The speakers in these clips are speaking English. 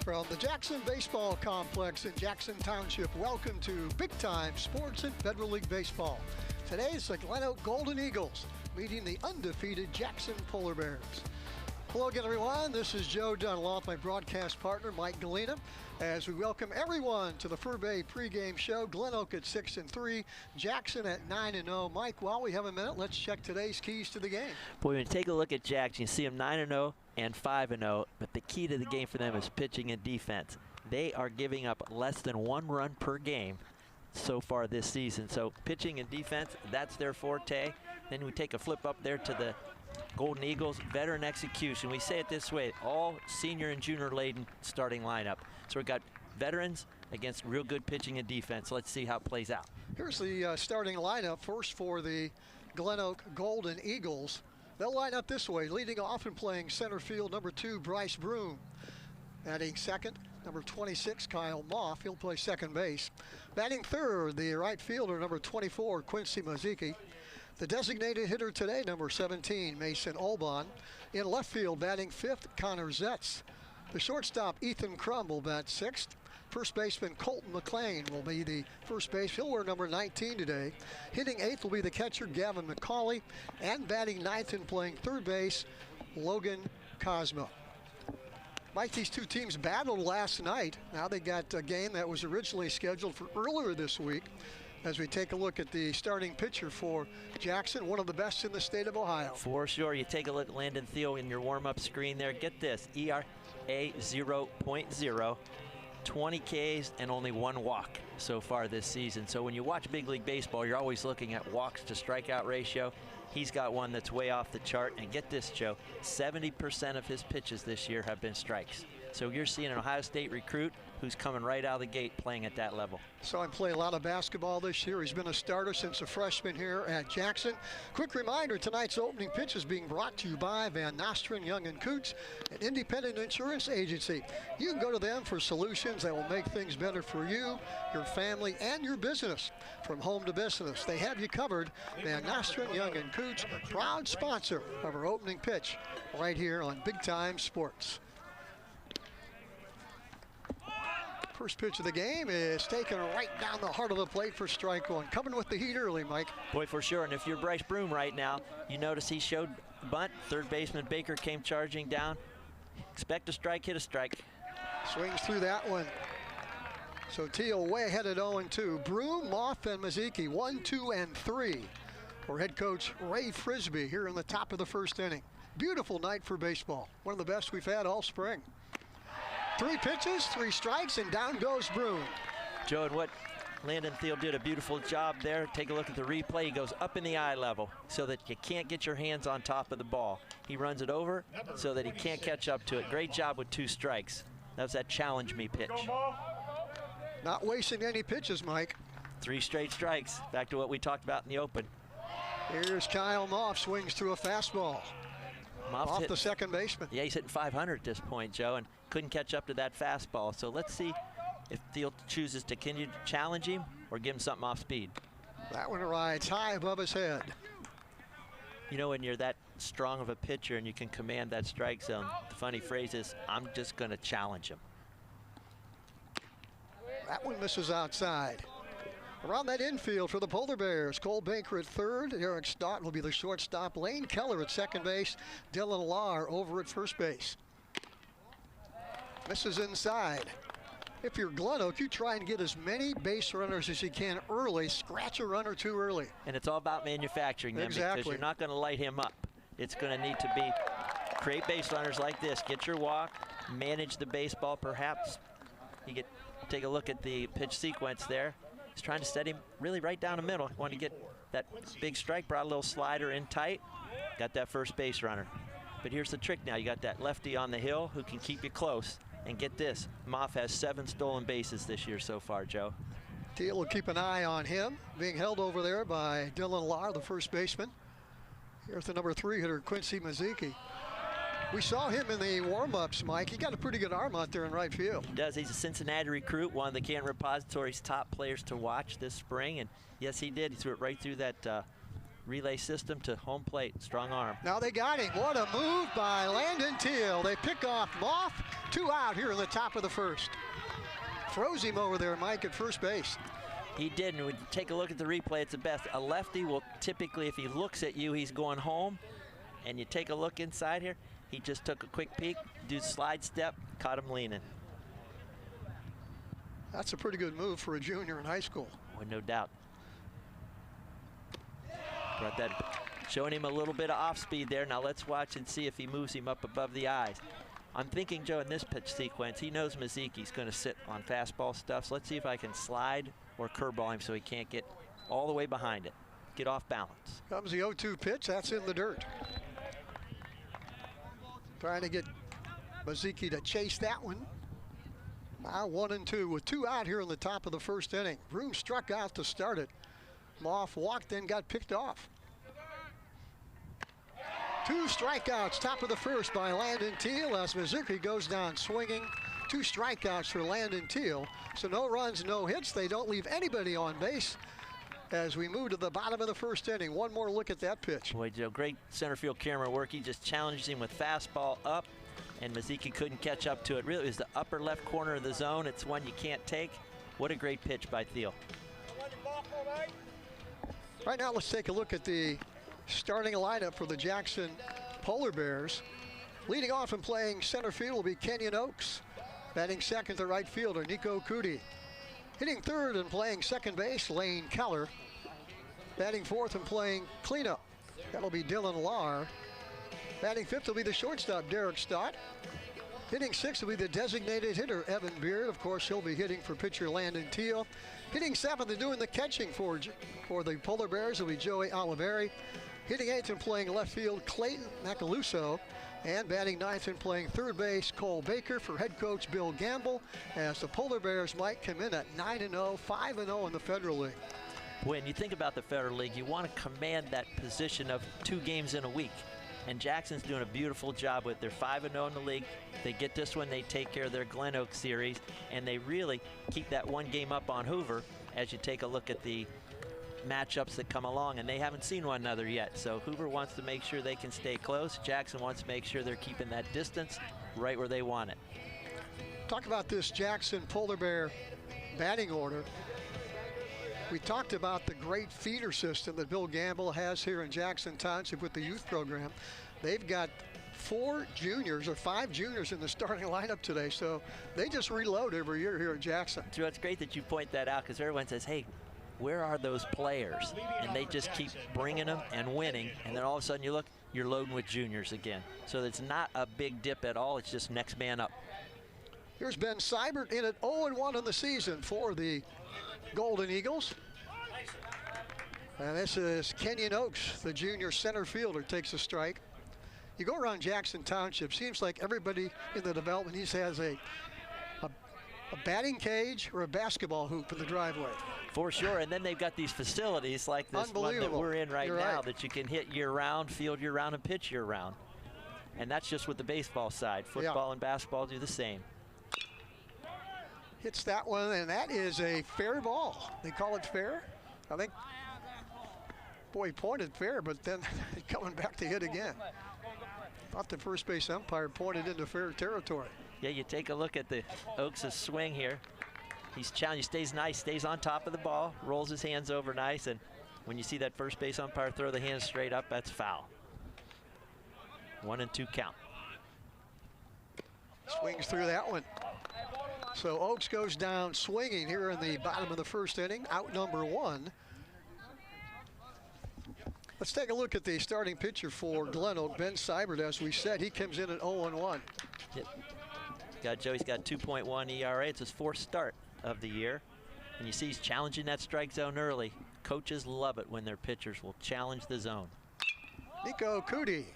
From the Jackson Baseball Complex in Jackson Township, welcome to Big Time Sports and Federal League Baseball. Today it's the GlenOak Golden Eagles meeting the undefeated Jackson Polar Bears. Hello again, everyone. This is Joe Dunn, along with my broadcast partner, Mike Galena, as we welcome everyone to the Fur Bay pregame show. GlenOak at 6-3, Jackson at 9-0. Mike, while we have a minute, let's check today's keys to the game. Boy, when you take a look at Jackson, you see them 9-0 and 5-0, but the key to the game for them is pitching and defense. They are giving up less than 1 run per game so far this season. So pitching and defense, that's their forte. Then we take a flip up there to the Golden Eagles, veteran execution. We say it this way, all senior and junior laden starting lineup. So we've got veterans against real good pitching and defense. Let's see how it plays out. Here's the starting lineup. First for the GlenOak Golden Eagles. They'll line up this way, leading off and playing center field, number 2, Bryce Broom. Batting second, number 26, Kyle Moff. He'll play second base. Batting third, the right fielder, number 24, Quincy Maziki. The designated hitter today, number 17, Mason Olbon. In left field, batting fifth, Connor Zetz. The shortstop, Ethan Crum, will bat sixth. First baseman Colton McLean will be the first base. He'll wear number 19 today. Hitting eighth will be the catcher, Gavin McCauley. And batting ninth and playing third base, Logan Cosmo. Mike, these two teams battled last night. Now they got a game that was originally scheduled for earlier this week. As we take a look at the starting pitcher for Jackson, one of the best in the state of Ohio. For sure. You take a look at Landon Thiel in your warm-up screen there. Get this, ERA 0.0, 20 Ks, and only 1 walk so far this season. So when you watch Big League Baseball, you're always looking at walks to strikeout ratio. He's got one that's way off the chart. And get this, Joe, 70% of his pitches this year have been strikes. So you're seeing an Ohio State recruit who's coming right out of the gate playing at that level. Saw him play a lot of basketball this year. He's been a starter since a freshman here at Jackson. Quick reminder, tonight's opening pitch is being brought to you by Van Nostrand, Young & Coots, an independent insurance agency. You can go to them for solutions that will make things better for you, your family, and your business. From home to business, they have you covered. Van Nostrand, Young & Coots, proud sponsor of our opening pitch right here on Big Time Sports. First pitch of the game is taken right down the heart of the plate for strike one. Coming with the heat early, Mike. Boy, for sure. And if you're Bryce Broom right now, you notice he showed bunt. Third baseman Baker came charging down. Expect a strike, hit a strike. Swings through that one. So Teal way ahead at 0-2. Broom, Moff, and Maziki 1, 2, and 3 for head coach Ray Frisbee here in the top of the first inning. Beautiful night for baseball. One of the best we've had all spring. 3 pitches, 3 strikes, and down goes Broom. Joe, and what Landon Thiel did a beautiful job there. Take a look at the replay. He goes up in the eye level so that you can't get your hands on top of the ball. He runs it over so that he can't catch up to it. Great job with 2 strikes. That was that challenge me pitch. Not wasting any pitches, Mike. 3 straight strikes. Back to what we talked about in the open. Here's Kyle Moff, swings through a fastball. Off the second baseman. Yeah, he's hitting 500 at this point, Joe, and couldn't catch up to that fastball. So let's see if Thiel chooses to continue to challenge him or give him something off speed. That one rides high above his head. You know, when you're that strong of a pitcher and you can command that strike zone, the funny phrase is, I'm just going to challenge him. That one misses outside. Around that infield for the Polar Bears, Cole Baker at third. Eric Stott will be the shortstop. Lane Keller at second base. Dylan Lahr over at first base. Misses inside. If you're GlenOak, you try and get as many base runners as you can early. Scratch a run or 2 early. And it's all about manufacturing them, exactly, because you're not going to light him up. It's going to need to be create base runners like this. Get your walk, manage the baseball perhaps. You take a look at the pitch sequence there. He's trying to set him really right down the middle. Want to get that big strike, brought a little slider in tight. Got that first base runner. But here's the trick now. You got that lefty on the hill who can keep you close. And get this, Moff has 7 stolen bases this year so far, Joe. Teal will keep an eye on him. Being held over there by Dylan Lahr, the first baseman. Here's the number 3 hitter, Quincy Maziki. We saw him in the warm-ups, Mike. He got a pretty good arm out there in right field. He does. He's a Cincinnati recruit, one of the Canton Repository's top players to watch this spring. And yes, he did. He threw it right through that relay system to home plate. Strong arm. Now they got him. What a move by Landon Teal. They pick off Moff. 2 out here in the top of the first. Froze him over there, Mike, at first base. He did, and when you take a look at the replay, it's the best. A lefty will typically, if he looks at you, he's going home. And you take a look inside here, he just took a quick peek, do slide step, caught him leaning. That's a pretty good move for a junior in high school. Well, no doubt. Brought that, showing him a little bit of off speed there. Now let's watch and see if he moves him up above the eyes. I'm thinking, Joe, in this pitch sequence, he knows Maziki's going to sit on fastball stuff. So let's see if I can slide or curveball him so he can't get all the way behind it. Get off balance. Comes the 0-2 pitch. That's in the dirt. Trying to get Maziki to chase that one. Now 1-2 with 2 out here in the top of the first inning. Broom struck out to start it. Moff walked, then got picked off. 2 strikeouts, top of the first by Landon Teal as Maziki goes down swinging. 2 strikeouts for Landon Teal. So no runs, no hits. They don't leave anybody on base as we move to the bottom of the first inning. One more look at that pitch. Boy, Joe, great center field camera work. He just challenged him with fastball up, and Maziki couldn't catch up to it. Really, it was the upper left corner of the zone. It's one you can't take. What a great pitch by Teal. Right now, let's take a look at the starting lineup for the Jackson Polar Bears. Leading off and playing center field will be Kenyon Oaks. Batting second, the right fielder, Nico Cootie. Hitting third and playing second base, Lane Keller. Batting fourth and playing cleanup, that'll be Dylan Lahr. Batting fifth will be the shortstop, Derek Stott. Hitting sixth will be the designated hitter, Evan Beard. Of course, he'll be hitting for pitcher Landon Teal. Hitting seventh and doing the catching for the Polar Bears will be Joey Oliveri. Hitting eighth and playing left field, Clayton Macaluso. And batting ninth and playing third base, Cole Baker for head coach Bill Gamble, as the Polar Bears might come in at 9-0, 5-0 in the Federal League. When you think about the Federal League, you want to command that position of 2 games in a week. And Jackson's doing a beautiful job with their 5-0 in the league. They get this one, they take care of their GlenOak series, and they really keep that 1 game up on Hoover as you take a look at the matchups that come along, and they haven't seen one another yet. So Hoover wants to make sure they can stay close. Jackson wants to make sure they're keeping that distance right where they want it. Talk about this Jackson Polar Bear batting order. We talked about the great feeder system that Bill Gamble has here in Jackson Township with the youth program. They've got 4 juniors or 5 juniors in the starting lineup today, so they just reload every year here at Jackson. So it's great that you point that out, because everyone says, hey, where are those players? And they just keep bringing them and winning, and then all of a sudden you look, you're loading with juniors again. So it's not a big dip at all. It's just next man up. Here's Ben Seibert in at 0-1 in the season for the Golden Eagles. And this is Kenyon Oaks, the junior center fielder, takes a strike. You go around Jackson Township, seems like everybody in the development has a batting cage or a basketball hoop in the driveway. For sure, and then they've got these facilities like this one that we're in right now that you can hit year-round, field year-round, and pitch year-round. And that's just with the baseball side. Football and basketball do the same. Hits that one, and that is a fair ball. They call it fair, I think. Boy, he pointed fair, but then coming back to hit again. Thought the first base umpire pointed into fair territory. Yeah, you take a look at the Oaks' swing here. He's challenged, he stays nice, stays on top of the ball, rolls his hands over nice, and when you see that first base umpire throw the hands straight up, that's foul. 1-2 count. Swings through that one. So Oaks goes down swinging here in the bottom of the first inning, out number 1. Let's take a look at the starting pitcher for GlenOak, Ben Seibert. As we said, he comes in at 0-1. Yep. Joey's got 2.1 ERA. It's his 4th start of the year. And you see he's challenging that strike zone early. Coaches love it when their pitchers will challenge the zone. Nico Cootie,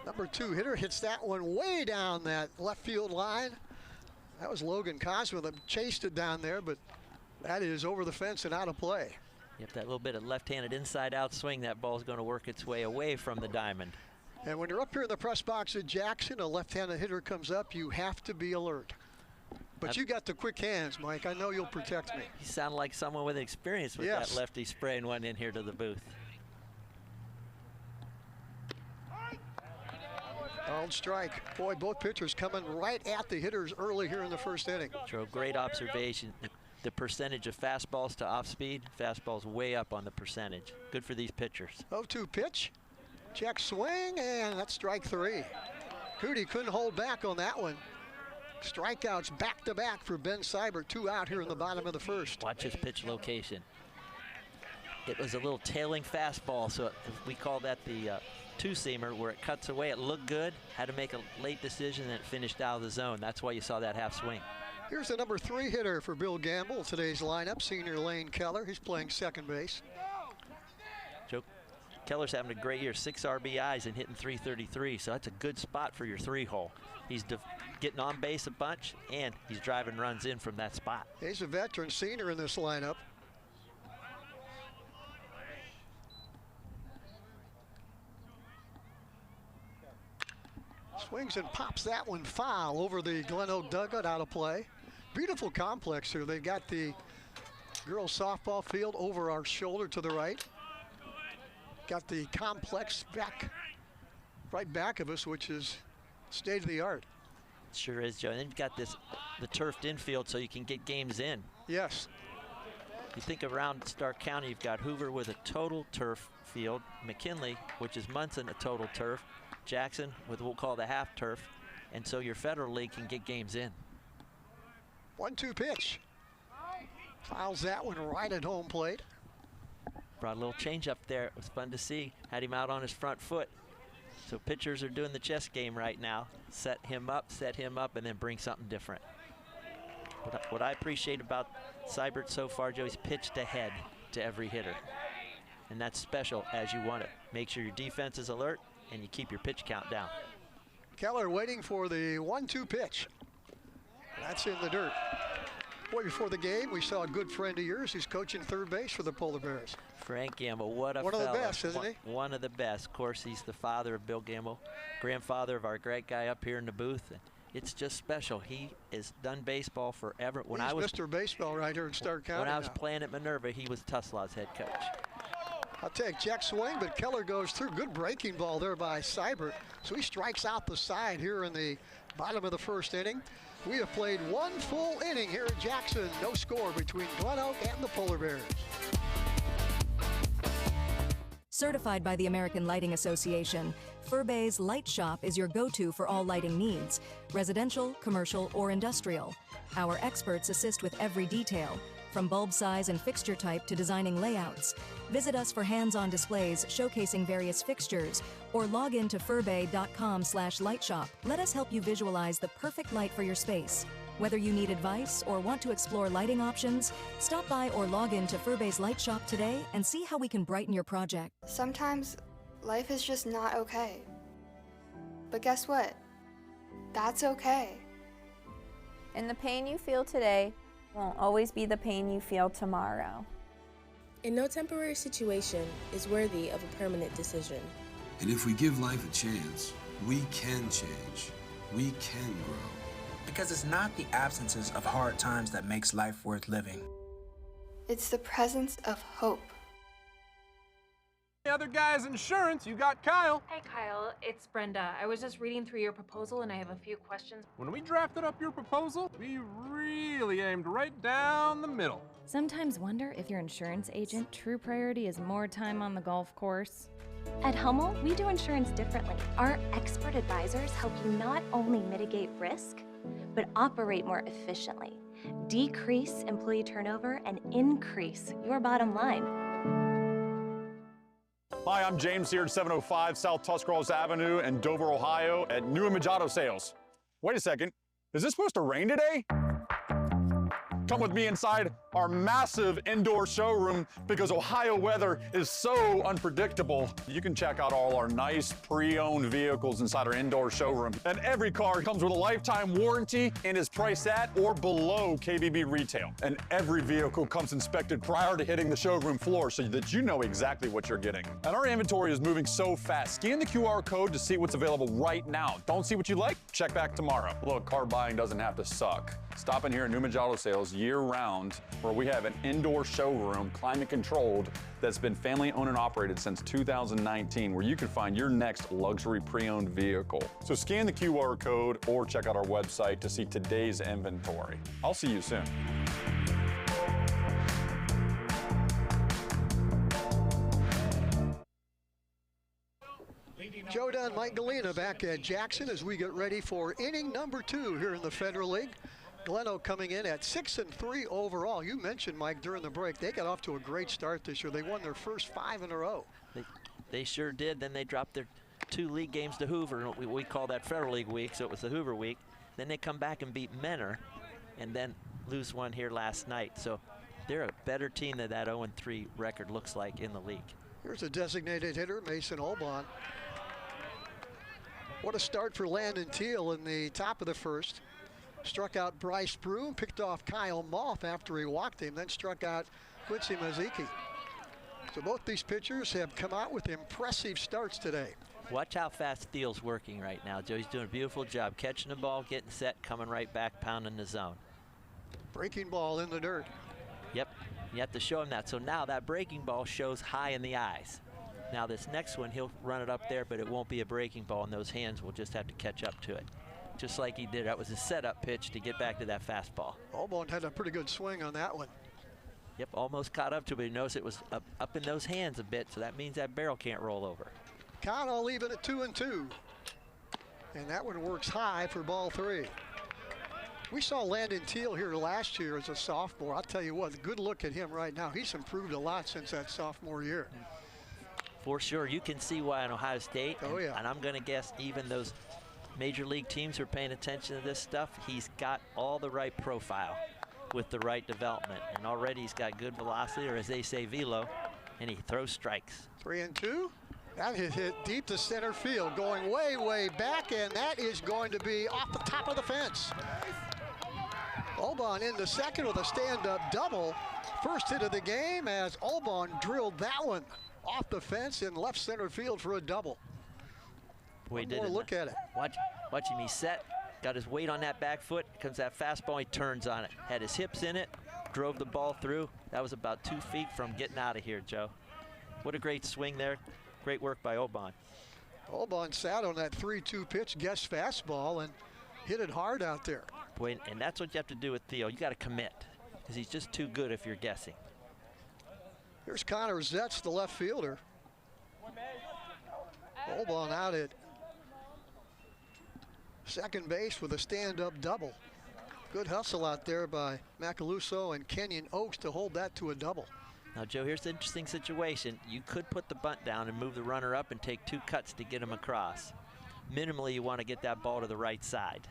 number 2 hitter, hits that one way down that left field line. That was Logan Cosmo that chased it down there, but that is over the fence and out of play. Yep, that little bit of left-handed inside-out swing, that ball's going to work its way away from the diamond. And when you're up here in the press box at Jackson, a left-handed hitter comes up, you have to be alert. But you got the quick hands, Mike. I know you'll protect me. You sound like someone with experience with that lefty spraying one in here to the booth. Called strike. Boy, both pitchers coming right at the hitters early here in the first inning. Joe, great observation. The percentage of fastballs to off speed, fastballs way up on the percentage. Good for these pitchers. 0-2 pitch. Check swing, and that's strike 3. Cootie couldn't hold back on that one. Strikeouts back-to-back for Ben Seibert. 2 out here in the bottom of the first. Watch his pitch location. It was a little tailing fastball, so we call that the two-seamer, where it cuts away. It looked good, had to make a late decision, and it finished out of the zone. That's why you saw that half swing. Here's the number 3 hitter for Bill Gamble, today's lineup, senior Lane Keller. He's playing second base. Joe Keller's having a great year, 6 RBIs and hitting .333, so that's a good spot for your 3-hole. He's getting on base a bunch, and he's driving runs in from that spot. He's a veteran senior in this lineup. Swings and pops that one foul over the GlenOak dugout, out of play. Beautiful complex here. They've got the girls softball field over our shoulder to the right. Got the complex right back of us, which is state of the art. Sure is, Joe. And then you've got the turfed infield, so you can get games in. Yes. You think around Stark County, you've got Hoover with a total turf field, McKinley, which is Munson, a total turf, Jackson with what we'll call the half turf, and so your Federal League can get games in. 1-2 pitch. Fouls that one right at home plate. Brought a little change up there. It was fun to see. Had him out on his front foot. So pitchers are doing the chess game right now. Set him up, and then bring something different. What I appreciate about Seibert so far, Joe, he's pitched ahead to every hitter. And that's special as you want it. Make sure your defense is alert and you keep your pitch count down. Keller waiting for the 1-2 pitch. That's in the dirt. Boy, before the game, we saw a good friend of yours. He's coaching third base for the Polar Bears. Frank Gamble, what a One fella. of the best, isn't he? One of the best. Of course, he's the father of Bill Gamble, grandfather of our great guy up here in the booth. It's just special. He has done baseball forever. He's Mr. Baseball right here in Stark County. When I was now. playing at Minerva, he was Tuslaw's head coach. I'll take check swing, but Keller goes through. Good breaking ball there by Seibert. So he strikes out the side here in the bottom of the first inning. We have played one full inning here at Jackson. No score between GlenOak and the Polar Bears. Certified by the American Lighting Association, Furbay's Light Shop is your go-to for all lighting needs, residential, commercial, or industrial. Our experts assist with every detail, from bulb size and fixture type to designing layouts. Visit us for hands-on displays showcasing various fixtures, or log in to furbay.com/lightshop. Let us help you visualize the perfect light for your space. Whether you need advice or want to explore lighting options, stop by or log in to Furbay's Light Shop today and see how we can brighten your project. Sometimes life is just not okay. But guess what? That's okay. And the pain you feel today won't always be the pain you feel tomorrow. And no temporary situation is worthy of a permanent decision. And if we give life a chance, we can change. We can grow. Because it's not the absences of hard times that makes life worth living. It's the presence of hope. The other guy's insurance, you got Kyle. Hey Kyle, it's Brenda. I was just reading through your proposal and I have a few questions. When we drafted up your proposal, we really aimed right down the middle. Sometimes wonder if your insurance agent true priority is more time on the golf course. At Hummel, we do insurance differently. Our expert advisors help you not only mitigate risk, but operate more efficiently, decrease employee turnover, and increase your bottom line. Hi, I'm James here at 705 South Tuscarawas Avenue in Dover, Ohio at New Image Auto Sales. Wait a second, is this supposed to rain today? Come with me inside our massive indoor showroom because Ohio weather is so unpredictable. You can check out all our nice pre-owned vehicles inside our indoor showroom. And every car comes with a lifetime warranty and is priced at or below KBB retail. And every vehicle comes inspected prior to hitting the showroom floor so that you know exactly what you're getting. And our inventory is moving so fast. Scan the QR code to see what's available right now. Don't see what you like? Check back tomorrow. Look, car buying doesn't have to suck. Stop in here at New Image Auto Sales year-round where we have an indoor showroom, climate controlled, that's been family owned and operated since 2019, where you can find your next luxury pre-owned vehicle. So scan the QR code or check out our website to see today's inventory. I'll see you soon. Joe Dunn, Mike Galena back at Jackson as we get ready for inning number 2 here in the Federal League. GlenOak coming in at 6-3 overall. You mentioned, Mike, during the break, they got off to a great start this year. They won their first 5 in a row. They sure did. Then they dropped their 2 league games to Hoover. We call that Federal League week, so it was the Hoover week. Then they come back and beat Menor and then lose one here last night. So they're a better team than that 0-3 record looks like in the league. Here's a designated hitter, Mason Olbon. What a start for Landon Teal in the top of the first. Struck out Bryce Broom, picked off Kyle Moth after he walked him, then struck out Quincy Maziki. So both these pitchers have come out with impressive starts today. Watch how fast Thiel's working right now, Joe. He's doing a beautiful job catching the ball, getting set, coming right back, pounding the zone. Breaking ball in the dirt. Yep, you have to show him that. So now that breaking ball shows high in the eyes. Now this next one, he'll run it up there, but it won't be a breaking ball, and those hands will just have to catch up to it. Just like he did. That was a setup pitch to get back to that fastball. Olbon had a pretty good swing on that one. Yep, almost caught up to it, but he knows it was up in those hands a bit, so that means that barrel can't roll over. Count all even at 2-2. And that one works high for ball 3. We saw Landon Teal here last year as a sophomore. I'll tell you what, good look at him right now. He's improved a lot since that sophomore year. For sure, you can see why in Ohio State. Oh, yeah. And I'm going to guess even those major league teams who are paying attention to this stuff, he's got all the right profile with the right development. And already he's got good velocity, or as they say, velo, and he throws strikes. 3-2. That hit deep to center field, going way, way back, and that is going to be off the top of the fence. Olbon into second with a stand-up double. First hit of the game as Olbon drilled that one off the fence in left center field for a double. Boy, One more look at it. Watch him, he's set, got his weight on that back foot, comes that fastball, he turns on it. Had his hips in it, drove the ball through. That was about 2 feet from getting out of here, Joe. What a great swing there. Great work by Olbon. Olbon sat on that 3-2 pitch, guess fastball, and hit it hard out there. Boy, and that's what you have to do with Theo. You got to commit, because he's just too good if you're guessing. Here's Connor Zetz, the left fielder. Olbon out at second base with a stand-up double. Good hustle out there by Macaluso and Kenyon Oaks to hold that to a double. Now, Joe, here's the interesting situation. You could put the bunt down and move the runner up and take 2 cuts to get him across. Minimally, you want to get that ball to the right side.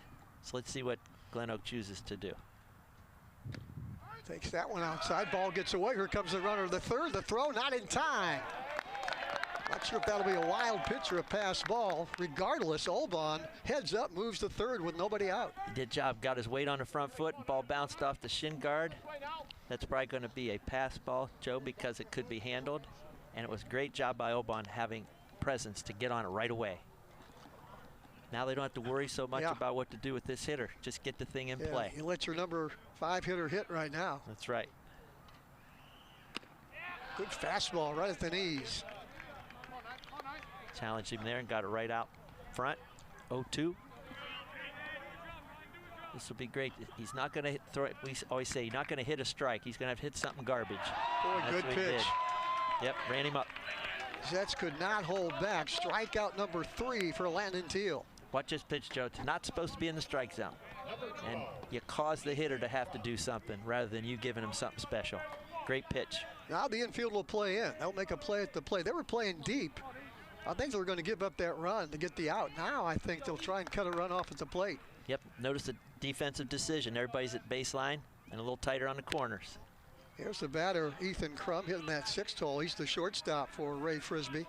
So let's see what GlenOak chooses to do. Takes that one outside. Ball gets away. Here comes the runner. The third. The throw not in time. Not sure if that'll be a wild pitch or a pass ball. Regardless, Olbon heads up, moves to third with nobody out. He did job. Got his weight on the front foot. Ball bounced off the shin guard. That's probably going to be a pass ball, Joe, because it could be handled. And it was a great job by Olbon having presence to get on it right away. Now they don't have to worry so much about what to do with this hitter. Just get the thing in play. You let your number 5 hitter hit right now. That's right. Good fastball right at the knees. Challenged him there and got it right out front. 0-2. This will be great. He's not going to throw it. We always say he's not going to hit a strike. He's going to have to hit something garbage. Boy, good pitch. Yep, ran him up. Zetz could not hold back. Strikeout number 3 for Landon Teal. Watch this pitch, Joe. It's not supposed to be in the strike zone. And you cause the hitter to have to do something rather than you giving him something special. Great pitch. Now the infield will play in. They'll make a play at the plate. They were playing deep. I think they were going to give up that run to get the out. Now I think they'll try and cut a run off at the plate. Yep, notice the defensive decision. Everybody's at baseline and a little tighter on the corners. Here's the batter, Ethan Crum, hitting that 6th hole. He's the shortstop for Ray Frisbee.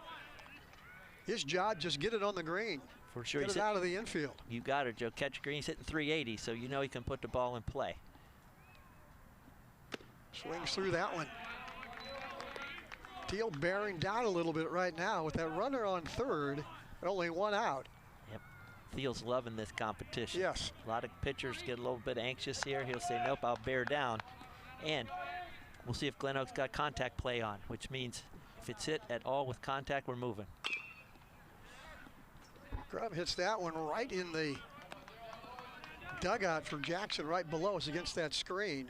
His job, just get it on the green. For sure. Get it out of the infield. You got it, Joe. Catch Green's hitting 380, so you know he can put the ball in play. Swings through that one. Teal bearing down a little bit right now with that runner on third, only 1 out. Yep. Thiel's loving this competition. Yes. A lot of pitchers get a little bit anxious here. He'll say, nope, I'll bear down. And We'll see if GlenOak's got contact play on, which means if it's hit at all with contact, we're moving. Grubb hits that one right in the dugout for Jackson, right below us against that screen.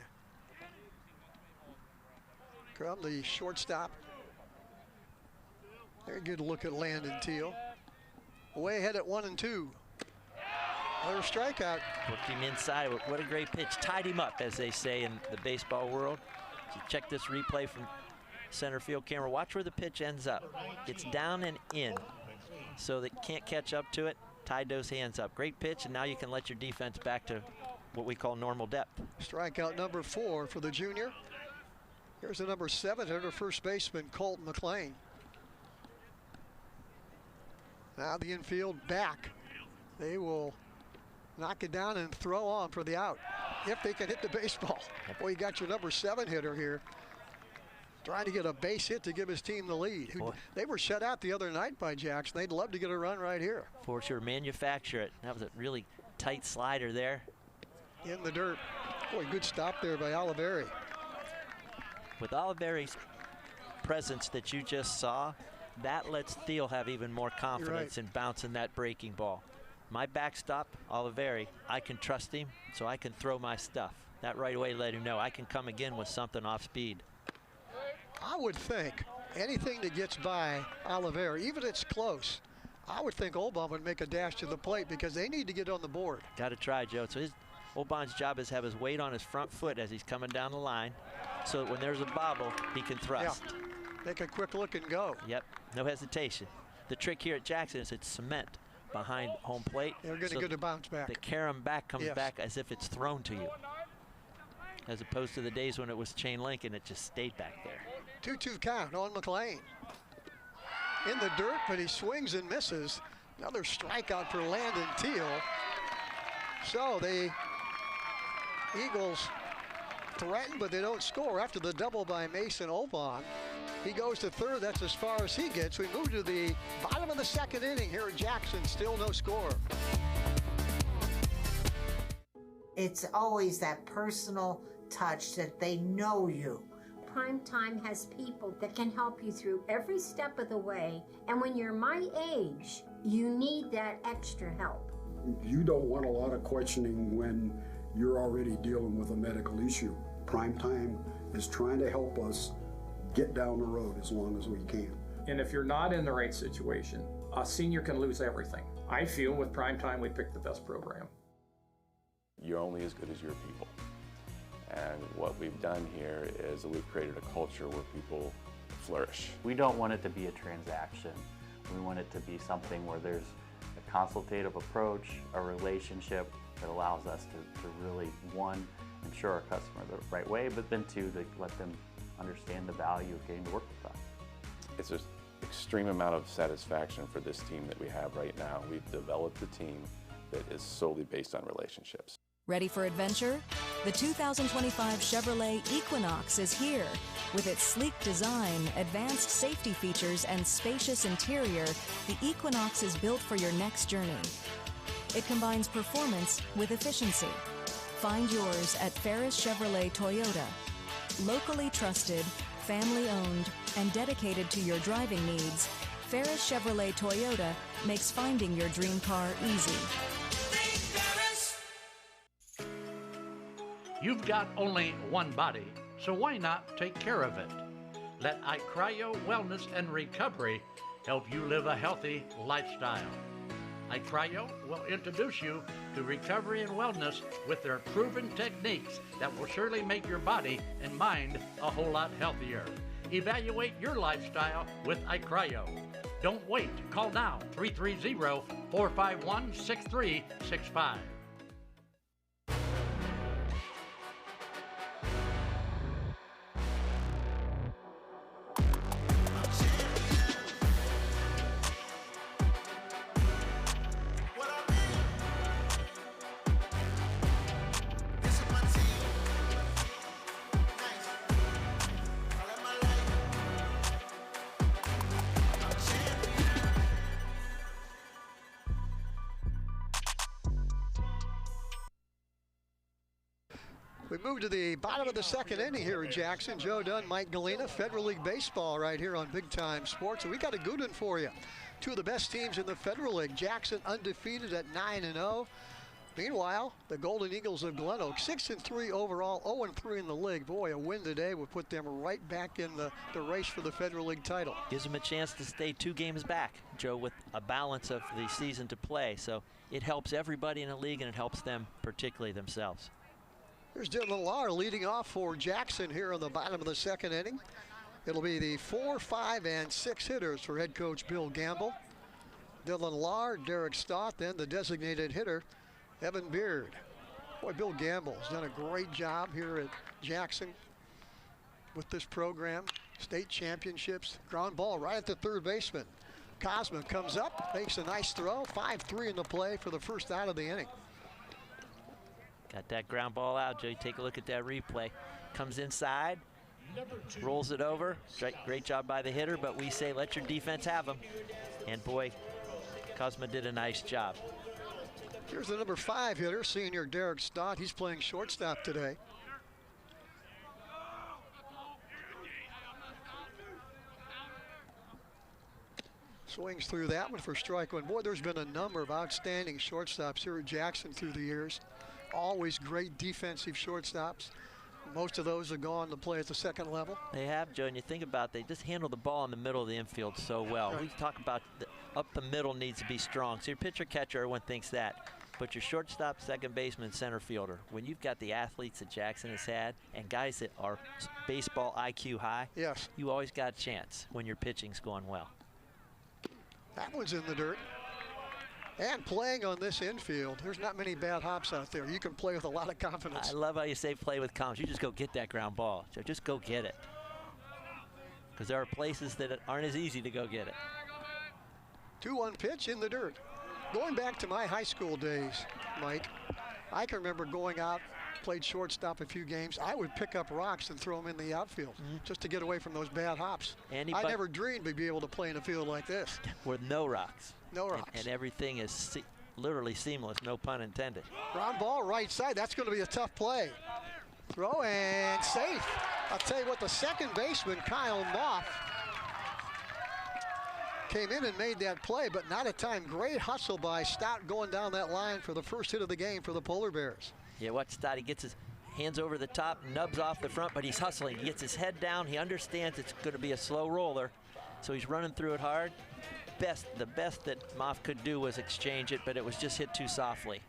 Grubb, the shortstop. Very good look at Landon Teal. Way ahead at 1-2. Another strikeout. Worked him inside. What a great pitch. Tied him up, as they say in the baseball world. So check this replay from center field camera. Watch where the pitch ends up. It's down and in, so they can't catch up to it. Tied those hands up. Great pitch, and now you can let your defense back to what we call normal depth. Strikeout number 4 for the junior. Here's the number 7 hitter, first baseman Colton McLean. Now the infield back. They will knock it down and throw on for the out if they can hit the baseball. Boy, you got your number 7 hitter here trying to get a base hit to give his team the lead. They were shut out the other night by Jackson. They'd love to get a run right here. For sure, manufacture it. That was a really tight slider there. In the dirt. Boy, good stop there by Oliveri. With Oliveri's presence that you just saw, that lets Thiel have even more confidence in bouncing that breaking ball. My backstop, Oliveri, I can trust him, so I can throw my stuff. That right away let him know I can come again with something off speed. I would think anything that gets by Oliveri, even if it's close, I would think Olbaum would make a dash to the plate because they need to get on the board. Got to try, Joe. So Olbaum's job is to have his weight on his front foot as he's coming down the line, so that when there's a bobble, he can thrust. Yeah. Take a quick look and go. Yep, no hesitation. The trick here at Jackson is it's cement behind home plate. They're going to get a bounce back. The carom back comes back as if it's thrown to you, as opposed to the days when it was chain link and it just stayed back there. 2-2 count on McLean. In the dirt, but he swings and misses. Another strikeout for Landon Teal. So the Eagles threaten, but they don't score after the double by Mason Olbaum. He goes to third. That's as far as he gets. We move to the bottom of the second inning here at Jackson. Still no score. It's always that personal touch that they know you. Primetime has people that can help you through every step of the way. And when you're my age, you need that extra help. You don't want a lot of questioning when you're already dealing with a medical issue. Primetime is trying to help us get down the road as long as we can. And if you're not in the right situation, a senior can lose everything. I feel with Primetime, we picked the best program. You're only as good as your people. And what we've done here is that we've created a culture where people flourish. We don't want it to be a transaction. We want it to be something where there's a consultative approach, a relationship that allows us to really, one, ensure our customer the right way, but then two, to let them understand the value of getting to work with us. It's an extreme amount of satisfaction for this team that we have right now. We've developed a team that is solely based on relationships. Ready for adventure? The 2025 Chevrolet Equinox is here. With its sleek design, advanced safety features, and spacious interior, the Equinox is built for your next journey. It combines performance with efficiency. Find yours at Ferris Chevrolet Toyota. Locally trusted, family-owned, and dedicated to your driving needs, Ferris Chevrolet Toyota makes finding your dream car easy. You've got only one body, so why not take care of it? Let iCryo Wellness and Recovery help you live a healthy lifestyle. iCryo will introduce you to recovery and wellness with their proven techniques that will surely make your body and mind a whole lot healthier. Evaluate your lifestyle with iCryo. Don't wait. Call now, 330-451-6365. We move to the bottom of the second inning here at Jackson. Joe Dunn, Mike Galena, Federal League Baseball right here on Big Time Sports. And we got a good one for you. Two of the best teams in the Federal League. Jackson undefeated at 9-0. Meanwhile, the Golden Eagles of GlenOak, 6-3 overall, 0-3 in the league. Boy, a win today would put them right back in the race for the Federal League title. Gives them a chance to stay 2 games back, Joe, with a balance of the season to play. So it helps everybody in the league, and it helps them, particularly themselves. Here's Dylan Lahr leading off for Jackson here on the bottom of the second inning. It'll be the 4, 5, and 6 hitters for head coach Bill Gamble. Dylan Lahr, Derek Stott, then the designated hitter, Evan Beard. Boy, Bill Gamble has done a great job here at Jackson with this program. State championships, ground ball right at the third baseman. Cosma comes up, makes a nice throw, 5-3 in the play for the first out of the inning. Got that ground ball out, Joe. You take a look at that replay. Comes inside, rolls it over. Great job by the hitter, but we say let your defense have him. And boy, Cosma did a nice job. Here's the number 5 hitter, senior Derek Stott. He's playing shortstop today. Swings through that one for strike one. Boy, there's been a number of outstanding shortstops here at Jackson through the years. Always great defensive shortstops. Most of those have gone to play at the second level. They have, Joe, and you think about it, they just handle the ball in the middle of the infield so well. Right. We talk about up the middle needs to be strong. So your pitcher catcher, everyone thinks that. But your shortstop, second baseman, center fielder, when you've got the athletes that Jackson has had and guys that are baseball IQ high, yes, you always got a chance when your pitching's going well. That one's in the dirt. And playing on this infield, there's not many bad hops out there. You can play with a lot of confidence. I love how you say play with confidence. You just go get that ground ball. So just go get it. Because there are places that aren't as easy to go get it. 2-1 pitch in the dirt. Going back to my high school days, Mike, I can remember going out, played shortstop a few games. I would pick up rocks and throw them in the outfield just to get away from those bad hops. I never dreamed we'd be able to play in a field like this. With no rocks. No rocks. And everything is literally seamless, no pun intended. Ground ball right side. That's going to be a tough play. Throw and safe. I'll tell you what, the second baseman, Kyle Moff, came in and made that play, but not a time. Great hustle by Stott going down that line for the first hit of the game for the Polar Bears. Yeah, watch Stott. He gets his hands over the top, nubs off the front, but he's hustling. He gets his head down. He understands it's going to be a slow roller, so he's running through it hard. The best that Moff could do was exchange it, but it was just hit too softly,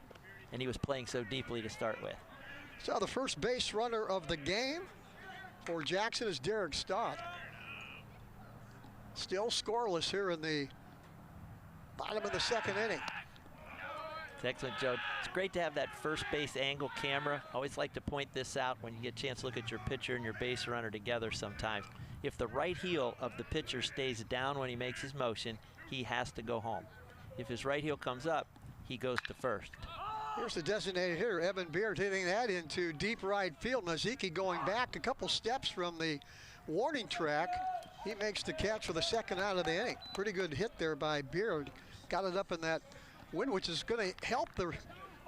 and he was playing so deeply to start with. So the first base runner of the game for Jackson is Derek Stott. Still scoreless here in the bottom of the second inning. It's excellent, Joe. It's great to have that first base angle camera. I always like to point this out when you get a chance to look at your pitcher and your base runner together sometimes. If the right heel of the pitcher stays down when he makes his motion, he has to go home. If his right heel comes up, he goes to first. Here's the designated hitter, Evan Beard, hitting that into deep right field. Maziki going back a couple steps from the warning track. He makes the catch for the second out of the inning. Pretty good hit there by Beard. Got it up in that wind, which is going to help the,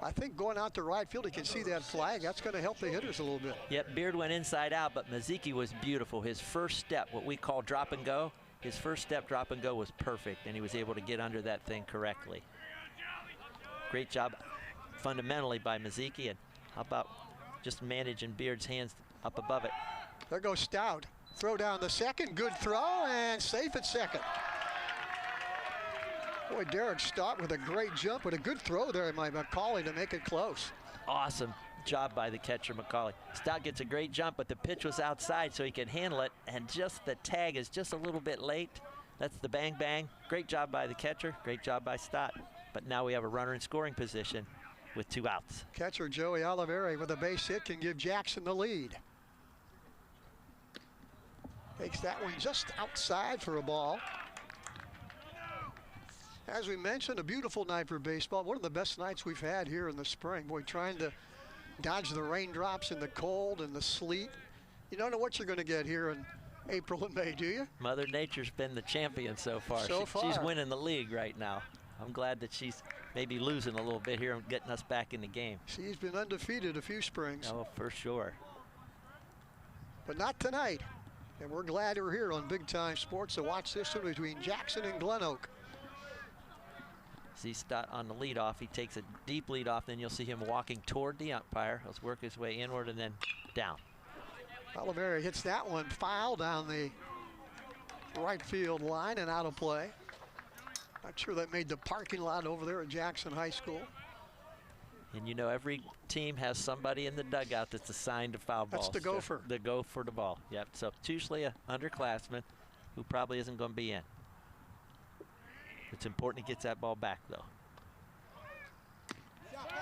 I think, going out to right field. You can see that flag. That's going to help the hitters a little bit. Yep, Beard went inside out, but Maziki was beautiful. His first step, what we call drop and go, his first step drop and go was perfect, and he was able to get under that thing correctly. Great job fundamentally by Maziki, and how about just managing Beard's hands up above it. There goes Stout. Throw down the second, good throw, and safe at second. Boy, Derek Stott with a great jump, but a good throw there by McCauley to make it close. Awesome job by the catcher, McCauley. Stott gets a great jump, but the pitch was outside so he could handle it, and just the tag is just a little bit late. That's the bang bang. Great job by the catcher, great job by Stott. But now we have a runner in scoring position with 2 outs. Catcher Joey Oliveri with a base hit can give Jackson the lead. Takes that one just outside for a ball. As we mentioned, a beautiful night for baseball. One of the best nights we've had here in the spring. Boy, trying to dodge the raindrops and the cold and the sleet. You don't know what you're going to get here in April and May, do you? Mother Nature's been the champion so far. She's winning the league right now. I'm glad that she's maybe losing a little bit here and getting us back in the game. She's been undefeated a few springs. Oh, for sure. But not tonight. And we're glad we're here on Big Time Sports to watch this one between Jackson and GlenOak. See Stott on the leadoff. He takes a deep leadoff, then you'll see him walking toward the umpire. He'll work his way inward and then down. Oliveri hits that one foul down the right field line and out of play. Not sure that made the parking lot over there at Jackson High School. And you know, every team has somebody in the dugout that's assigned a foul ball. That's the gopher. The gopher for the ball. Yep. So it's usually an underclassman who probably isn't going to be in. It's important he gets that ball back, though.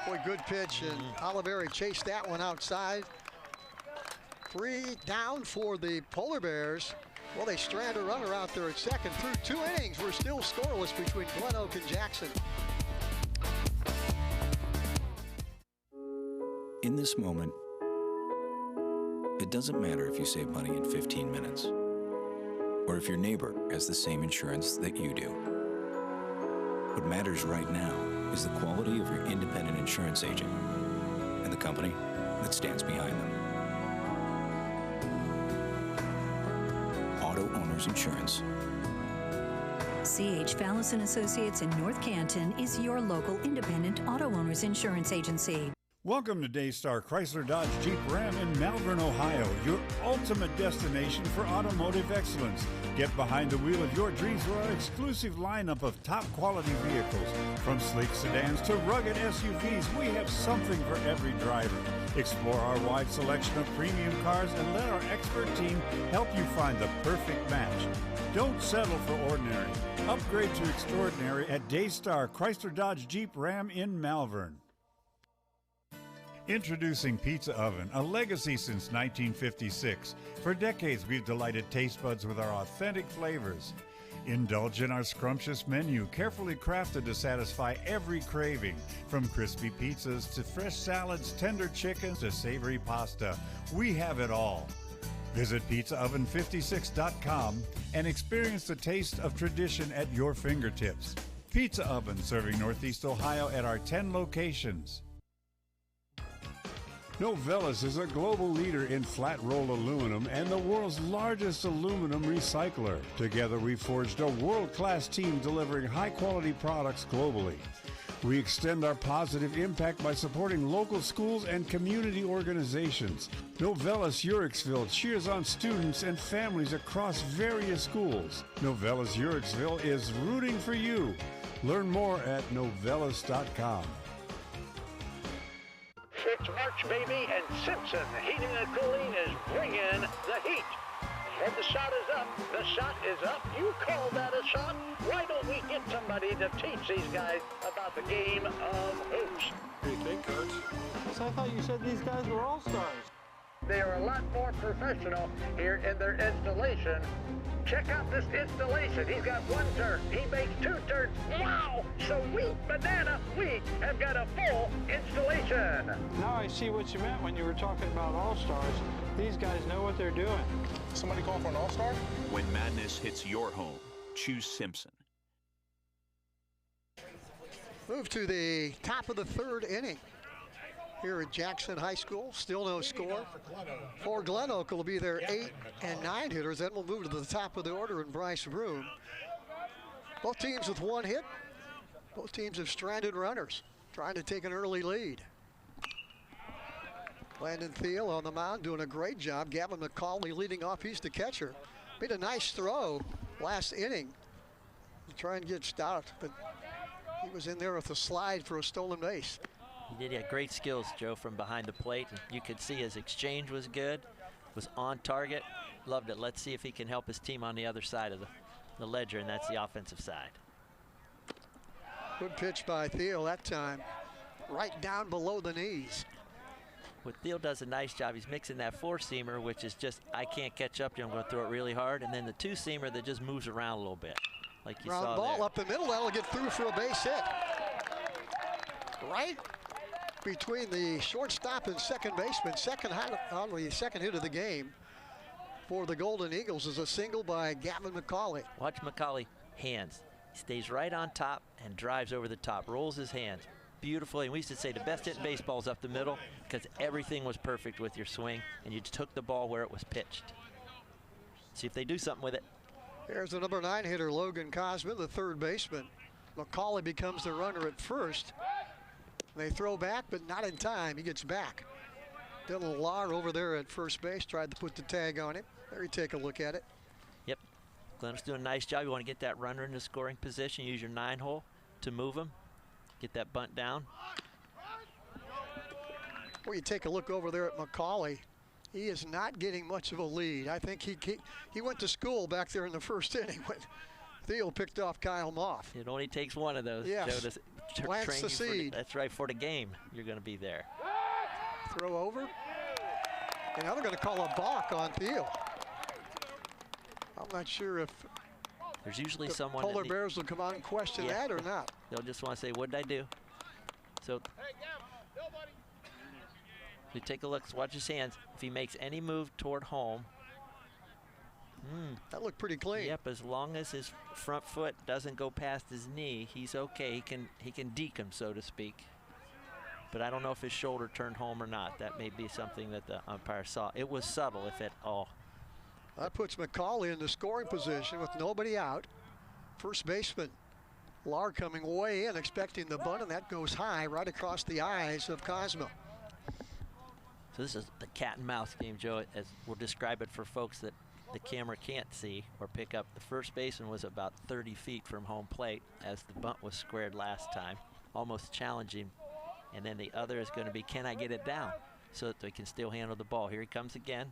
Boy, good pitch, and Oliveri chased that one outside. 3 down for the Polar Bears. Well, they strand a runner out there at second. Through 2 innings, we're still scoreless between GlenOak and Jackson. In this moment, it doesn't matter if you save money in 15 minutes or if your neighbor has the same insurance that you do. What matters right now is the quality of your independent insurance agent and the company that stands behind them. Auto Owners Insurance. C.H. Fallison Associates in North Canton is your local independent auto owners insurance agency. Welcome to Daystar Chrysler Dodge Jeep Ram in Malvern, Ohio, your ultimate destination for automotive excellence. Get behind the wheel of your dreams with our exclusive lineup of top quality vehicles. From sleek sedans to rugged SUVs, we have something for every driver. Explore our wide selection of premium cars and let our expert team help you find the perfect match. Don't settle for ordinary. Upgrade to extraordinary at Daystar Chrysler Dodge Jeep Ram in Malvern. Introducing Pizza Oven, a legacy since 1956. For decades, we've delighted taste buds with our authentic flavors. Indulge in our scrumptious menu, carefully crafted to satisfy every craving. From crispy pizzas to fresh salads, tender chickens to savory pasta, we have it all. Visit pizzaoven56.com and experience the taste of tradition at your fingertips. Pizza Oven, serving Northeast Ohio at our 10 locations. Novellus is a global leader in flat-rolled aluminum and the world's largest aluminum recycler. Together, we forged a world-class team delivering high-quality products globally. We extend our positive impact by supporting local schools and community organizations. Novellus Uricksville cheers on students and families across various schools. Novellus Uricksville is rooting for you. Learn more at novellus.com. It's March, baby, and Simpson Heating and Cooling is bringing the heat. And the shot is up. The shot is up. You call that a shot? Why don't we get somebody to teach these guys about the game of hoops? What do you think, Coach? So I thought you said these guys were all-stars. They are a lot more professional here in their installation. Check out this installation. He's got 1 turn. He makes 2 turns. Wow! Sweet banana. We have got a full installation. Now I see what you meant when you were talking about all-stars. These guys know what they're doing. Somebody call for an all-star? When madness hits your home, choose Simpson. Move to the top of the 3rd inning. Here at Jackson High School, still no score. For GlenOak will be their 8 and 9 hitters. Then we'll move to the top of the order in Bryce Broom. Both teams with 1 hit. Both teams have stranded runners, trying to take an early lead. Landon Thiel on the mound doing a great job. Gavin McCauley leading off. He's the catcher. Made a nice throw last inning to try and get Stout, but he was in there with a slide for a stolen base. He did have great skills, Joe, from behind the plate. You could see his exchange was good, was on target. Loved it. Let's see if he can help his team on the other side of the ledger, and that's the offensive side. Good pitch by Thiel that time, right down below the knees. What Thiel does a nice job, he's mixing that 4-seamer, which is just, I can't catch up to you, I'm going to throw it really hard, and then the 2-seamer that just moves around a little bit, like you Ground saw ball there. Up the middle, that'll get through for a base hit. Right between the shortstop and second baseman. Second hit of the game for the Golden Eagles is a single by Gavin McCauley. Watch McCauley hands. He stays right on top and drives over the top, rolls his hands beautifully. And we used to say the best hit in baseball is up the middle because everything was perfect with your swing and you took the ball where it was pitched. See if they do something with it. Here's the number 9 hitter, Logan Cosman, the third baseman. McCauley becomes the runner at first. They throw back, but not in time. He gets back. Dylan Lahr over there at first base tried to put the tag on him. There you take a look at it. Yep. GlenOak's doing a nice job. You want to get that runner in the scoring position. Use your 9-hole to move him. Get that bunt down. Well, you take a look over there at McCauley. He is not getting much of a lead. I think he went to school back there in the first inning when Theo picked off Kyle Moff. It only takes one of those. Yes. Joe, to plants train the you seed. That's right, for the game, you're going to be there. Throw over. And now they're going to call a balk on Theo. I'm not sure if there's usually the someone. Polar Bears will come out and question that or not. They'll just want to say, what did I do? So you take a look, watch his hands. If he makes any move toward home. That looked pretty clean. Yep, as long as his front foot doesn't go past his knee, he's okay. He can deke him, so to speak. But I don't know if his shoulder turned home or not. That may be something that the umpire saw. It was subtle, if at all. That puts McCauley in the scoring position with nobody out. First baseman Lahr coming way in, expecting the bunt, and that goes high right across the eyes of Cosmo. So this is the cat and mouse game, Joe, as we'll describe it for folks that the camera can't see or pick up. The first baseman was about 30 feet from home plate as the bunt was squared last time, almost challenging. And then the other is going to be, can I get it down so that they can still handle the ball? Here he comes again.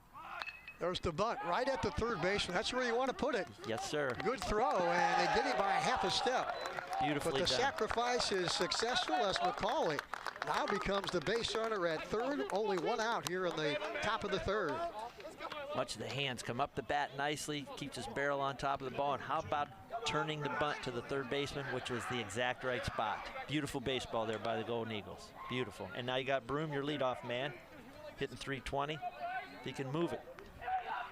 There's the bunt right at the third baseman. That's where you want to put it. Yes, sir. Good throw, and they get him by half a step. Beautifully But the done. sacrifice is successful as McCauley now becomes the base runner at third. Only one out here in the top of the third. Watch the hands come up the bat nicely, keeps his barrel on top of the ball. And how about turning the bunt to the third baseman, which was the exact right spot. Beautiful baseball there by the Golden Eagles. Beautiful. And now you got Broom, your leadoff man, hitting 320. He can move it.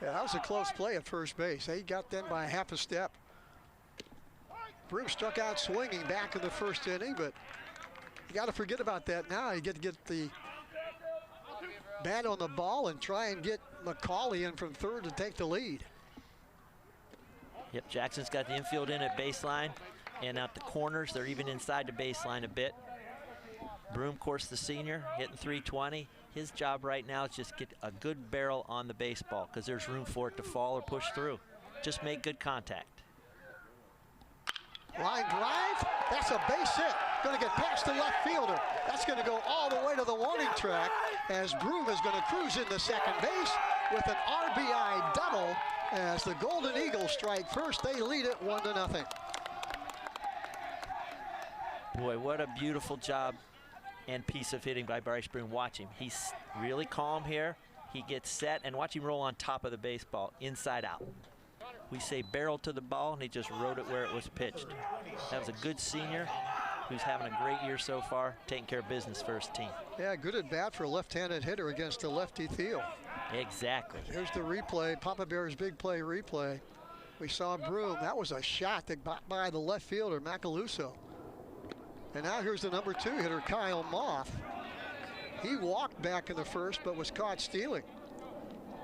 Yeah, that was a close play at first base. He got them by half a step. Broom struck out swinging back in the first inning, but you got to forget about that now. You get to get the bat on the ball and try and get McCauley in from third to take the lead. Yep, Jackson's got the infield in at baseline, and out the corners, they're even inside the baseline a bit. Broom, of course, the senior, hitting 320. His job right now is just get a good barrel on the baseball because there's room for it to fall or push through. Just make good contact. Line drive, that's a base hit. Going to get past the left fielder. That's going to go all the way to the warning track as Broom is going to cruise into second base with an RBI double as the Golden Eagles strike first. They lead it 1-0. Boy, what a beautiful job and piece of hitting by Bryce Broom. Watch him. He's really calm here. He gets set, and watch him roll on top of the baseball, inside out. We say barrel to the ball, and he just rode it where it was pitched. That was a good senior who's having a great year so far, taking care of business for his team. Yeah, good at bat for a left-handed hitter against a lefty Theo. Exactly. Here's the replay, Papa Bear's big play replay. We saw Broom. That was a shot that got by the left fielder, Macaluso. And now here's the number 2 hitter, Kyle Moff. He walked back in the first, but was caught stealing.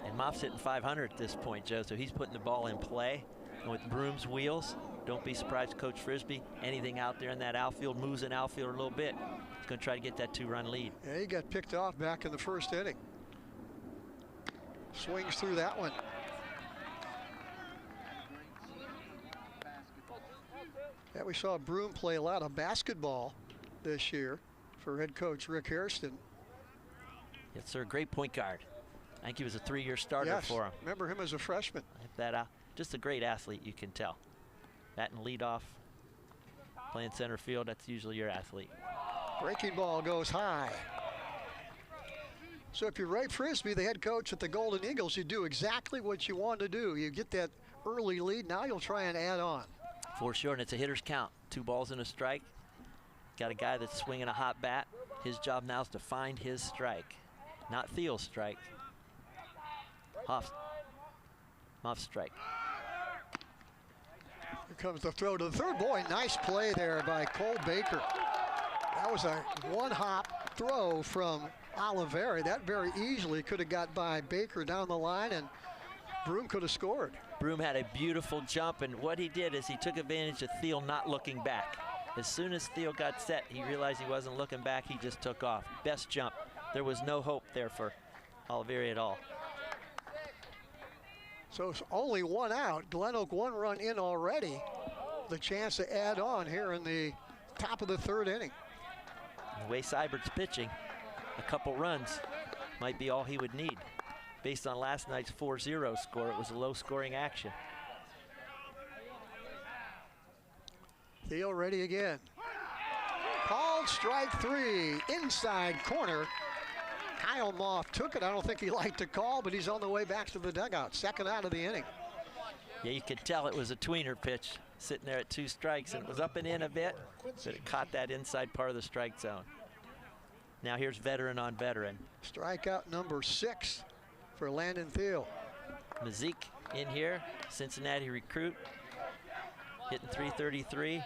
And Moff's hitting 500 at this point, Joe, so he's putting the ball in play. And with Broom's wheels, don't be surprised, Coach Frisbee, anything out there in that outfield, moves an outfielder a little bit. He's going to try to get that 2-run lead. Yeah, he got picked off back in the first inning. Swings through that one. Yeah, we saw Broom play a lot of basketball this year for head coach Rick Hairston. Yes, sir. Great point guard. I think he was a 3-year starter for him. Remember him as a freshman. Just a great athlete, you can tell. Batting leadoff, playing center field, that's usually your athlete. Breaking ball goes high. So if you're Ray Frisbee, the head coach at the Golden Eagles, you do exactly what you want to do. You get that early lead, now you'll try and add on. For sure, and it's a hitter's count. 2 balls and a strike. Got a guy that's swinging a hot bat. His job now is to find his strike, not Theo's strike. Moff's strike. comes the throw to the third. Boy, nice play there by Cole Baker. That was a one-hop throw from Oliveri. That very easily could have got by Baker down the line, and Broom could have scored. Broom had a beautiful jump, and what he did is he took advantage of Thiel not looking back. As soon as Thiel got set, he realized he wasn't looking back. He just took off. Best jump. There was no hope there for Oliveri at all. So it's only one out. GlenOak 1 run in already. The chance to add on here in the top of the third inning. The way Seibert's pitching, a couple runs might be all he would need. Based on last night's 4-0 score, it was a low-scoring action. Thiel ready again. Called strike 3, inside corner. Kyle Moff took it. I don't think he liked the call, but he's on the way back to the dugout. Second out of the inning. Yeah, you could tell it was a tweener pitch sitting there at 2 strikes, and it was up and in a bit, but it caught that inside part of the strike zone. Now here's veteran on veteran. Strikeout number 6 for Landon Thiel. Mazik in here, Cincinnati recruit, hitting .333.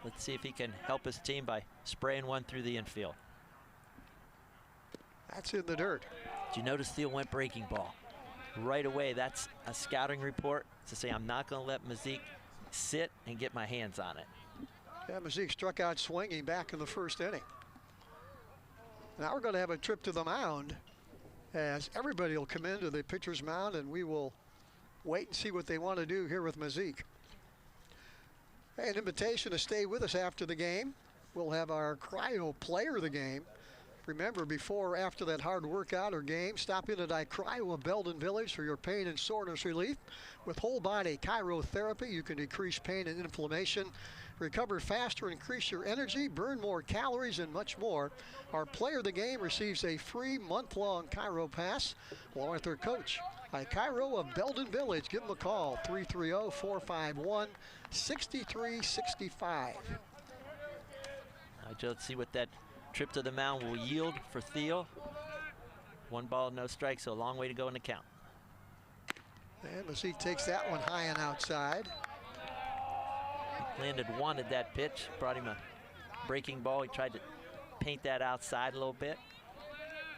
Let's see if he can help his team by spraying one through the infield. That's in the dirt. Did you notice Thiel went breaking ball? Right away, that's a scouting report to say I'm not going to let Mazik sit and get my hands on it. Yeah, Mazik struck out swinging back in the first inning. Now we're going to have a trip to the mound as everybody will come into the pitcher's mound, and we will wait and see what they want to do here with Mazik. Hey, an invitation to stay with us after the game. We'll have our cryo player of the game. Remember, before or after that hard workout or game, stop in at iCryo of Belden Village for your pain and soreness relief. With whole body chirotherapy, you can decrease pain and inflammation, recover faster, increase your energy, burn more calories, and much more. Our player of the game receives a free month-long chiro pass along with their coach. iChiro of Belden Village. Give them a call, 330-451-6365. Let's see what that trip to the mound will yield for Thiel. 1 ball, no strikes, so a long way to go in the count. And Mazik takes that one high and outside. Landon wanted that pitch, brought him a breaking ball. He tried to paint that outside a little bit.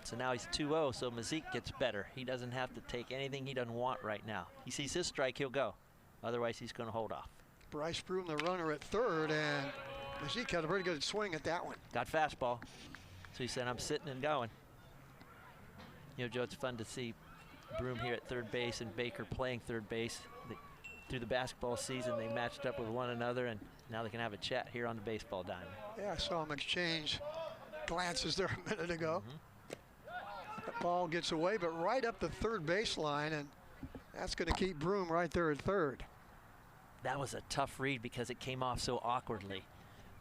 So now he's 2-0, so Mazik gets better. He doesn't have to take anything he doesn't want right now. He sees his strike, he'll go. Otherwise, he's going to hold off. Bryce Broom, the runner at third, and Mazik had a very good swing at that one. Got fastball. So he said, I'm sitting and going. You know, Joe, it's fun to see Broom here at third base and Baker playing third base. Through the basketball season, they matched up with one another, and now they can have a chat here on the baseball diamond. Yeah, I saw them exchange glances there a minute ago. That ball gets away, but right up the third baseline, and that's going to keep Broom right there at third. That was a tough read because it came off so awkwardly.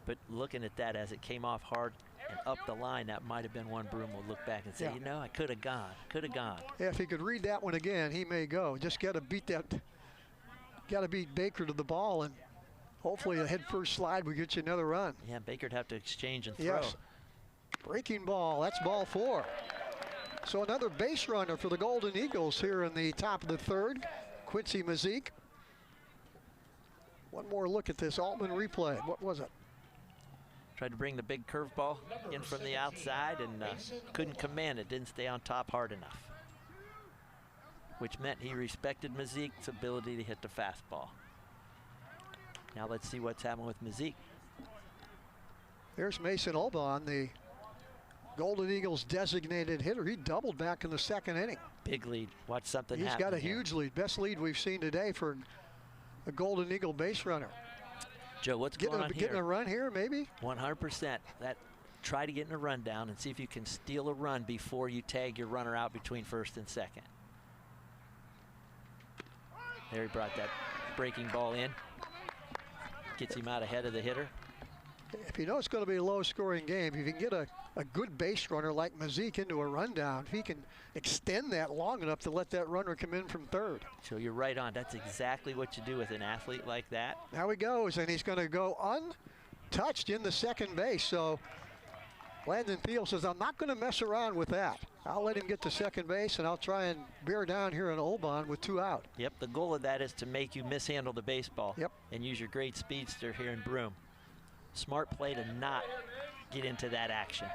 But looking at that as it came off hard and up the line, that might have been one Broom will look back and say, Yeah. you know, I could have gone, Yeah, if he could read that one again, he may go. Just got to beat that, got to beat Baker to the ball, and hopefully a head first slide will get you another run. Yeah, Baker'd have to exchange and throw. Yes. Breaking ball, that's ball 4. So another base runner for the Golden Eagles here in the top of the third, Quincy Mazik. One more look at this Altman replay. What was it? Tried to bring the big curveball in from the outside and couldn't command it, didn't stay on top hard enough. Which meant he respected Mazik's ability to hit the fastball. Now let's see what's happening with Mazik. There's Mason Obon, the Golden Eagles designated hitter. He doubled back in the second inning. Big lead, watch something He's happen got a here. huge lead, best lead we've seen today for a Golden Eagle base runner. Joe, what's going on here? Getting a run here, maybe? 100%. Try to get in a rundown and see if you can steal a run before you tag your runner out between first and second. There he brought that breaking ball in. Gets him out ahead of the hitter. If you know it's going to be a low-scoring game, if you can get a good base runner like Mazik into a rundown, if he can extend that long enough to let that runner come in from third. So you're right on. That's exactly what you do with an athlete like that. Now he goes, and he's going to go untouched in the second base. So Landon Thiel says, I'm not going to mess around with that. I'll let him get to second base, and I'll try and bear down here on Olbon with 2 out. Yep, the goal of that is to make you mishandle the baseball. Yep. And use your great speedster here in Broome. Smart play to not get into that action.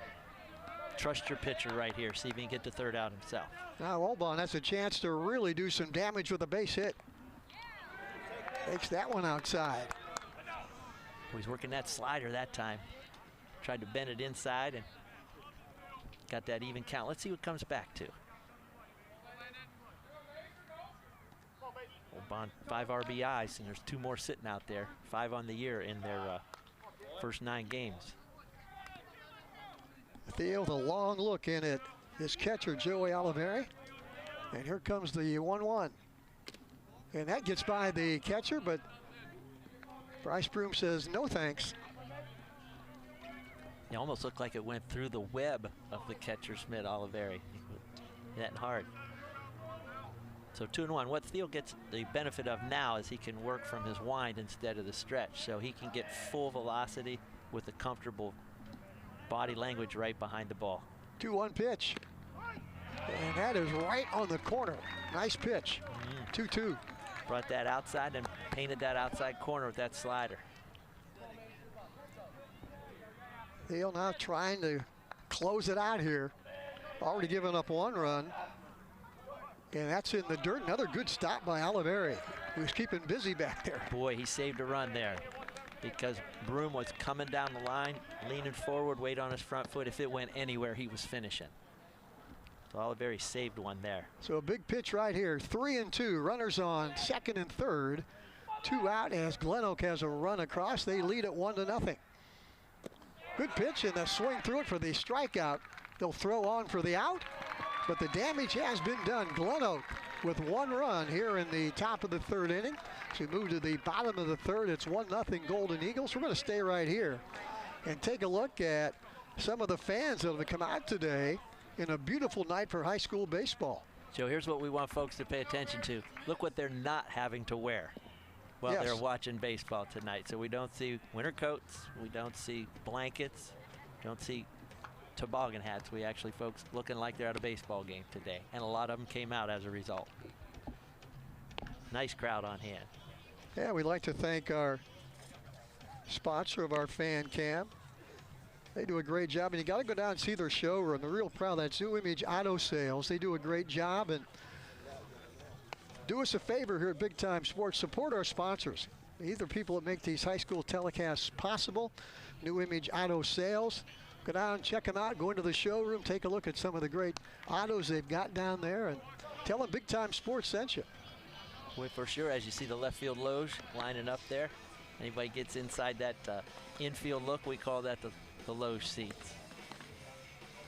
Trust your pitcher right here. See if he can get to third out himself. Now Olbon has a chance to really do some damage with a base hit. Takes that one outside. He's working that slider that time. Tried to bend it inside and got that even count. Let's see what comes back to. Olbon 5 RBIs, and there's 2 more sitting out there. 5 on the year in their first 9 games. Theo with a long look in at his catcher, Joey Oliveri. And here comes the 1-1. And that gets by the catcher, but Bryce Broome says no thanks. It almost looked like it went through the web of the catcher, Smith Oliveri. That hard. So 2-1. What Theo gets the benefit of now is he can work from his wind instead of the stretch. So he can get full velocity with a comfortable body language right behind the ball. 2-1 pitch. And that is right on the corner. Nice pitch. 2-2. Brought that outside and painted that outside corner with that slider. Theo now trying to close it out here. Already given up 1 run. And that's in the dirt. Another good stop by Oliveri, who's keeping busy back there. Boy, he saved a run there because Broome was coming down the line, leaning forward, weight on his front foot. If it went anywhere, he was finishing. So Oliveri saved one there. So a big pitch right here. 3-2. Runners on second and third. 2 out as GlenOak has a run across. They lead at 1-0. Good pitch and a swing through it for the strikeout. They'll throw on for the out, but the damage has been done. GlenOak with 1 run here in the top of the 3rd inning. So we move to the bottom of the 3rd. It's 1-0 Golden Eagles. We're going to stay right here and take a look at some of the fans that have come out today in a beautiful night for high school baseball. Joe, here's what we want folks to pay attention to. Look what they're not having to wear while they're watching baseball tonight. So we don't see winter coats, we don't see blankets, don't see toboggan hats. We actually folks looking like they're at a baseball game today, and a lot of them came out as a result. Nice crowd on hand. Yeah, we'd like to thank our sponsor of our fan cam. They do a great job, and you got to go down and see their showroom. They're real proud. That's New Image Auto Sales. They do a great job, and do us a favor here at Big Time Sports. Support our sponsors. Either people that make these high school telecasts possible, New Image Auto Sales. Go down and check them out. Go into the showroom, take a look at some of the great autos they've got down there, and tell them Big Time Sports sent you. Well, for sure, as you see the left field loge lining up there. Anybody gets inside that infield look, we call that the loge seats.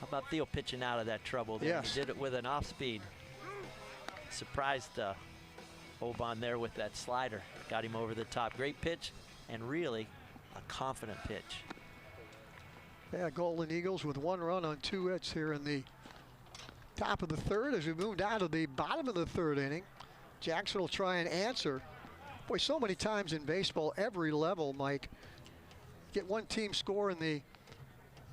How about Theo pitching out of that trouble there? Yes. He did it with an off speed. Surprised Olbon there with that slider. Got him over the top. Great pitch, and really a confident pitch. Yeah, Golden Eagles with 1 run on 2 hits here in the top of the 3rd as we move down to the bottom of the 3rd inning. Jackson will try and answer. Boy, so many times in baseball, every level, Mike, get one team score in the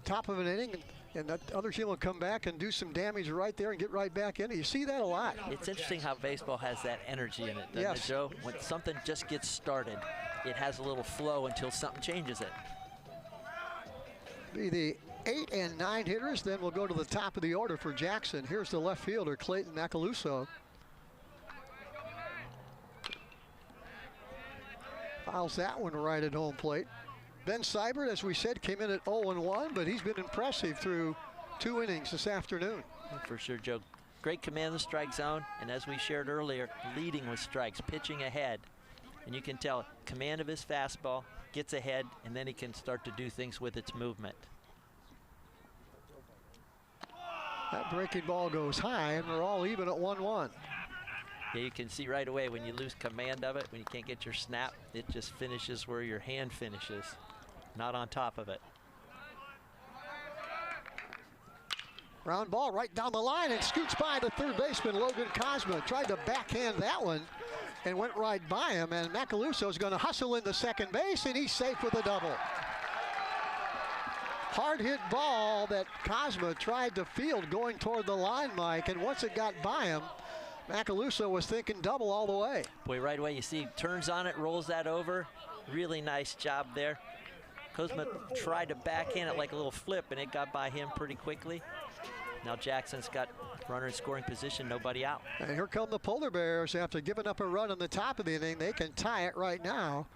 top of an inning, and that other team will come back and do some damage right there and get right back in it. You see that a lot. It's interesting how baseball has that energy in it, doesn't it, Joe? When something just gets started, it has a little flow until something changes it. Be the 8 and 9 hitters, then we'll go to the top of the order for Jackson. Here's the left fielder, Clayton Macaluso. Fouls that one right at home plate. Ben Seibert, as we said, came in at 0-1, but he's been impressive through 2 innings this afternoon. For sure, Joe. Great command of the strike zone, and as we shared earlier, leading with strikes, pitching ahead. And you can tell command of his fastball, gets ahead, and then he can start to do things with its movement. That breaking ball goes high, and we're all even at 1-1. Yeah, you can see right away when you lose command of it, when you can't get your snap, it just finishes where your hand finishes, not on top of it. Round ball right down the line and scoots by the third baseman, Logan Cosma. Tried to backhand that one and went right by him, and Macaluso is going to hustle into second base, and he's safe with a double. hard hit ball that Cosma tried to field going toward the line, Mike, and once it got by him, Macaluso was thinking double all the way. Boy, right away you see turns on it, rolls that over. Really nice job there. Cosma tried to backhand it like a little flip, and it got by him pretty quickly. Now Jackson's got runner in scoring position, nobody out. And here come the Polar Bears after giving up a run in the top of the inning. They can tie it right now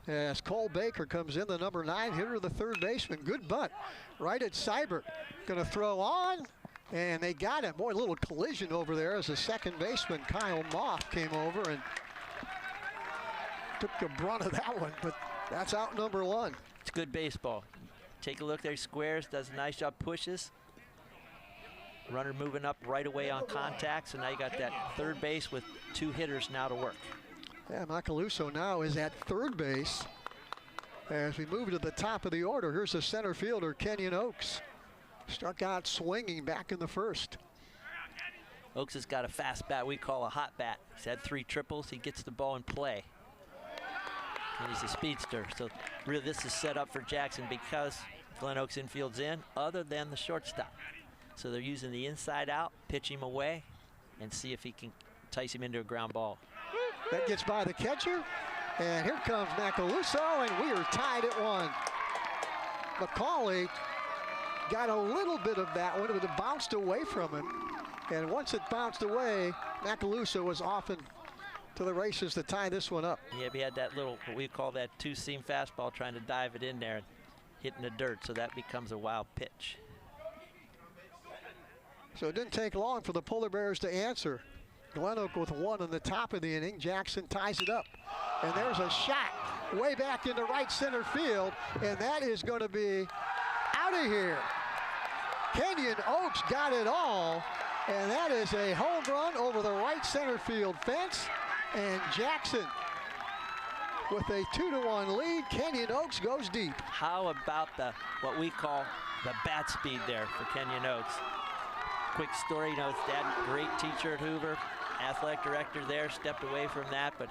as Cole Baker comes in, the number 9 hitter, the third baseman. Good bunt right at Seibert. Going to throw on, and they got him. Boy, a little collision over there as the second baseman, Kyle Moff, came over and took the brunt of that one, but that's out number 1. It's good baseball. Take a look there, squares, does a nice job, pushes. Runner moving up right away on contact, so now you got that third base with 2 hitters now to work. Yeah, Macaluso now is at third base. As we move to the top of the order, here's the center fielder, Kenyon Oaks. Struck out swinging back in the first. Oaks has got a fast bat we call a hot bat. He's had 3 triples. He gets the ball in play. And he's a speedster. So really this is set up for Jackson because GlenOak's infield's in, other than the shortstop. So they're using the inside out, pitch him away, and see if he can entice him into a ground ball. That gets by the catcher, and here comes Macaluso, and we are tied at 1. McCauley got a little bit of that one, but it bounced away from him. And once it bounced away, Macaluso was off to the races to tie this one up. Yeah, we had that little, what we call that 2-seam fastball, trying to dive it in there and hitting the dirt, so that becomes a wild pitch. So it didn't take long for the Polar Bears to answer. GlenOak with 1 in the top of the inning. Jackson ties it up. And there's a shot way back into right center field, and that is going to be out of here. Kenyon Oaks got it all, and that is a home run over the right center field fence. And Jackson with a 2-1 lead. Kenyon Oaks goes deep. How about what we call the bat speed there for Kenyon Oaks? Quick story, you know, his dad, great teacher at Hoover, athletic director there, stepped away from that, but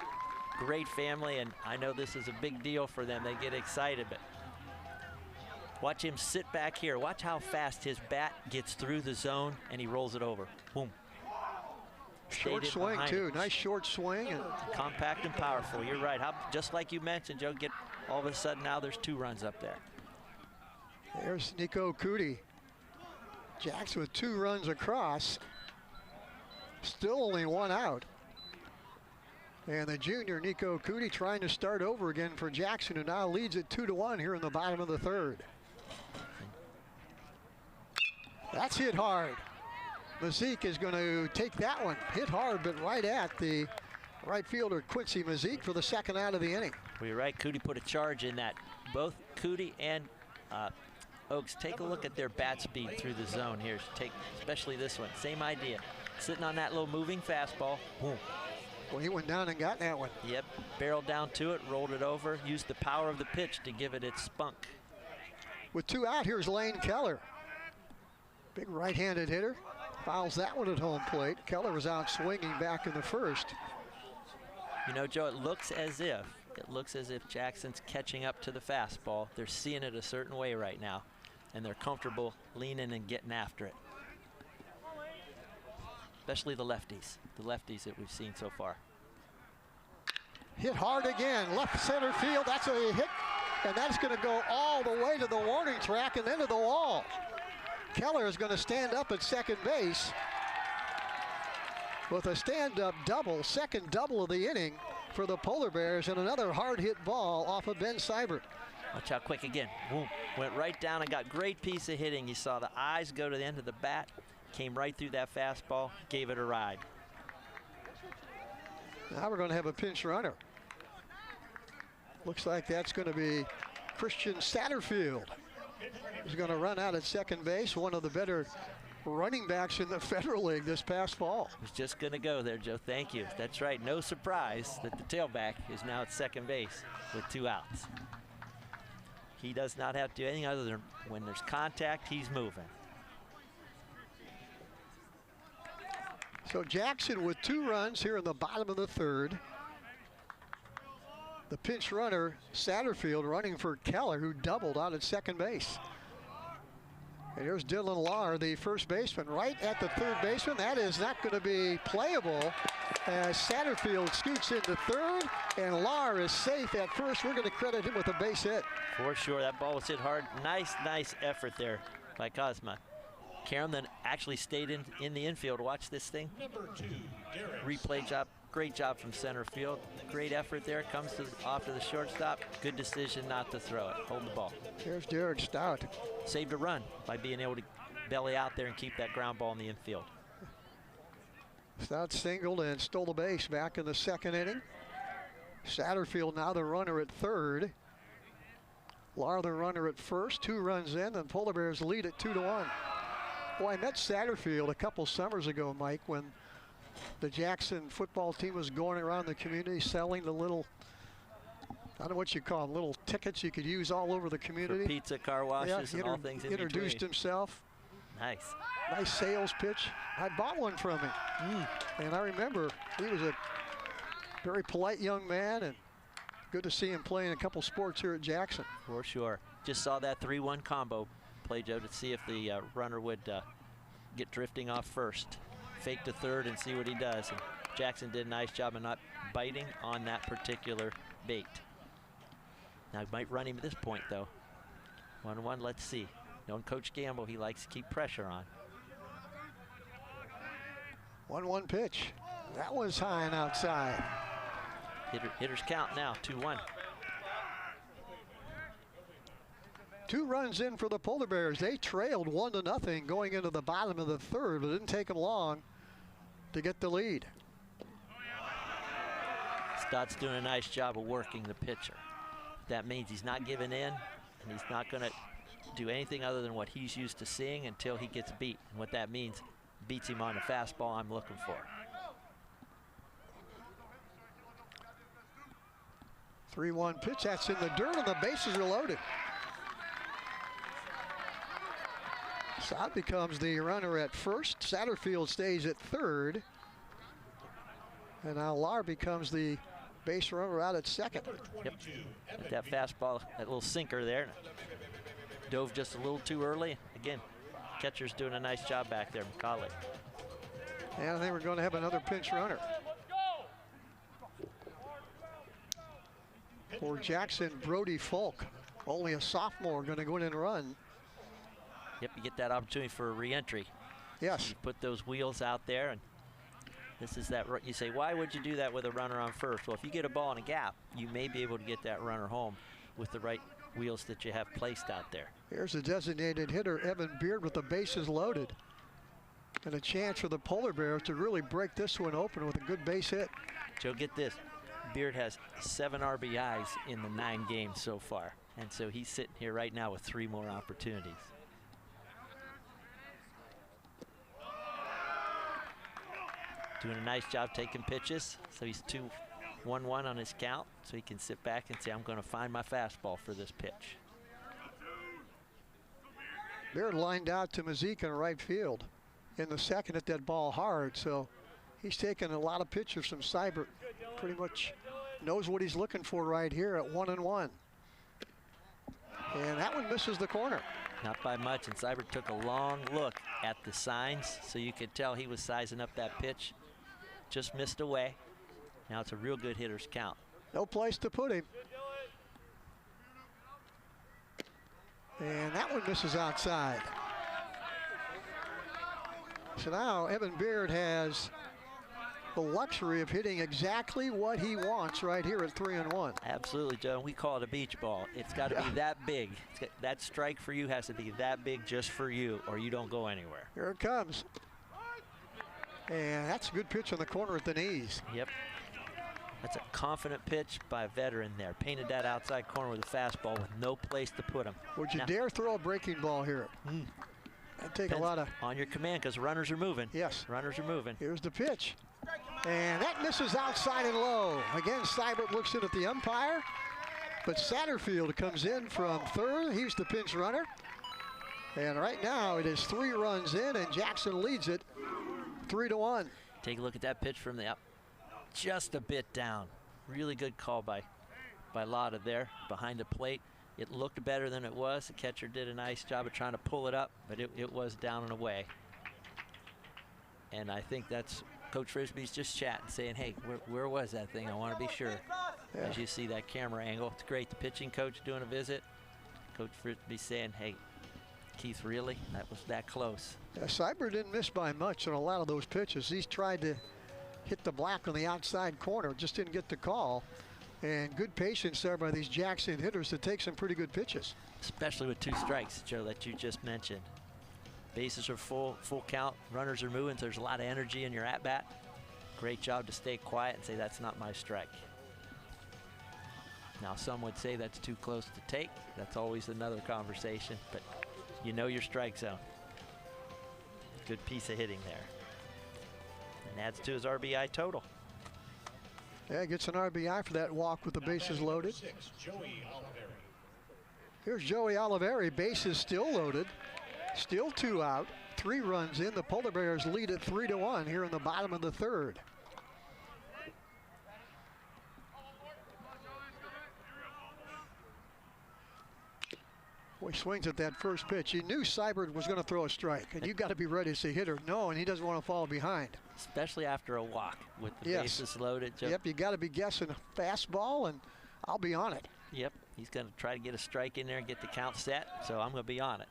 great family, and I know this is a big deal for them. They get excited, but watch him sit back here. Watch how fast his bat gets through the zone, and he rolls it over. Boom. Short swing, too. Nice short swing. And compact and powerful. You're right. Just like you mentioned, Joe, all of a sudden now there's 2 runs up there. There's Nico Cootie. Jackson with 2 runs across. Still only 1 out. And the junior, Nico Cootie, trying to start over again for Jackson, who now leads it 2-1 here in the bottom of the 3rd. That's hit hard. Mazik is going to take that one. Hit hard, but right at the right fielder, Quincy Mazik, for the 2nd out of the inning. Well, you're right. Cootie put a charge in that. Both Cootie and Oaks, take a look at their bat speed through the zone here. Especially this one. Same idea. Sitting on that little moving fastball. Boom. Well, he went down and got that one. Yep. Barreled down to it, rolled it over, used the power of the pitch to give it its spunk. With 2 out, here's Lane Keller. Big right-handed hitter. Fouls that one at home plate. Keller was out swinging back in the first. You know, Joe, it looks as if Jackson's catching up to the fastball. They're seeing it a certain way right now, and they're comfortable leaning and getting after it. Especially the lefties that we've seen so far. Hit hard again, left center field. That's a hit, and that's going to go all the way to the warning track and into the wall. Keller is going to stand up at second base with a stand-up double, 2nd double of the inning for the Polar Bears, and another hard hit ball off of Ben Seibert. Watch how quick again. Boom. Went right down and got great piece of hitting. You saw the eyes go to the end of the bat, came right through that fastball, gave it a ride. Now we're going to have a pinch runner. Looks like that's going to be Christian Satterfield. He's going to run out at second base, one of the better running backs in the Federal League this past fall. Was just going to go there, Joe. Thank you. That's right. No surprise that the tailback is now at second base with 2 outs. He does not have to do anything other than when there's contact, he's moving. So Jackson with 2 runs here in the bottom of the 3rd. The pinch runner, Satterfield, running for Keller, who doubled out at second base. And here's Dylan Lahr, the first baseman, right at the third baseman. That is not going to be playable as Satterfield scoots into third, and Lahr is safe at first. We're going to credit him with a base hit. For sure, that ball was hit hard. Nice effort there by Cosma. Karam then actually stayed in the infield. Watch this thing. Replay job, great job from center field. Great effort there, comes off to the shortstop. Good decision not to throw it, hold the ball. Here's Derek Stout. Saved a run by being able to belly out there and keep that ground ball in the infield. Stout singled and stole the base back in the second inning. Satterfield now the runner at third. Lahr the runner at first, 2 runs in, and Polar Bears lead at 2-1. Boy, I met Satterfield a couple summers ago, Mike, when the Jackson football team was going around the community selling the little, I don't know what you call them, little tickets you could use all over the community. For pizza, car washes, and all things in introduced between. himself. Nice. Nice sales pitch. I bought one from him. And I remember he was a very polite young man, and good to see him playing a couple sports here at Jackson. For sure. Just saw that 3-1 combo play, Joe, to see if the runner would get drifting off first. Fake to third and see what he does. And Jackson did a nice job of not biting on that particular bait. Now, he might run him at this point, though. 1-1, let's see. Knowing Coach Gamble, he likes to keep pressure on. 1-1 pitch. That was high and outside. Hitters count now, 2-1. 2 runs in for the Polar Bears. They trailed 1-0 going into the bottom of the third, but it didn't take them long to get the lead. Stott's doing a nice job of working the pitcher. That means he's not giving in, and he's not going to do anything other than what he's used to seeing until he gets beat. And what that means, beats him on the fastball I'm looking for. 3-1 pitch, that's in the dirt, and the bases are loaded. Stott becomes the runner at first. Satterfield stays at third. And now Lahr becomes the base runner out at second. Yep. With that fastball, that little sinker there. Dove just a little too early. Again, catcher's doing a nice job back there, McCauley. And I think we're going to have another pinch runner. For Jackson, Brody Folk, only a sophomore, going to go in and run. Yep, you get that opportunity for a re-entry. Yes. You put those wheels out there, and this is that. You say, why would you do that with a runner on first? Well, if you get a ball in a gap, you may be able to get that runner home with the right wheels that you have placed out there. Here's the designated hitter, Evan Beard, with the bases loaded. And a chance for the Polar Bears to really break this one open with a good base hit. Joe, get this. Beard has 7 RBIs in the 9 games so far. And so he's sitting here right now with 3 more opportunities. Doing a nice job taking pitches. So he's 2-1-1 on his count. So he can sit back and say, I'm going to find my fastball for this pitch. Beard lined out to Mazik in right field in the second, hit that ball hard. So he's taken a lot of pitches from Seibert. Pretty much knows what he's looking for right here at 1-1. And that one misses the corner. Not by much, and Seibert took a long look at the signs, so you could tell he was sizing up that pitch. Just missed away. Now it's a real good hitter's count. No place to put him. And that one misses outside. So now Evan Beard has the luxury of hitting exactly what he wants right here at 3-1. Absolutely, Joe. We call it a beach ball. It's got to be that big. That strike for you has to be that big just for you, or you don't go anywhere. Here it comes. And that's a good pitch on the corner at the knees. Yep. That's a confident pitch by a veteran there. Painted that outside corner with a fastball with no place to put him. Would you dare throw a breaking ball here? That'd take a lot of... On your command, because runners are moving. Yes. Runners are moving. Here's the pitch. And that misses outside and low. Again, Seibert looks in at the umpire, but Satterfield comes in from third. He's the pinch runner. And right now it is 3 runs in, and Jackson leads it 3-1. Take a look at that pitch from the up. Just a bit down. Really good call by Lotta there behind the plate. It looked better than it was. The catcher did a nice job of trying to pull it up, but it was down and away. And I think that's Coach Frisbee's just chatting, saying, hey, where was that thing? I want to be sure. Yeah. As you see that camera angle, it's great. The pitching coach doing a visit. Coach Frisbee saying, hey, Keith, really? That was that close. Yeah, Seibert didn't miss by much on a lot of those pitches. He's tried to hit the black on the outside corner, just didn't get the call. And good patience there by these Jackson hitters to take some pretty good pitches. Especially with 2 strikes, Joe, that you just mentioned. Bases are full count, runners are moving, so there's a lot of energy in your at-bat. Great job to stay quiet and say, that's not my strike. Now, some would say that's too close to take. That's always another conversation, but you know your strike zone. Good piece of hitting there. And adds to his RBI total. Yeah, gets an RBI for that walk with the bases loaded. Here's Joey Oliveri, bases still loaded. Still 2 out, 3 runs in. The Polar Bears lead at 3-1 here in the bottom of the 3rd. Boy, swings at that first pitch. He knew Seibert was going to throw a strike, and you got to be ready to say hitter. No, and he doesn't want to fall behind. Especially after a walk with the bases loaded. Joe. Yep, you got to be guessing a fastball, and I'll be on it. Yep, he's going to try to get a strike in there and get the count set, so I'm going to be on it.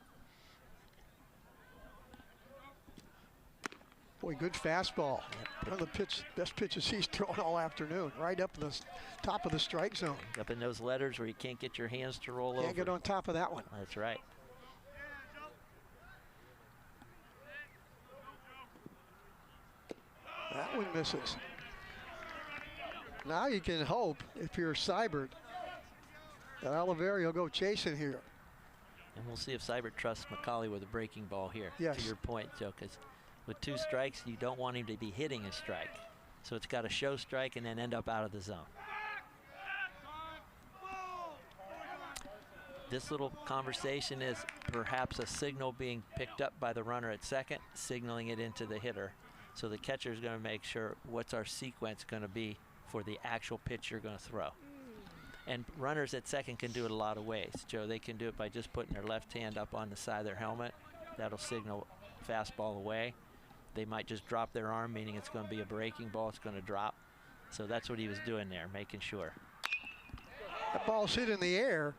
Boy, good fastball. One of the best pitches he's thrown all afternoon, right up the top of the strike zone. Up in those letters where you can't get your hands to roll over. Can't get on top of that one. That's right. That one misses. Now you can hope, if you're Seibert, that Oliveri will go chasing here. And we'll see if Seibert trusts McCauley with a breaking ball here. Yes. To your point, Joe, because with 2 strikes, you don't want him to be hitting a strike. So it's got to show strike and then end up out of the zone. This little conversation is perhaps a signal being picked up by the runner at second, signaling it into the hitter. So the catcher is going to make sure what's our sequence going to be for the actual pitch you're going to throw. And runners at second can do it a lot of ways. Joe, they can do it by just putting their left hand up on the side of their helmet. That'll signal fastball away. They might just drop their arm, meaning it's going to be a breaking ball. It's going to drop. So that's what he was doing there, making sure. The ball's hit in the air.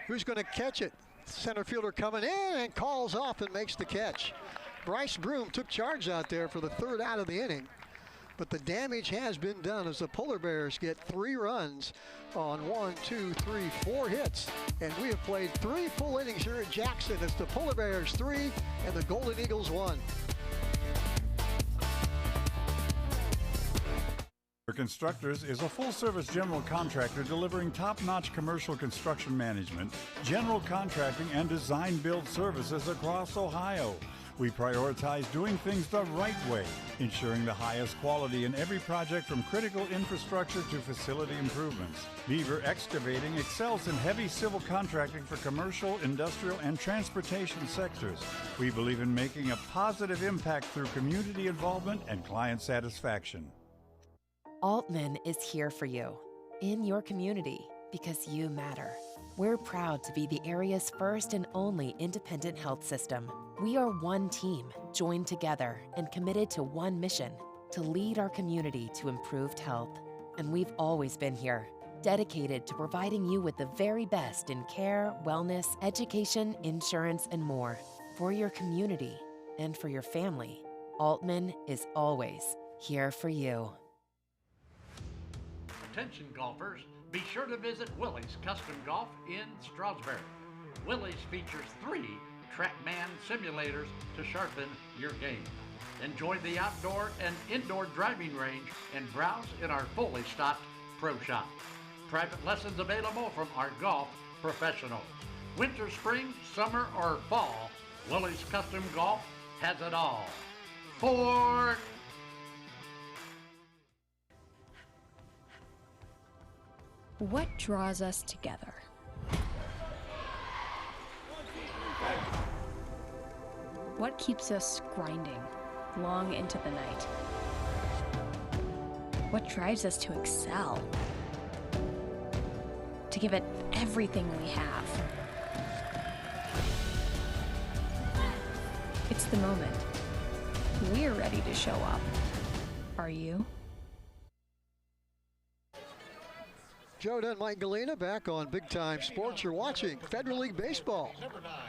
Who's going to catch it? Center fielder coming in and calls off and makes the catch. Bryce Broom took charge out there for the 3rd out of the inning. But the damage has been done as the Polar Bears get 3 runs on 4 hits. And we have played 3 full innings here at Jackson. It's the Polar Bears 3 and the Golden Eagles 1. Constructors is a full-service general contractor delivering top-notch commercial construction management, general contracting, and design-build services across Ohio. We prioritize doing things the right way, ensuring the highest quality in every project from critical infrastructure to facility improvements. Beaver Excavating excels in heavy civil contracting for commercial, industrial, and transportation sectors. We believe in making a positive impact through community involvement and client satisfaction. Altman is here for you, in your community, because you matter. We're proud to be the area's first and only independent health system. We are one team, joined together and committed to one mission, to lead our community to improved health. And we've always been here, dedicated to providing you with the very best in care, wellness, education, insurance, and more. For your community and for your family, Altman is always here for you. Attention golfers, be sure to visit Willie's Custom Golf in Stroudsburg. Willie's features 3 TrackMan simulators to sharpen your game. Enjoy the outdoor and indoor driving range and browse in our fully stocked pro shop. Private lessons available from our golf professionals. Winter, spring, summer, or fall, Willie's Custom Golf has it all. What draws us together? What keeps us grinding long into the night? What drives us to excel? to give it everything we have. It's the moment. We're ready to show up. Are you? Joe Dunn, Mike Galena back on Big Time Sports. You're watching Federal League Baseball.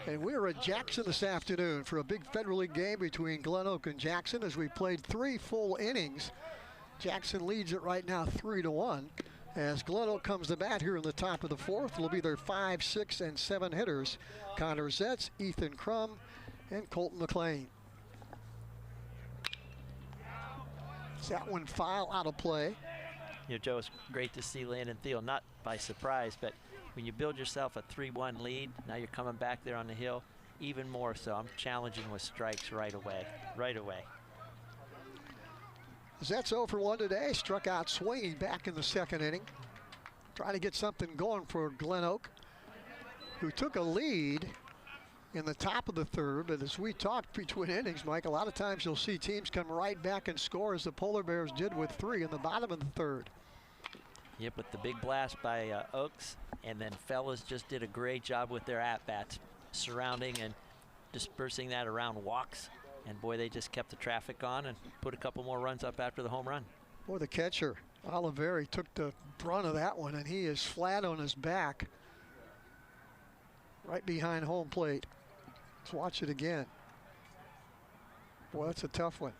And we're at Jackson this afternoon for a big Federal League game between GlenOak and Jackson as we played 3 full innings. Jackson leads it right now 3-1. As GlenOak comes to bat here in the top of the 4th, it'll be their 5, 6, and 7 hitters. Connor Zetz, Ethan Crum, and Colton McLean. That one foul out of play. You know, Joe, it's great to see Landon Thiel, not by surprise, but when you build yourself a 3-1 lead, now you're coming back there on the hill, even more so. I'm challenging with strikes right away. Zetz 0 for 1 today, struck out swinging back in the 2nd inning. Trying to get something going for GlenOak, who took a lead in the top of the 3rd, but as we talked between innings, Mike, a lot of times you'll see teams come right back and score as the Polar Bears did with 3 in the bottom of the 3rd. Yep, with the big blast by Oaks, and then fellas just did a great job with their at-bats, surrounding and dispersing that around walks, and boy, they just kept the traffic on and put a couple more runs up after the home run. Boy, the catcher, Oliveri, took the brunt of that one, and he is flat on his back right behind home plate. Let's watch it again. Boy, that's a tough one.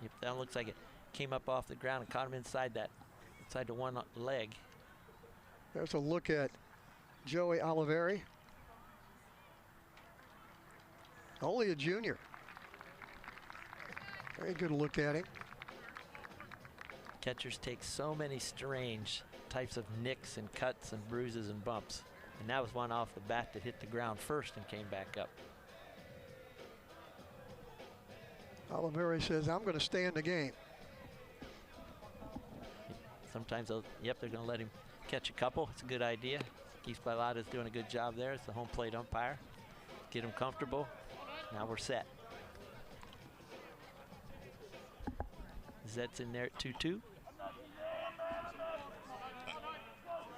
Yep, that looks like it came up off the ground and caught him inside the one leg. There's a look at Joey Oliveri. Only a junior. Very good look at him. Catchers take so many strange types of nicks and cuts and bruises and bumps. And that was one off the bat that hit the ground first and came back up. Oliveri says, I'm going to stay in the game. Sometimes they're going to let him catch a couple. It's a good idea. Keith Bailata's doing a good job there as the home plate umpire. Get him comfortable. Now we're set. Zet's in there at 2-2.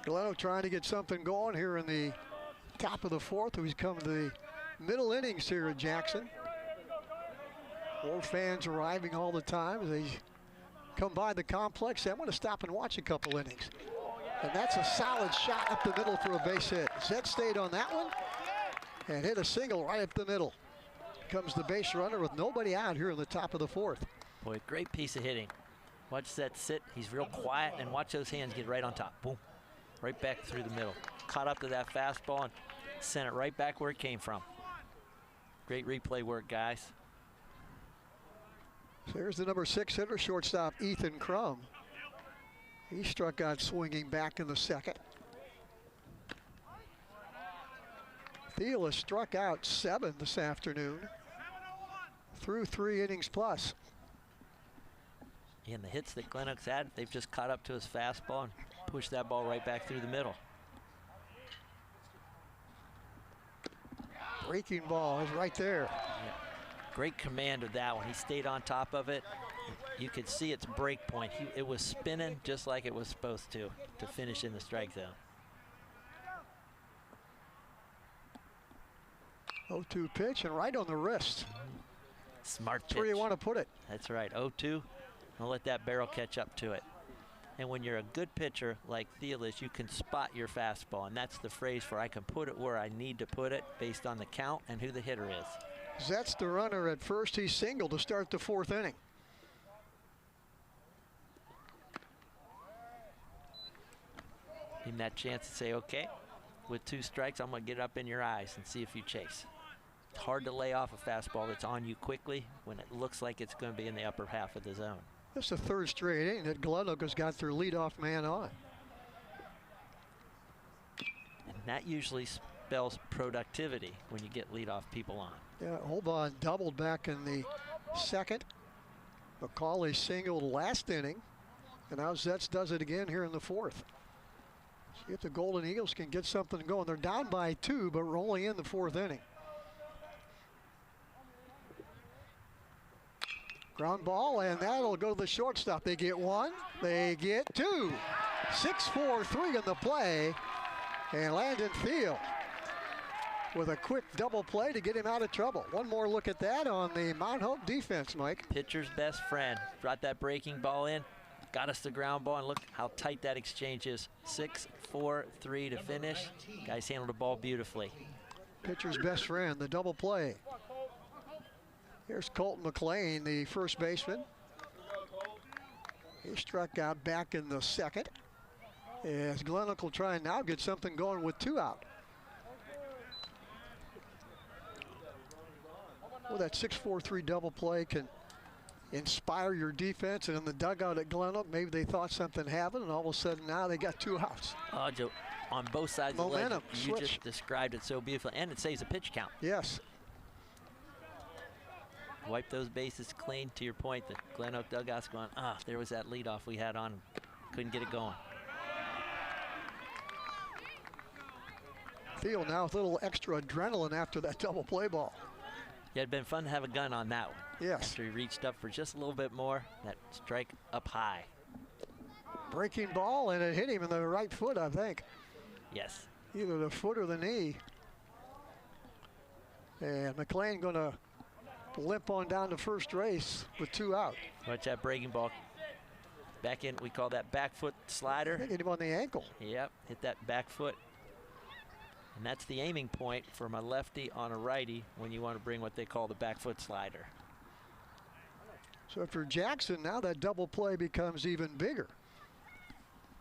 GlenOak trying to get something going here in the top of the 4th. We've come to the middle innings here at Jackson. More fans arriving all the time as they come by the complex. I want to stop and watch a couple innings. And that's a solid shot up the middle for a base hit. Zet stayed on that one and hit a single right up the middle. Comes the base runner with nobody out here in the top of the 4th. Boy, great piece of hitting. Watch Zet sit. He's real quiet, and watch those hands get right on top. Boom. Right back through the middle. Caught up to that fastball and sent it right back where it came from. Great replay work, guys. So here's the number 6 hitter, shortstop Ethan Crum. He struck out swinging back in the 2nd. Thiel has struck out 7 this afternoon through 3 innings plus. And the hits that GlenOak's had, they've just caught up to his fastball and pushed that ball right back through the middle. Breaking ball is right there. Yeah. Great command of that one. He stayed on top of it. You could see its break point. It was spinning just like it was supposed to finish in the strike zone. 0-2 pitch and right on the wrist. Smart pitch. That's where you want to put it. That's right, 0-2. Don't let that barrel catch up to it. And when you're a good pitcher like Thiel is, you can spot your fastball. And that's the phrase for I can put it where I need to put it based on the count and who the hitter is. Zet's the runner at first. He singled to start the 4th inning. Give him that chance to say, okay, with 2 strikes, I'm going to get up in your eyes and see if you chase. It's hard to lay off a fastball that's on you quickly when it looks like it's going to be in the upper half of the zone. This is the 3rd straight inning that GlenOak has got their leadoff man on. And that usually spells productivity when you get leadoff people on. Yeah, Holbaugh doubled back in the 2nd. McCauley singled last inning. And now Zetz does it again here in the 4th. See if the Golden Eagles can get something going. They're down by 2, but we're only in the 4th inning. Ground ball, and that'll go to the shortstop. They get 1, they get 2. 6-4-3 in the play. And Landon Thiel with a quick double play to get him out of trouble. One more look at that on the Mount Hope defense, Mike. Pitcher's best friend. Brought that breaking ball in, got us the ground ball, and look how tight that exchange is. 6-4-3 to finish. Guys handled the ball beautifully. Pitcher's best friend, the double play. Here's Colton McLean, the first baseman. He struck out back in the second. As GlenOak will try and now get something going with 2 out. Well, that 6-4-3 double play can inspire your defense, and in the dugout at GlenOak, maybe they thought something happened, and all of a sudden now they got 2 outs. Oh, Joe, on both sides Momentum, of the ledge, you just described it so beautifully, and it saves a pitch count. Yes. Wipe those bases clean. To your point, the GlenOak dugout's going, there was that leadoff we had on. Couldn't get it going. Thiel now with a little extra adrenaline after that double play ball. Yeah, it'd been fun to have a gun on that one. Yes. After he reached up for just a little bit more, that strike up high. Breaking ball, and it hit him in the right foot, I think. Yes. Either the foot or the knee. And McLean going to limp on down to first base with 2 out. Watch that breaking ball. Back in, we call that back foot slider. Hit him on the ankle. Yep, hit that back foot. And that's the aiming point from a lefty on a righty when you want to bring what they call the back foot slider. So for Jackson, now that double play becomes even bigger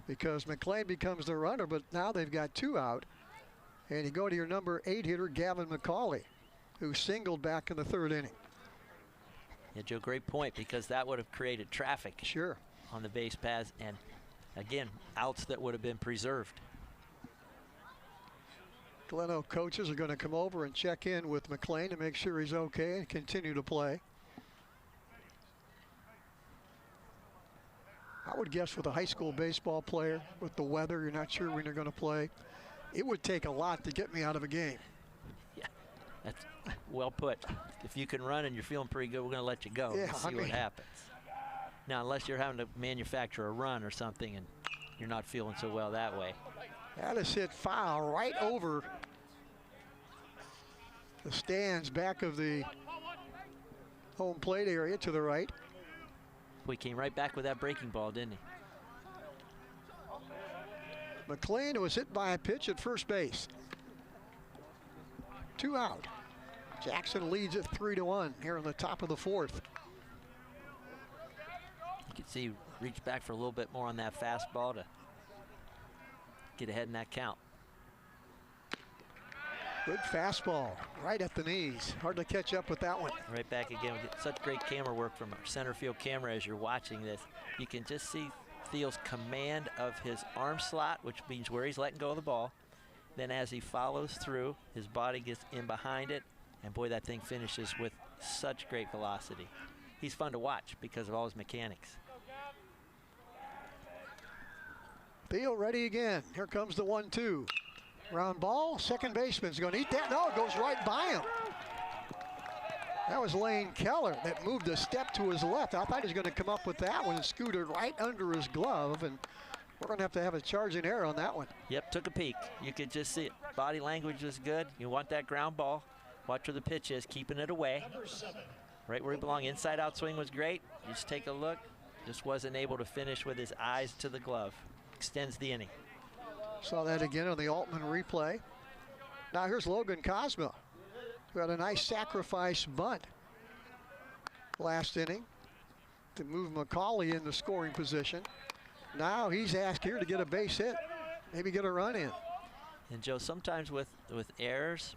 because McLean becomes the runner, but now they've got 2 out. And you go to your number 8 hitter, Gavin McCauley, who singled back in the 3rd inning. Yeah, Joe, great point, because that would have created traffic. Sure. On the base paths, and again, outs that would have been preserved. GlenOak coaches are going to come over and check in with McLean to make sure he's okay and continue to play. I would guess with a high school baseball player, with the weather, you're not sure when you're going to play. It would take a lot to get me out of a game. Yeah, that's well put. If you can run and you're feeling pretty good, we're going to let you go and see what happens. Now, unless you're having to manufacture a run or something and you're not feeling so well that way. That is hit foul right over the stands back of the home plate area to the right. We came right back with that breaking ball, didn't he? McLean was hit by a pitch at first base. 2 out. Jackson leads at 3-1 here in the top of the 4th. You can see reach back for a little bit more on that fastball to get ahead in that count. Good fastball right at the knees. Hard to catch up with that one. Right back again. We get such great camera work from our center field camera as you're watching this. You can just see Thiel's command of his arm slot, which means where he's letting go of the ball. Then as he follows through, his body gets in behind it, and boy, that thing finishes with such great velocity. He's fun to watch because of all his mechanics. Thiel ready again. Here comes the 1-2. Round ball, second baseman's going to eat that. No, it goes right by him. That was Lane Keller that moved a step to his left. I thought he was going to come up with that one and scooted right under his glove, and we're going to have a charging error on that one. Yep, took a peek. You could just see it. Body language is good. You want that ground ball. Watch where the pitch is, keeping it away. Right where he belonged. Inside out swing was great. You just take a look. Just wasn't able to finish with his eyes to the glove. Extends the inning. Saw that again on the Altman replay. Now here's Logan Cosma, who had a nice sacrifice bunt last inning to move McCauley in the scoring position. Now he's asked here to get a base hit, maybe get a run in. And Joe, sometimes with errors,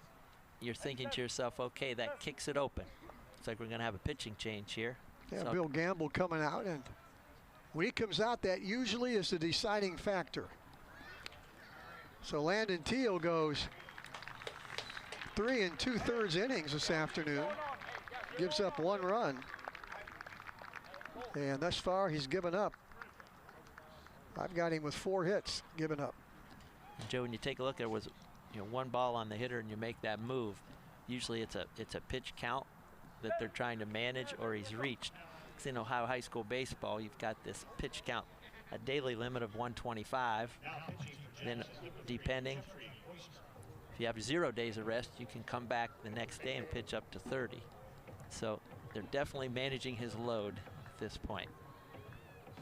you're thinking to yourself, okay, that kicks it open. Looks like we're going to have a pitching change here. Yeah, so Bill Gamble coming out, and when he comes out, that usually is the deciding factor. So Landon Thiel goes 3 2/3 innings this afternoon, gives up 1 run, and thus far he's given up. I've got him with 4 hits given up. And Joe, when you take a look, there was 1 ball on the hitter, and you make that move. Usually it's a pitch count that they're trying to manage, or he's reached. Because in Ohio high school baseball, you've got this pitch count, a daily limit of 125. Then depending, if you have 0 days of rest, you can come back the next day and pitch up to 30. So they're definitely managing his load at this point.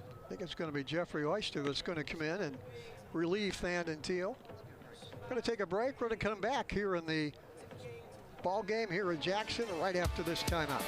I think it's going to be Jeffrey Oyster that's going to come in and relieve Thandon Teal. Going to take a break. We're going to come back here in the ball game here in Jackson right after this timeout.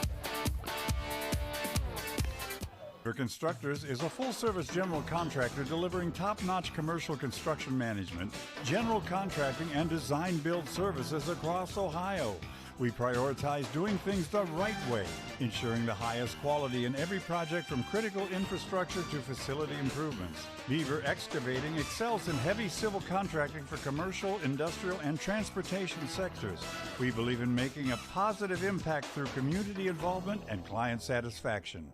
Constructors is a full-service general contractor delivering top-notch commercial construction management, general contracting, and design-build services across Ohio. We prioritize doing things the right way, ensuring the highest quality in every project from critical infrastructure to facility improvements. Beaver Excavating excels in heavy civil contracting for commercial, industrial, and transportation sectors. We believe in making a positive impact through community involvement and client satisfaction.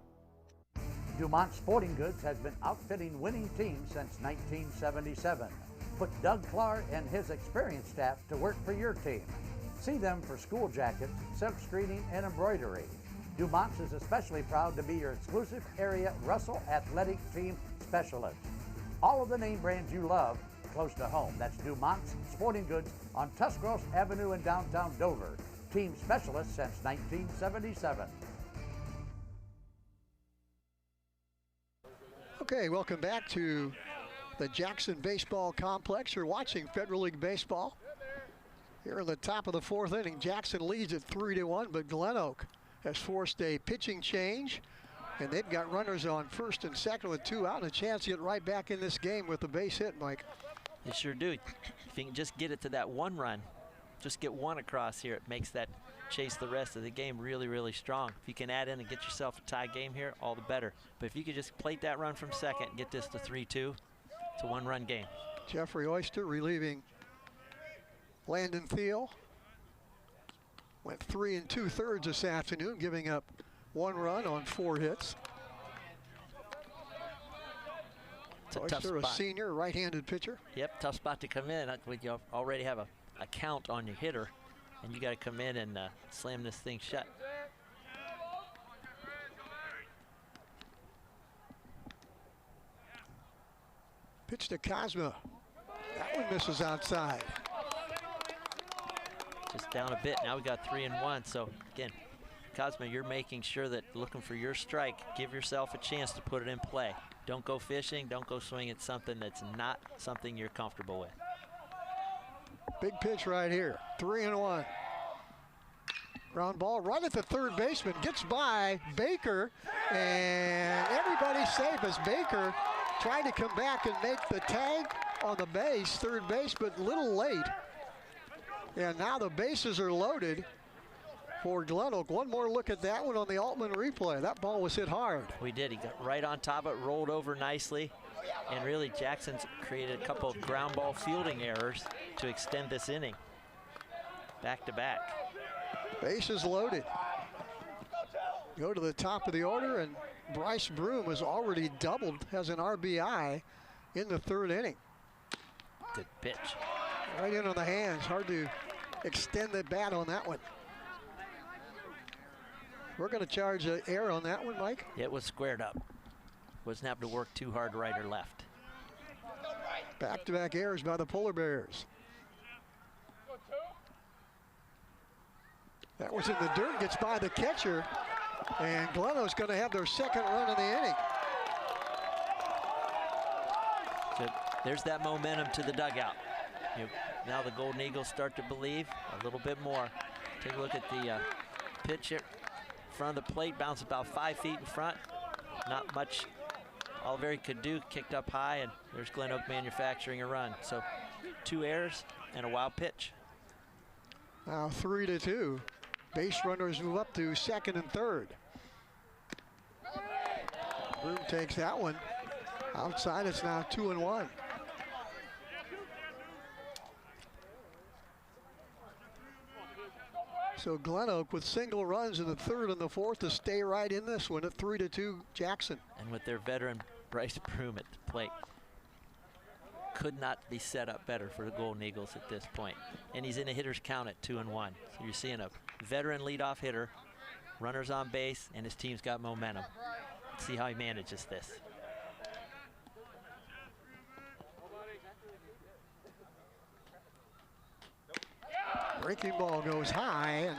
Dumont Sporting Goods has been outfitting winning teams since 1977. Put Doug Clark and his experienced staff to work for your team. See them for school jackets, silk screening, and embroidery. Dumont's is especially proud to be your exclusive area Russell Athletic Team Specialist. All of the name brands you love close to home. That's Dumont's Sporting Goods on Tuscarawas Avenue in downtown Dover. Team Specialist since 1977. Okay, welcome back to the Jackson Baseball Complex. You're watching Federal League Baseball. Here in the top of the 4th inning, Jackson leads at 3-1, but GlenOak has forced a pitching change, and they've got runners on first and second with 2 out and a chance to get right back in this game with the base hit, Mike. They sure do. If you can just get it to that 1 run, just get 1 across here, it makes that chase the rest of the game really, really strong. If you can add in and get yourself a tie game here, all the better. But if you could just plate that run from second and get this to 3-2, it's a 1-run game. Jeffrey Oyster relieving Landon Thiel. Went 3 2/3 this afternoon, giving up 1 run on 4 hits. It's a Oyster, tough spot. a senior, right-handed pitcher. Yep, tough spot to come in when you already have a count on your hitter, and you got to come in and slam this thing shut. Pitch to Cosma. That one misses outside. Just down a bit. Now we got 3-1. So again, Cosma, you're making sure that looking for your strike, give yourself a chance to put it in play. Don't go fishing. Don't go swing at something that's not something you're comfortable with. Big pitch right here. 3-1. Ground ball right at the third baseman. Gets by Baker, and everybody's safe as Baker trying to come back and make the tag on the base, third base, but a little late. And now the bases are loaded for GlenOak. One more look at that one on the Altman replay. That ball was hit hard. We did. He got right on top of it, rolled over nicely. And really, Jackson's created a couple of ground ball fielding errors to extend this inning. Back to back. Bases loaded. Go to the top of the order, and Bryce Broom has already doubled, has an RBI in the 3rd inning. Good pitch. Right in on the hands. Hard to extend the bat on that one. We're going to charge an error on that one, Mike. It was squared up. Wasn't having to work too hard right or left. Back-to-back errors by the Polar Bears. That was in the dirt, gets by the catcher, and GlenOak's going to have their 2nd run of the inning. So there's that momentum to the dugout. Now the Golden Eagles start to believe a little bit more. Take a look at the pitch here. Front of the plate, bounce about 5 feet in front. Not much Oliveri could do, kicked up high, and there's GlenOak manufacturing a run. So 2 errors and a wild pitch. Now 3-2. Base runners move up to 2nd and 3rd. Broom takes that one. Outside, it's now 2-1. So GlenOak with single runs in the 3rd and the 4th to stay right in this one at 3-2 Jackson. And with their veteran Bryce Broom at the plate. Could not be set up better for the Golden Eagles at this point. And he's in a hitter's count at 2-1. So you're seeing a veteran leadoff hitter, runners on base, and his team's got momentum. Let's see how he manages this. Breaking ball goes high, and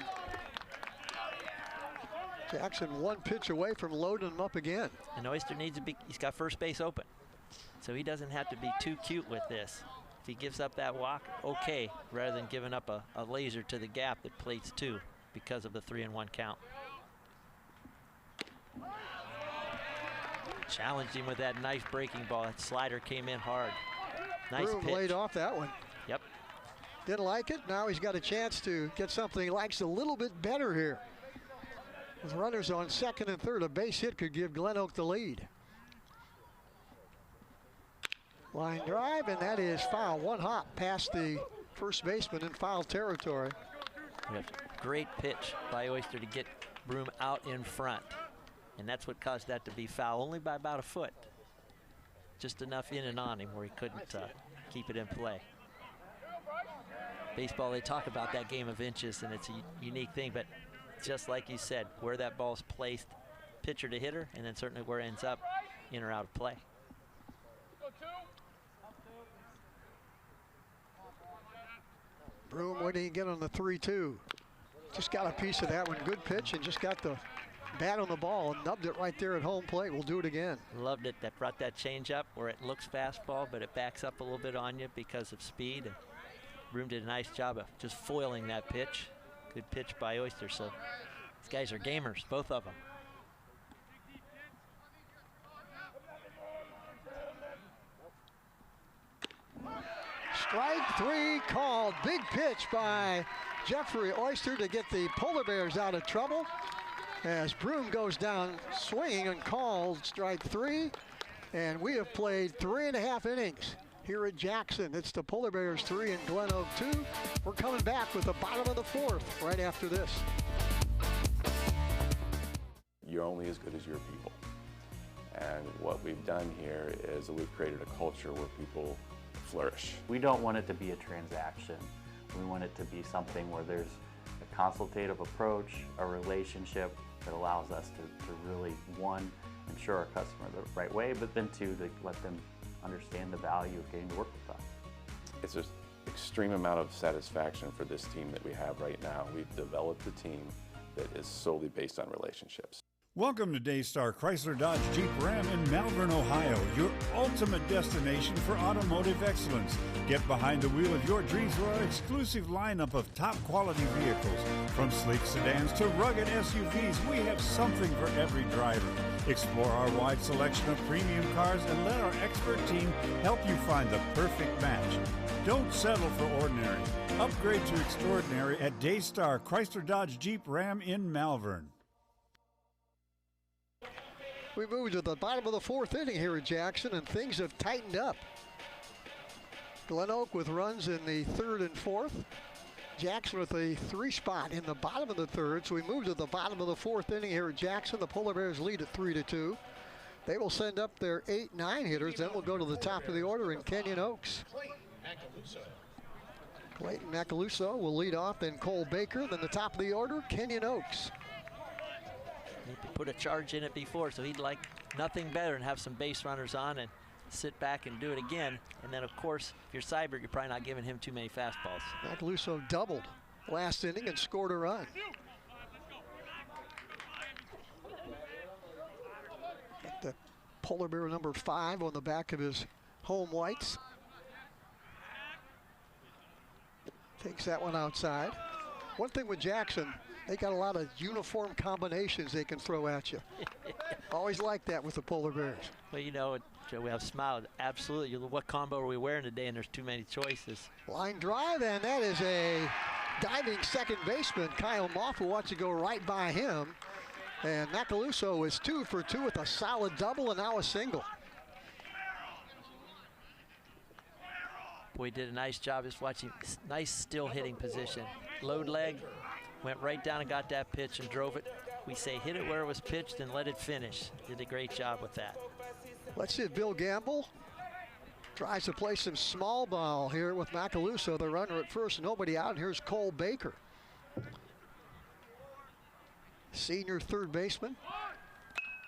Jackson one pitch away from loading him up again. And Oyster needs to be, he's got first base open. So he doesn't have to be too cute with this. If he gives up that walk, okay, rather than giving up a laser to the gap that plates 2 because of the 3-1 count. Challenged him with that nice breaking ball. That slider came in hard. Nice Broom pitch. laid off that one. Yep. Didn't like it. Now he's got a chance to get something he likes a little bit better here. With runners on second and third, a base hit could give GlenOak the lead. Line drive, and that is foul. One hop past the first baseman in foul territory. Great pitch by Oyster to get Broom out in front. And that's what caused that to be foul, only by about a foot. Just enough in and on him where he couldn't keep it in play. Baseball, they talk about that game of inches, and it's a unique thing, but just like you said, where that ball's placed, pitcher to hitter, and then certainly where it ends up, in or out of play. Broom, what did he get on the 3-2? Just got a piece of that one. Good pitch, and just got the bat on the ball and nubbed it right there at home plate. We'll do it again. Loved it. That brought that change up where it looks fastball, but it backs up a little bit on you because of speed. And Broom did a nice job of just foiling that pitch. Good pitch by Oyster. So these guys are gamers, both of them. Strike 3 called. Big pitch by Jeffrey Oyster to get the Polar Bears out of trouble. As Broom goes down swinging and called strike 3. And we have played 3.5 innings here at Jackson. It's the Polar Bears 3 and GlenOak 2. We're coming back with the bottom of the 4th right after this. You're only as good as your people. And what we've done here is we've created a culture where people flourish. We don't want it to be a transaction. We want it to be something where there's a consultative approach, a relationship that allows us to really, one, ensure our customer the right way, but then two, to let them understand the value of getting to work with us. It's an extreme amount of satisfaction for this team that we have right now. We've developed a team that is solely based on relationships. Welcome to Daystar Chrysler Dodge Jeep Ram in Malvern, Ohio, your ultimate destination for automotive excellence. Get behind the wheel of your dreams for our exclusive lineup of top quality vehicles. From sleek sedans to rugged SUVs, we have something for every driver. Explore our wide selection of premium cars and let our expert team help you find the perfect match. Don't settle for ordinary. Upgrade to extraordinary at Daystar Chrysler Dodge Jeep Ram in Malvern. We move to the bottom of the 4th inning here at Jackson, and things have tightened up. GlenOak with runs in the 3rd and 4th. Jackson with a 3 spot in the bottom of the 3rd. So we move to the bottom of the 4th inning here at Jackson. The Polar Bears lead at 3-2. They will send up their 8-9 hitters. Then we'll go to the top of the order in Kenyon Oaks. Clayton Macaluso will lead off, then Cole Baker. Then the top of the order, Kenyon Oaks. He put a charge in it before, so he'd like nothing better than have some base runners on and sit back and do it again. And then, of course, if you're Seibert, you're probably not giving him too many fastballs. Macaluso doubled last inning and scored a run. Got the Polar Bear number 5 on the back of his home whites. Takes that one outside. One thing with Jackson, they got a lot of uniform combinations they can throw at you. Always like that with the Polar Bears. Well, you know, Joe, we have smiled. Absolutely. What combo are we wearing today? And there's too many choices. Line drive, and that is a diving second baseman. Kyle Moff will watch it go right by him. And Macaluso is 2 for 2 with a solid double and now a single. Boy, he did a nice job just watching. Nice still hitting position. Load leg. Went right down and got that pitch and drove it. We say hit it where it was pitched and let it finish. Did a great job with that. Let's see if Bill Gamble tries to play some small ball here with Macaluso, the runner at first. Nobody out. And here's Cole Baker, senior third baseman.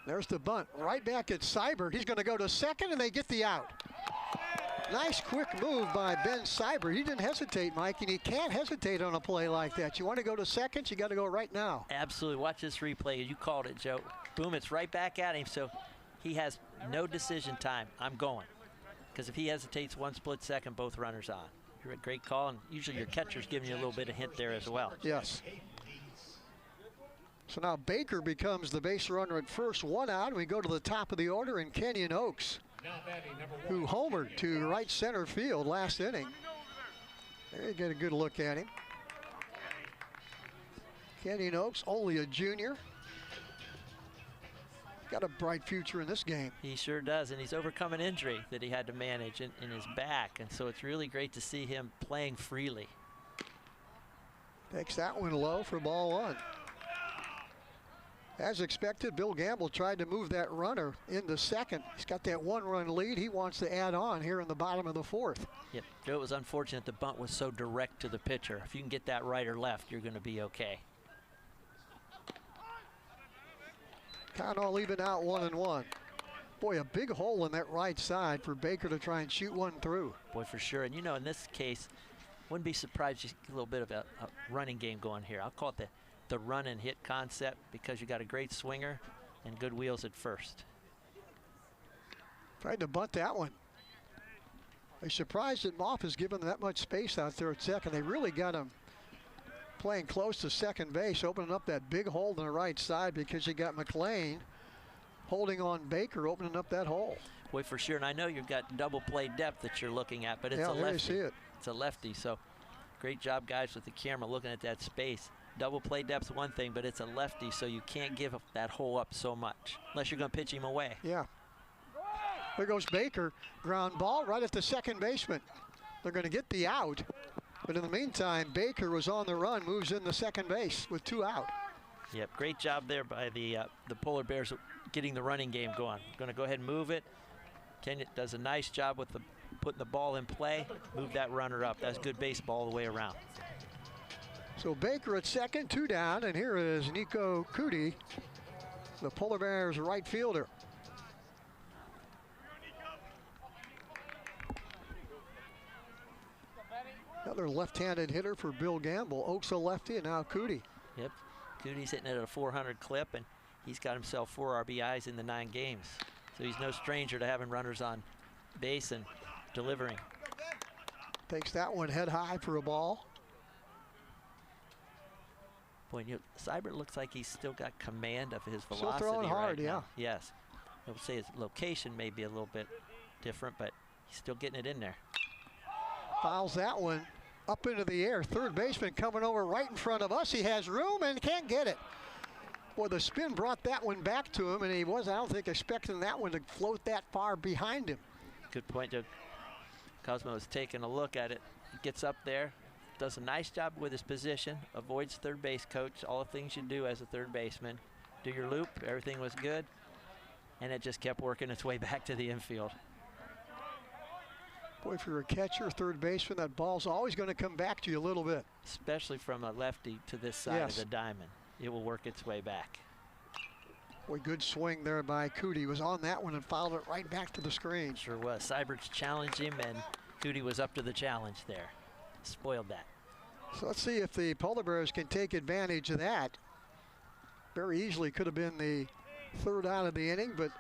There's the bunt. Right back at Seibert. He's going to go to second, and they get the out. Nice quick move by Ben Seibert. He didn't hesitate, Mike, and he can't hesitate on a play like that. You want to go to second, you got to go right now. Absolutely. Watch this replay. You called it, Joe. Boom, it's right back at him, so he has no decision time. I'm going. Because if he hesitates 1 split second, both runners on. You're a great call, and usually your catcher's giving you a little bit of hint there as well. Yes. So now Baker becomes the base runner at first, 1 out, and we go to the top of the order, and Kenyon Oaks, who homered to right center field last inning. There you get a good look at him. Kenyon Oaks, only a junior. Got a bright future in this game. He sure does, and he's overcome an injury that he had to manage in his back, and so it's really great to see him playing freely. Takes that one low for ball 1. As expected, Bill Gamble tried to move that runner into second. He's got that 1-run lead. He wants to add on here in the bottom of the 4th. Yep, Joe, it was unfortunate the bunt was so direct to the pitcher. If you can get that right or left, you're going to be okay. Count all even out 1-1. Boy, a big hole in that right side for Baker to try and shoot one through. Boy, for sure. And you know, in this case, wouldn't be surprised just a little bit of a running game going here. I'll call it the run and hit concept because you got a great swinger and good wheels at first. Tried to bunt that one. They're surprised that Moff has given that much space out there at second. They really got him playing close to second base, opening up that big hole on the right side because you got McLean holding on Baker, opening up that hole. Boy, for sure. And I know you've got double play depth that you're looking at, but it's a lefty. There you see it. It's a lefty, so great job, guys, with the camera looking at that space. Double play depth's one thing, but it's a lefty, so you can't give that hole up so much unless you're going to pitch him away. Yeah. There goes Baker. Ground ball right at the second baseman. They're going to get the out. But in the meantime, Baker was on the run, moves in the second base with 2 out. Yep, great job there by the Polar Bears getting the running game going. Going to go ahead and move it. Kenya does a nice job with putting the ball in play. Move that runner up. That's good baseball all the way around. So Baker at second, 2 down, and here is Nico Cootie, the Polar Bears right fielder. Another left-handed hitter for Bill Gamble. Oaks a lefty, and now Cootie. Yep, Cootie's hitting at a 400 clip, and he's got himself 4 RBIs in the 9 games. So he's no stranger to having runners on base and delivering. Takes that one head high for a ball. Boy, Seibert looks like he's still got command of his velocity. Still throwing hard, right yeah. Now. Yes. I would say his location may be a little bit different, but he's still getting it in there. Fouls that one up into the air. Third baseman coming over right in front of us. He has room and can't get it. Boy, the spin brought that one back to him, and he was, I don't think, expecting that one to float that far behind him. Good point, Joe. Cosmo is taking a look at it. He gets up there, does a nice job with his position, avoids third base coach, all the things you do as a third baseman. Do your loop, everything was good, and it just kept working its way back to the infield. Boy, if you're a catcher, third baseman, that ball's always going to come back to you a little bit. Especially from a lefty to this side of the diamond. It will work its way back. Boy, good swing there by Cootie. Was on that one and fouled it right back to the screen. Sure was. Seibert's challenged him, and Cootie was up to the challenge there. Spoiled that. So let's see if the Polar Bears can take advantage of that. Very easily could have been the 3rd out of the inning, but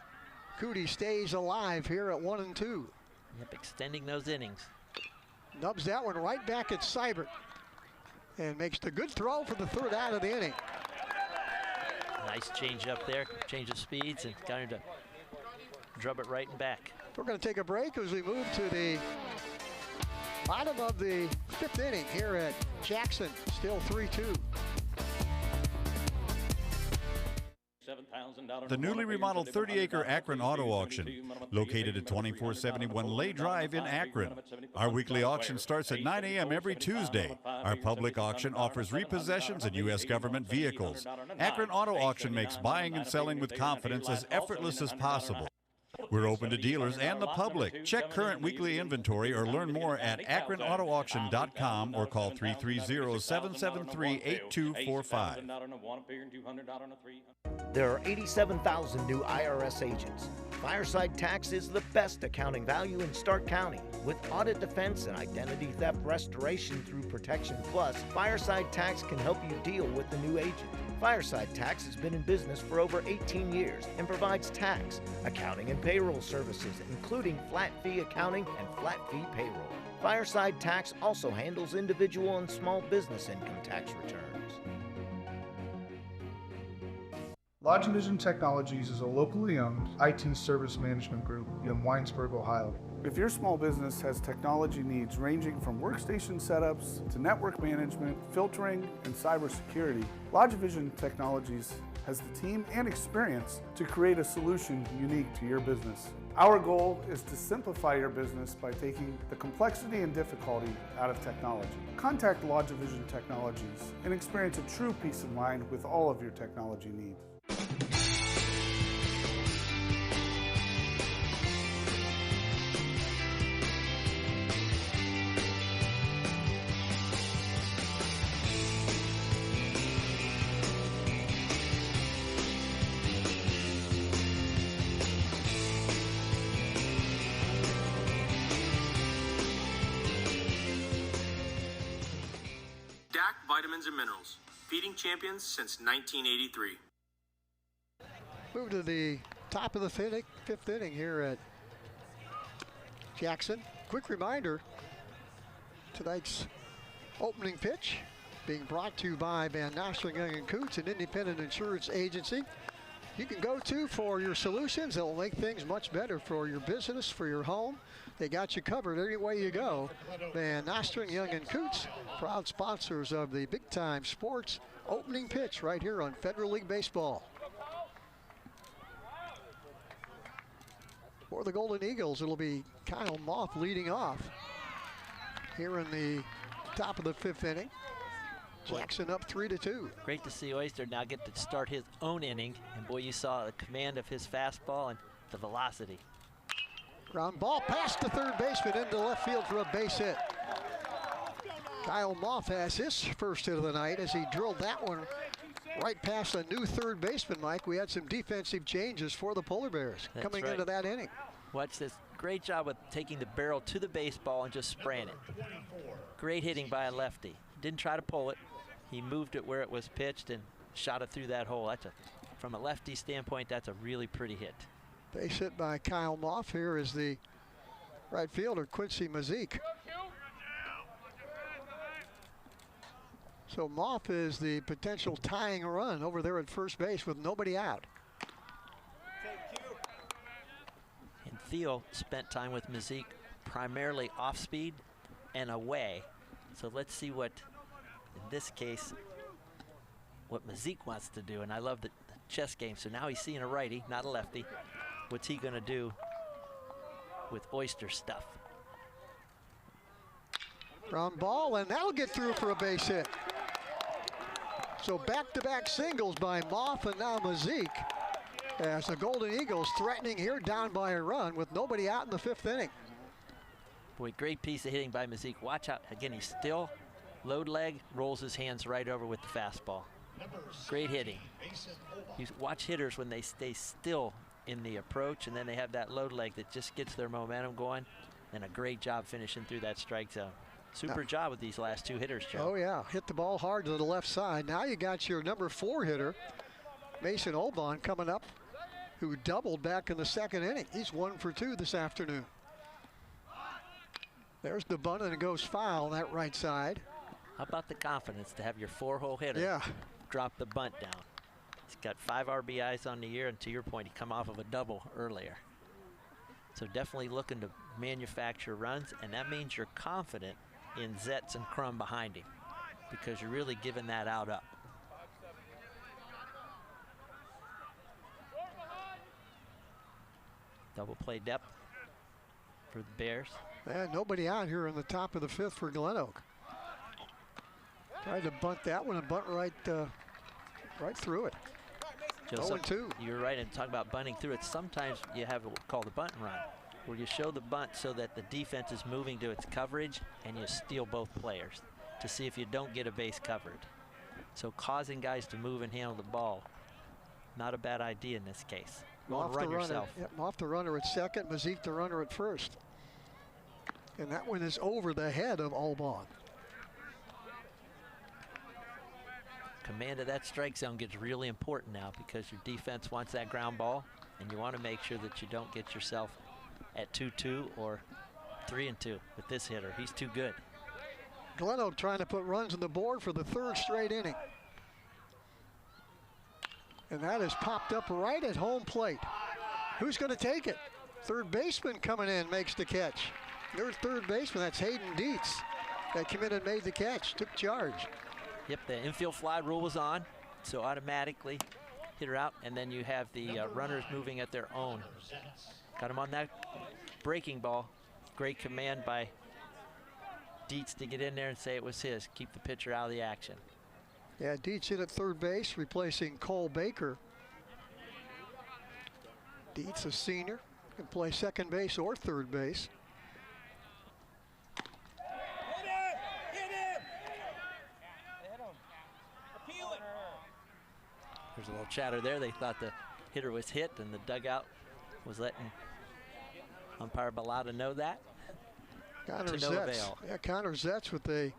Cootie stays alive here at 1-2. Yep, extending those innings. Nubs that one right back at Seibert and makes the good throw for the 3rd out of the inning. Nice change up there, change of speeds, and got him to drub it right and back. We're going to take a break as we move to the bottom of the 5th inning here at Jackson, still 3-2. The newly remodeled 30-acre Akron Auto Auction, located at 2471 Lay Drive in Akron. Our weekly auction starts at 9 a.m. every Tuesday. Our public auction offers repossessions and U.S. government vehicles. Akron Auto Auction makes buying and selling with confidence as effortless as possible. We're open to dealers and the public. Check current weekly inventory or learn more at AkronAutoAuction.com or call 330-773-8245. There are 87,000 new IRS agents. Fireside Tax is the best accounting value in Stark County. With audit defense and identity theft restoration through Protection Plus, Fireside Tax can help you deal with the new agent. Fireside Tax has been in business for over 18 years and provides tax, accounting, and payroll services, including flat fee accounting and flat fee payroll. Fireside Tax also handles individual and small business income tax returns. LodgeVision Technologies is a locally owned IT service management group in Winesburg, Ohio. If your small business has technology needs ranging from workstation setups to network management, filtering, and cybersecurity, LodgeVision Technologies has the team and experience to create a solution unique to your business. Our goal is to simplify your business by taking the complexity and difficulty out of technology. Contact LodgeVision Technologies and experience a true peace of mind with all of your technology needs. Vitamins and minerals, feeding champions since 1983. Move to the top of the fifth inning here at Jackson. Quick reminder, tonight's opening pitch being brought to you by Van Nostrand, Young & Coots, an independent insurance agency you can go to for your solutions that will make things much better for your business, for your home. They got you covered any way you go. Van Nostrand, Young & Coots, proud sponsors of the Big Time Sports opening pitch right here on Federal League Baseball. For the Golden Eagles, it'll be Kyle Moff leading off here in the top of the fifth inning. Jackson up 3-2. Great to see Oyster now get to start his own inning. And boy, you saw the command of his fastball and the velocity. Ground ball past the third baseman into left field for a base hit. Kyle Moff has his first hit of the night as he drilled that one right past a new third baseman, Mike. We had some defensive changes for the Polar Bears coming into that inning. Watch this. Great job with taking the barrel to the baseball and just spraying it. Great hitting by a lefty. Didn't try to pull it. He moved it where it was pitched and shot it through that hole. That's from a lefty standpoint, that's a really pretty hit. Base hit by Kyle Moff. Here is the right fielder, Quincy Mazik. So Moff is the potential tying run over there at first base with nobody out. And Theo spent time with Mazik primarily off speed and away. So let's see what, in this case, what Mazik wants to do. And I love the chess game. So now he's seeing a righty, not a lefty. What's he going to do with Oyster stuff? Ground ball, and that'll get through for a base hit. So back-to-back singles by Moff and now Mazik, as the Golden Eagles threatening here down by a run with nobody out in the fifth inning. Boy, great piece of hitting by Mazik. Watch out. Again, he's still load leg, rolls his hands right over with the fastball. Great hitting. You watch hitters when they stay still in the approach, and then they have that load leg that just gets their momentum going, and a great job finishing through that strike zone. Super job with these last two hitters, Joe. Oh, yeah. Hit the ball hard to the left side. Now you got your number 4 hitter, Mason Obon, coming up, who doubled back in the second inning. He's 1 for 2 this afternoon. There's the bunt, and it goes foul that right side. How about the confidence to have your 4-hole hitter drop the bunt down? He's got 5 RBIs on the year, and to your point, he come off of a double earlier. So definitely looking to manufacture runs, and that means you're confident in Zetz and Crum behind him because you're really giving that out up. Double play depth for the Bears. And nobody out here in the top of the fifth for GlenOak. Tried to bunt that one and bunt right through it. Joe, 0-2. You're right, and talking about bunting through it. Sometimes you have what we call the bunt and run, where you show the bunt so that the defense is moving to its coverage, and you steal both players to see if you don't get a base covered. So causing guys to move and handle the ball, not a bad idea in this case. Go and run yourself. Yep, off the runner at second, Mazik the runner at first. And that one is over the head of Alban. Command of that strike zone gets really important now because your defense wants that ground ball, and you want to make sure that you don't get yourself at 2-2 or 3-2 with this hitter. He's too good. GlenOak trying to put runs on the board for the third straight inning. And that is popped up right at home plate. Who's going to take it? Third baseman coming in makes the catch. Their third baseman, that's Hayden Dietz, that came in and made the catch, took charge. Yep, the infield fly rule was on, so automatically hit her out, and then you have the runners moving at their own. Got him on that breaking ball. Great command by Dietz to get in there and say it was his. Keep the pitcher out of the action. Yeah, Dietz in at third base, replacing Cole Baker. Dietz, a senior, can play second base or third base. There's a little chatter there. They thought the hitter was hit, and the dugout was letting umpire Bellata know that. Connor to no Zetz. avail. Yeah, Connor Zetz with a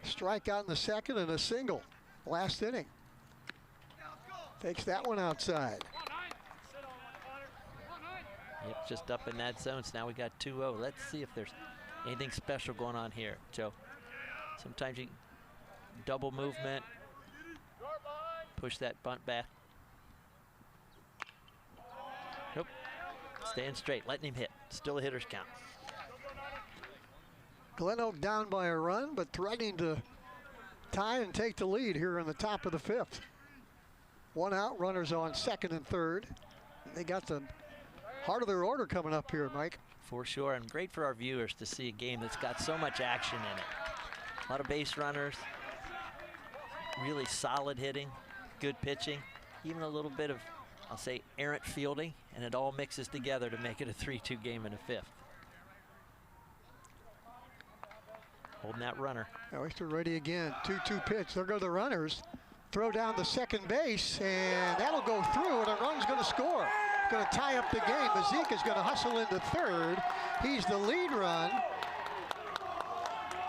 strikeout in the second and a single last inning. Takes that one outside. Yep, just up in that zone. So now we got 2-0. Let's see if there's anything special going on here, Joe. Sometimes you double movement, push that bunt back. Nope. Staying straight, letting him hit. Still a hitter's count. GlenOak down by a run, but threatening to tie and take the lead here in the top of the fifth. One out, runners on second and third. They got the heart of their order coming up here, Mike. For sure, and great for our viewers to see a game that's got so much action in it. A lot of base runners, really solid hitting, good pitching, even a little bit of, I'll say, errant fielding, and it all mixes together to make it a 3-2 game in the fifth. Holding that runner. Now he's ready again. 2-2 pitch. There go the runners. Throw down the second base, and that'll go through, and a run's going to score. Going to tie up the game. Mazik is going to hustle into third. He's the lead run.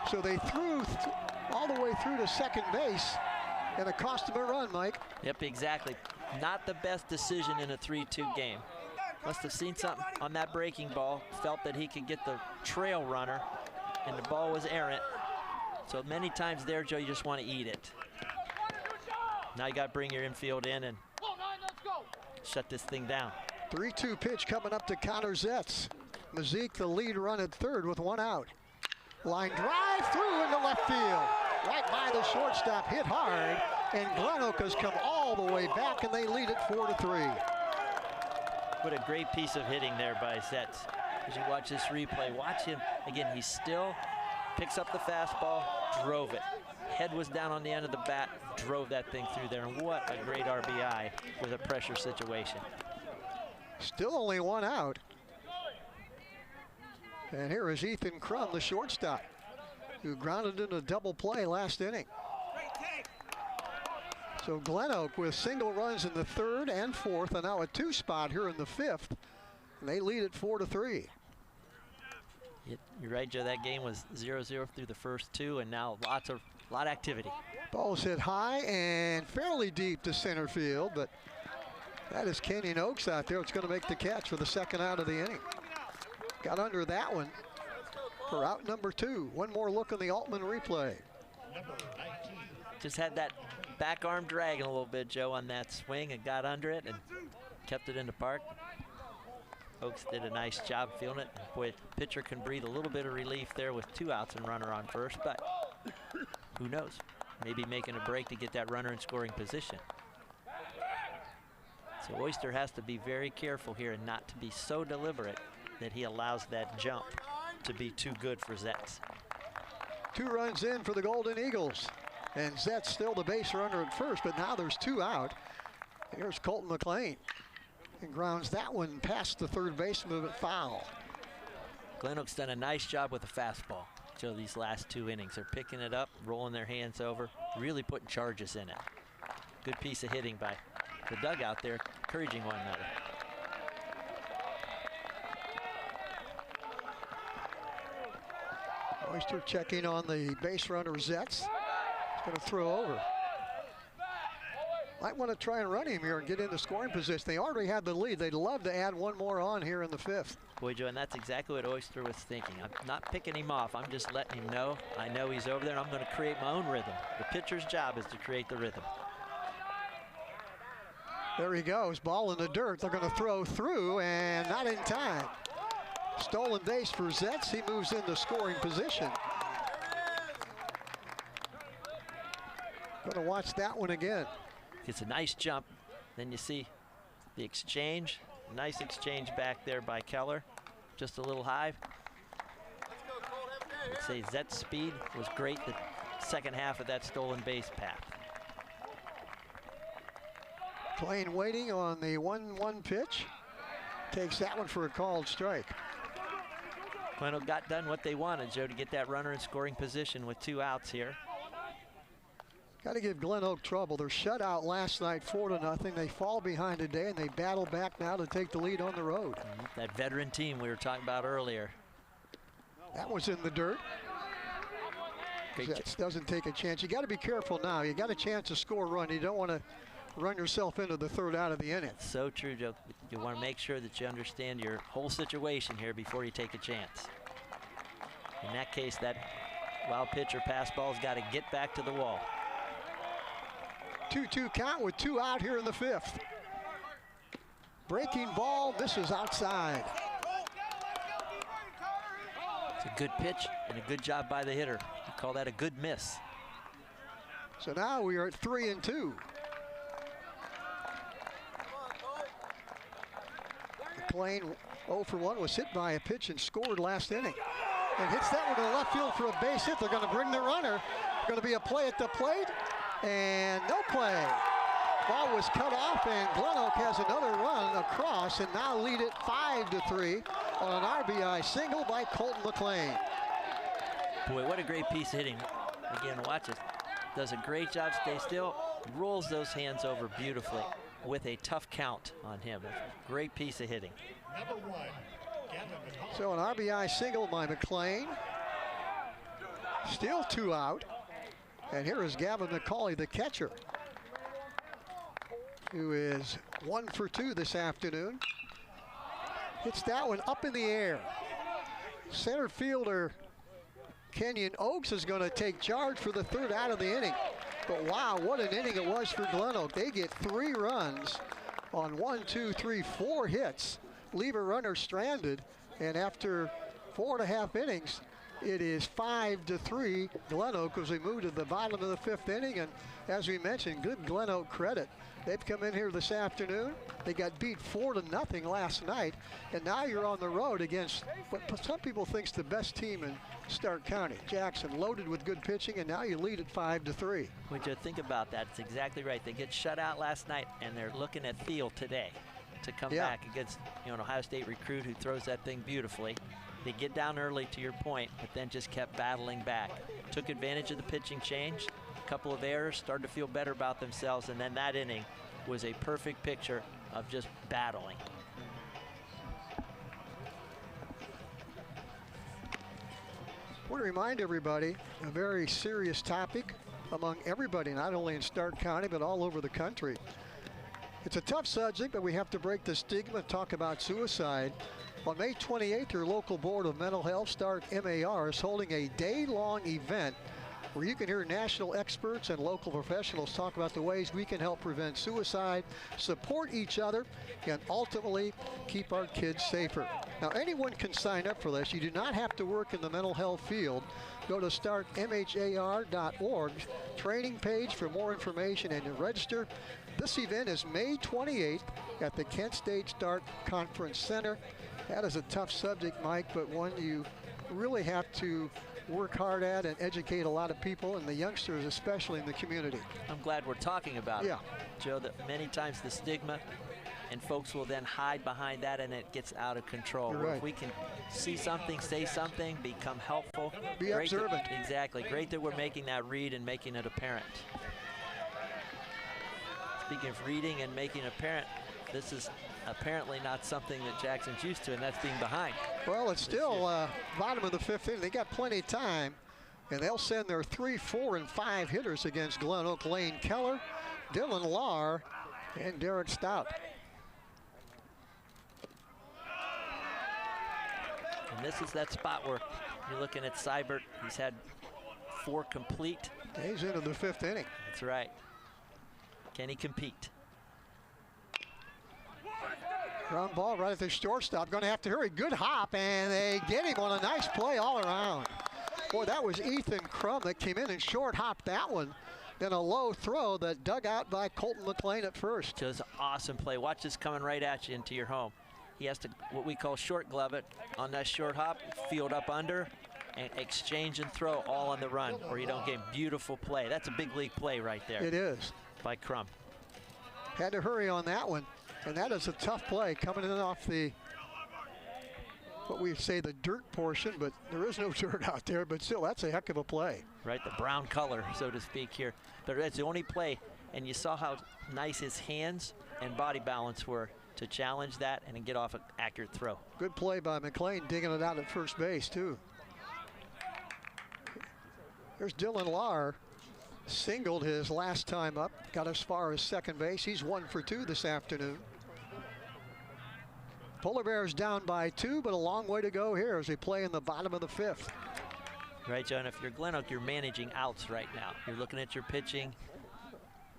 So they threw all the way through to second base, and it cost him a run, Mike. Yep, exactly. Not the best decision in a 3-2 game. Must have seen something on that breaking ball, felt that he could get the trail runner, and the ball was errant. So many times there, Joe, you just want to eat it. Now you got to bring your infield in and shut this thing down. 3-2 pitch coming up to Connor Zetz. Mazik the lead run at third with one out. Line drive through into left field. Right by the shortstop, hit hard, and GlenOak has come all the way back, and they lead it 4-3. What a great piece of hitting there by Zetz. As you watch this replay, watch him. Again, he still picks up the fastball, drove it. Head was down on the end of the bat, drove that thing through there, and what a great RBI with a pressure situation. Still only one out. And here is Ethan Crum, the shortstop, who grounded in a double play last inning. So GlenOak with single runs in the third and fourth, and now a 2 spot here in the fifth. And they lead it 4-3. You're right, Joe. That game was 0-0 through the first two, and now a lot of activity. Ball's hit high and fairly deep to center field, but that is Kenyon Oaks out there. It's going to make the catch for the second out of the inning. Got under that one for out number 2. One more look on the Altman replay. Just had that back arm dragging a little bit, Joe, on that swing, and got under it and kept it in the park. Oaks did a nice job fielding it. Boy, pitcher can breathe a little bit of relief there with 2 outs and runner on first, but who knows? Maybe making a break to get that runner in scoring position. So Oyster has to be very careful here and not to be so deliberate that he allows that jump to be too good for Zetz. 2 runs in for the Golden Eagles. And Zetz still the base runner at first, but now there's 2 out. Here's Colton McLean. And grounds that one past the third base movement foul. GlenOak's done a nice job with the fastball. So these last 2 innings, they're picking it up, rolling their hands over, really putting charges in it. Good piece of hitting by the dugout there, encouraging one another. Oyster checking on the base runner, Zetz. He's going to throw over. Might want to try and run him here and get into scoring position. They already had the lead. They'd love to add one more on here in the 5th. Boy, Joe, and that's exactly what Oyster was thinking. I'm not picking him off. I'm just letting him know. I know he's over there, and I'm going to create my own rhythm. The pitcher's job is to create the rhythm. There he goes. Ball in the dirt. They're going to throw through, and not in time. Stolen base for Zetz. He moves into scoring position. Going to watch that one again. It's a nice jump. Then you see the exchange. Nice exchange back there by Keller. Just a little high. I'd say Zetz's speed was great the second half of that stolen base path. Plain waiting on the 1-1 pitch. Takes that one for a called strike. GlenOak got done what they wanted, Joe, to get that runner in scoring position with 2 outs here. Got to give GlenOak trouble. They're shut out last night 4-0. They fall behind today, and they battle back now to take the lead on the road. That veteran team we were talking about earlier. That was in the dirt. Zetz doesn't take a chance. You got to be careful now. You got a chance to score a run. You don't want to run yourself into the 3rd out of the inning. So true, Joe. You want to make sure that you understand your whole situation here before you take a chance. In that case, that wild pitch or pass ball's got to get back to the wall. 2-2 count with 2 out here in the 5th. Breaking ball, this is outside. It's a good pitch and a good job by the hitter. You call that a good miss. So now we are at 3-2. McLean 0 for 1 was hit by a pitch and scored last inning. And hits that one to the left field for a base hit. They're going to bring the runner. Going to be a play at the plate. And no play. Ball was cut off, and GlenOak has another run across and now lead it 5-3 on an RBI single by Colton McLean. Boy, what a great piece of hitting. Again, watch it. Does a great job, stay still, rolls those hands over beautifully with a tough count on him. A great piece of hitting. So an RBI single by McLean. Still 2 out. And here is Gavin McCauley, the catcher, who is 1 for 2 this afternoon. Hits that one up in the air. Center fielder Kenyon Oaks is going to take charge for the 3rd out of the inning. But wow, what an inning it was for GlenOak. They get 3 runs on 4 hits. Leave a runner stranded, and after 4.5 innings, it is 5-3 GlenOak as we move to the bottom of the 5th inning. And as we mentioned, good GlenOak credit. They've come in here this afternoon. They got beat 4-0 last night. And now you're on the road against what some people think is the best team in Stark County. Jackson loaded with good pitching, and now you lead at 5-3. Would you think about that? It's exactly right. They get shut out last night, and they're looking at field today to come back against an Ohio State recruit who throws that thing beautifully. They get down early, to your point, but then just kept battling back. Took advantage of the pitching change, a couple of errors, started to feel better about themselves, and then that inning was a perfect picture of just battling. I want to remind everybody, a very serious topic among everybody, not only in Stark County, but all over the country. It's a tough subject, but we have to break the stigma and talk about suicide. On May 28th, your local Board of Mental Health, Stark MAR, is holding a day-long event where you can hear national experts and local professionals talk about the ways we can help prevent suicide, support each other, and ultimately keep our kids safer. Now, anyone can sign up for this. You do not have to work in the mental health field. Go to starkmhar.org, training page for more information, and register. This event is May 28th at the Kent State Stark Conference Center. That is a tough subject, Mike, but one you really have to work hard at and educate a lot of people, and the youngsters especially in the community. I'm glad we're talking about it, Joe, that many times the stigma and folks will then hide behind that and it gets out of control. You're right. If we can see something, say something, become helpful. Be observant. Exactly. Great that we're making that read and making it apparent. Speaking of reading and making it apparent, this is apparently not something that Jackson's used to, and that's being behind. Well, it's still bottom of the 5th inning. They got plenty of time, and they'll send their 3, 4, and 5 hitters against GlenOak. Lane Keller, Dylan Lahr, and Derek Stout. And this is that spot where you're looking at Seibert. He's had 4 complete. He's into the 5th inning. That's right. Can he compete? Ground ball right at the shortstop. Going to have to hurry. Good hop, and they get him on a nice play all around. Boy, that was Ethan Crum that came in and short hopped that one. Then a low throw that dug out by Colton McLean at first. Just an awesome play. Watch this coming right at you into your home. He has to, what we call short glove it on that short hop, field up under, and exchange and throw all on the run, or you don't get beautiful play. That's a big league play right there. It is. By Crum. Had to hurry on that one, and that is a tough play coming in off the, what we say the dirt portion, but there is no dirt out there, but still, that's a heck of a play. Right, the brown color, so to speak here. But that's the only play, and you saw how nice his hands and body balance were to challenge that and then get off an accurate throw. Good play by McLean, digging it out at first base, too. There's Dylan Lahr. Singled his last time up, got as far as second base. He's 1 for 2 this afternoon. Polar Bears down by 2, but a long way to go here as they play in the bottom of the 5th. Right, John, if you're GlenOak, you're managing outs right now. You're looking at your pitching.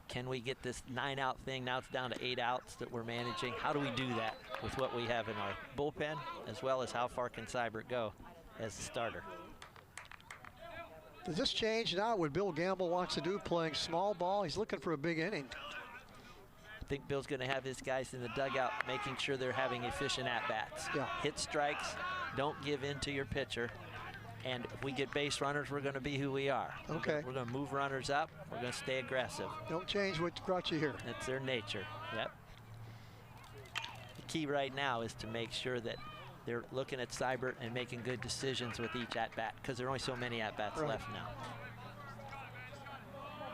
Can we get this 9-out thing? Now it's down to 8 outs that we're managing. How do we do that with what we have in our bullpen, as well as how far can Seibert go as the starter? Does this change now what Bill Gamble wants to do, playing small ball? He's looking for a big inning. I think Bill's going to have his guys in the dugout making sure they're having efficient at-bats. Yeah. Hit strikes, don't give in to your pitcher. And if we get base runners, we're going to be who we are. Okay. We're going to move runners up. We're going to stay aggressive. Don't change what brought you here. That's their nature. Yep. The key right now is to make sure that they're looking at Seibert and making good decisions with each at-bat, because there are only so many at-bats left now.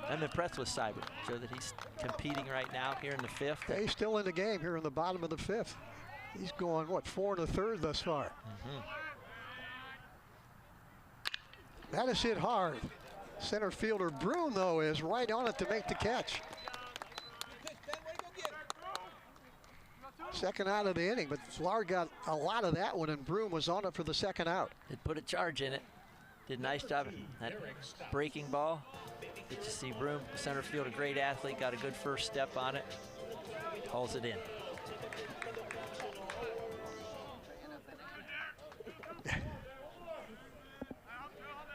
I'm impressed with Seibert, so that he's competing right now here in the 5th. Yeah, he's still in the game here in the bottom of the 5th. He's going, what, 4 1/3 thus far. That is hit hard. Center fielder Broom, though, is right on it to make the catch. Second out of the inning, but Lahr got a lot of that one, and Broom was on it for the second out. It put a charge in it. Did a nice job. That breaking ball. Get to see Broom, center field, a great athlete, got a good first step on it. Hauls it in.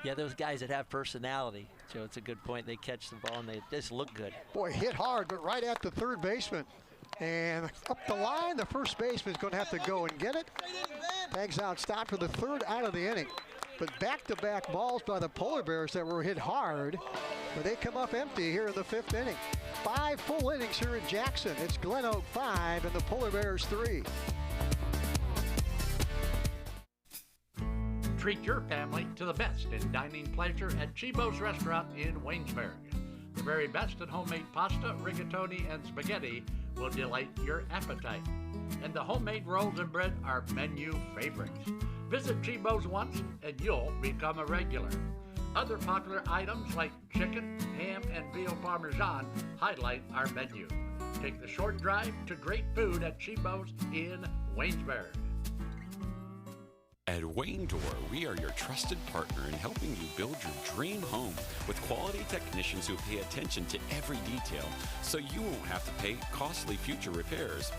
Yeah, those guys that have personality, Joe, it's a good point. They catch the ball and they just look good. Boy, hit hard, but right at the third baseman. And up the line, the first baseman's going to have to go and get it. Tags out, stop for the 3rd out of the inning. But back-to-back balls by the Polar Bears that were hit hard, but they come up empty here in the 5th inning. 5 full innings here in Jackson. It's GlenOak 5 and the Polar Bears 3. Treat your family to the best in dining pleasure at Chibo's Restaurant in Waynesburg. The very best in homemade pasta, rigatoni, and spaghetti will delight your appetite. And the homemade rolls and bread are menu favorites. Visit Chibo's once and you'll become a regular. Other popular items like chicken, ham, and veal parmesan highlight our menu. Take the short drive to great food at Chibo's in Waynesburg. At Wayne Door, we are your trusted partner in helping you build your dream home with quality technicians who pay attention to every detail so you won't have to pay costly future repairs.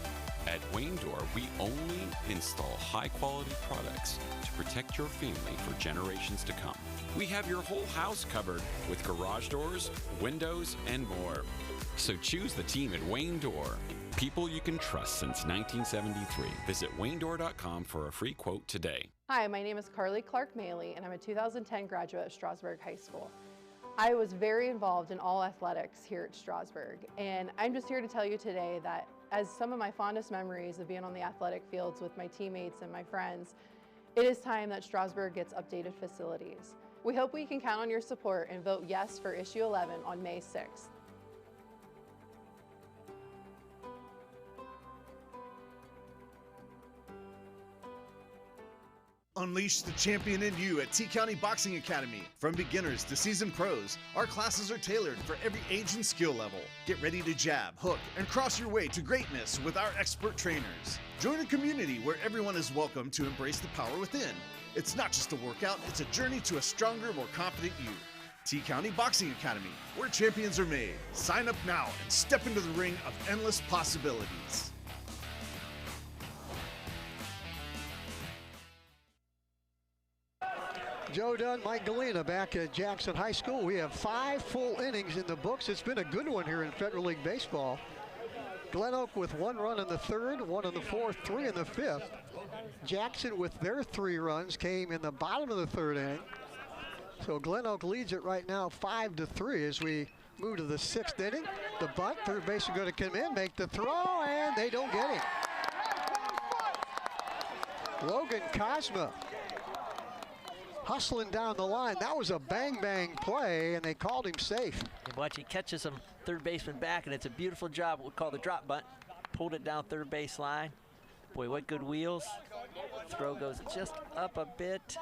At Wayne Door, we only install high-quality products to protect your family for generations to come. We have your whole house covered with garage doors, windows, and more. So choose the team at Wayne Door. People you can trust since 1973. Visit WayneDoor.com for a free quote today. Hi, my name is Carly Clark-Maley, and I'm a 2010 graduate of Strasburg High School. I was very involved in all athletics here at Strasburg, and I'm just here to tell you today that as some of my fondest memories of being on the athletic fields with my teammates and my friends, it is time that Strasburg gets updated facilities. We hope we can count on your support and vote yes for issue 11 on May 6th. Unleash the champion in you at T-County Boxing Academy. From beginners to seasoned pros, our classes are tailored for every age and skill level. Get ready to jab, hook, and cross your way to greatness with our expert trainers. Join a community where everyone is welcome to embrace the power within. It's not just a workout, it's a journey to a stronger, more confident you. T-County Boxing Academy, where champions are made. Sign up now and step into the ring of endless possibilities. Joe Dunn, Mike Galena back at Jackson High School. We have 5 full innings in the books. It's been a good one here in Federal League Baseball. GlenOak with 1 run in the 3rd, 1 in the 4th, 3 in the 5th. Jackson with their 3 runs came in the bottom of the 3rd inning. So GlenOak leads it right now 5-3 as we move to the 6th inning. The bunt, third base is going to come in, make the throw, and they don't get him. Logan Cosma hustling down the line. That was a bang-bang play, and they called him safe. And watch, he catches some third baseman back, and it's a beautiful job. We'll call the drop bunt. Pulled it down third base line. Boy, what good wheels. Throw goes just up a bit.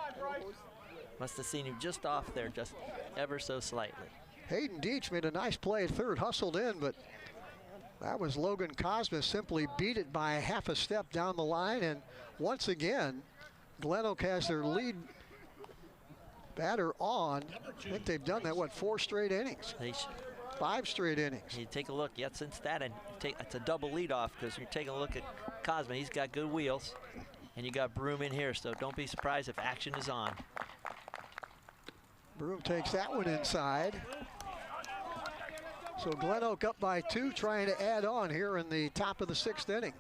Must have seen him just off there, just ever so slightly. Hayden Deach made a nice play at third, hustled in, but that was Logan Cosma simply beat it by half a step down the line, and once again, GlenOak has their lead batter on. I think they've done that, what, 4 straight innings? 5 straight innings. You take a look, yet since that, and it's a double leadoff because you're taking a look at Cosma. He's got good wheels, and you got Broom in here, so don't be surprised if action is on. Broom takes that one inside. So GlenOak up by 2, trying to add on here in the top of the 6th inning.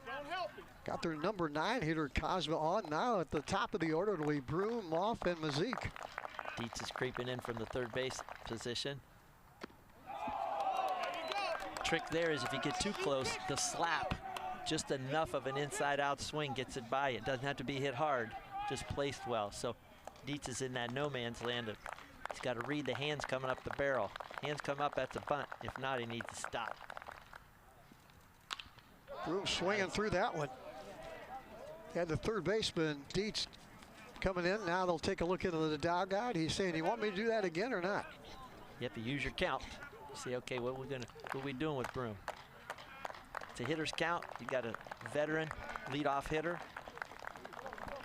Got their number 9 hitter Cosma on. Now at the top of the order, it'll be Broom, Moff, and Mazik. Dietz is creeping in from the third base position. Trick there is if you get too close, the slap, just enough of an inside-out swing gets it by. It doesn't have to be hit hard, just placed well. So Dietz is in that no man's land of, he's got to read the hands coming up the barrel. Hands come up, that's a bunt. If not, he needs to stop. Broom swinging through that one. Had the third baseman, Dietz, coming in. Now they'll take a look into the dugout. He's saying, you want me to do that again or not? You have to use your count. See, okay, what are we doing with Broom? It's a hitter's count. You got a veteran leadoff hitter.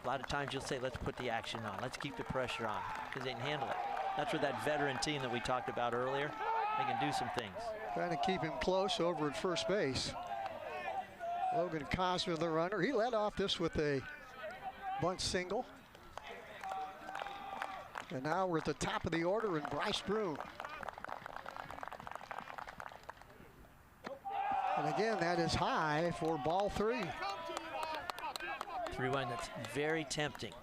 A lot of times you'll say, let's put the action on. Let's keep the pressure on, because they can handle it. That's where that veteran team that we talked about earlier, they can do some things. Trying to keep him close over at first base. Logan Cosma, the runner. He led off this with a bunt single. And now we're at the top of the order, and Bryce Broom. And again, that is high for ball 3. 3-1, that's very tempting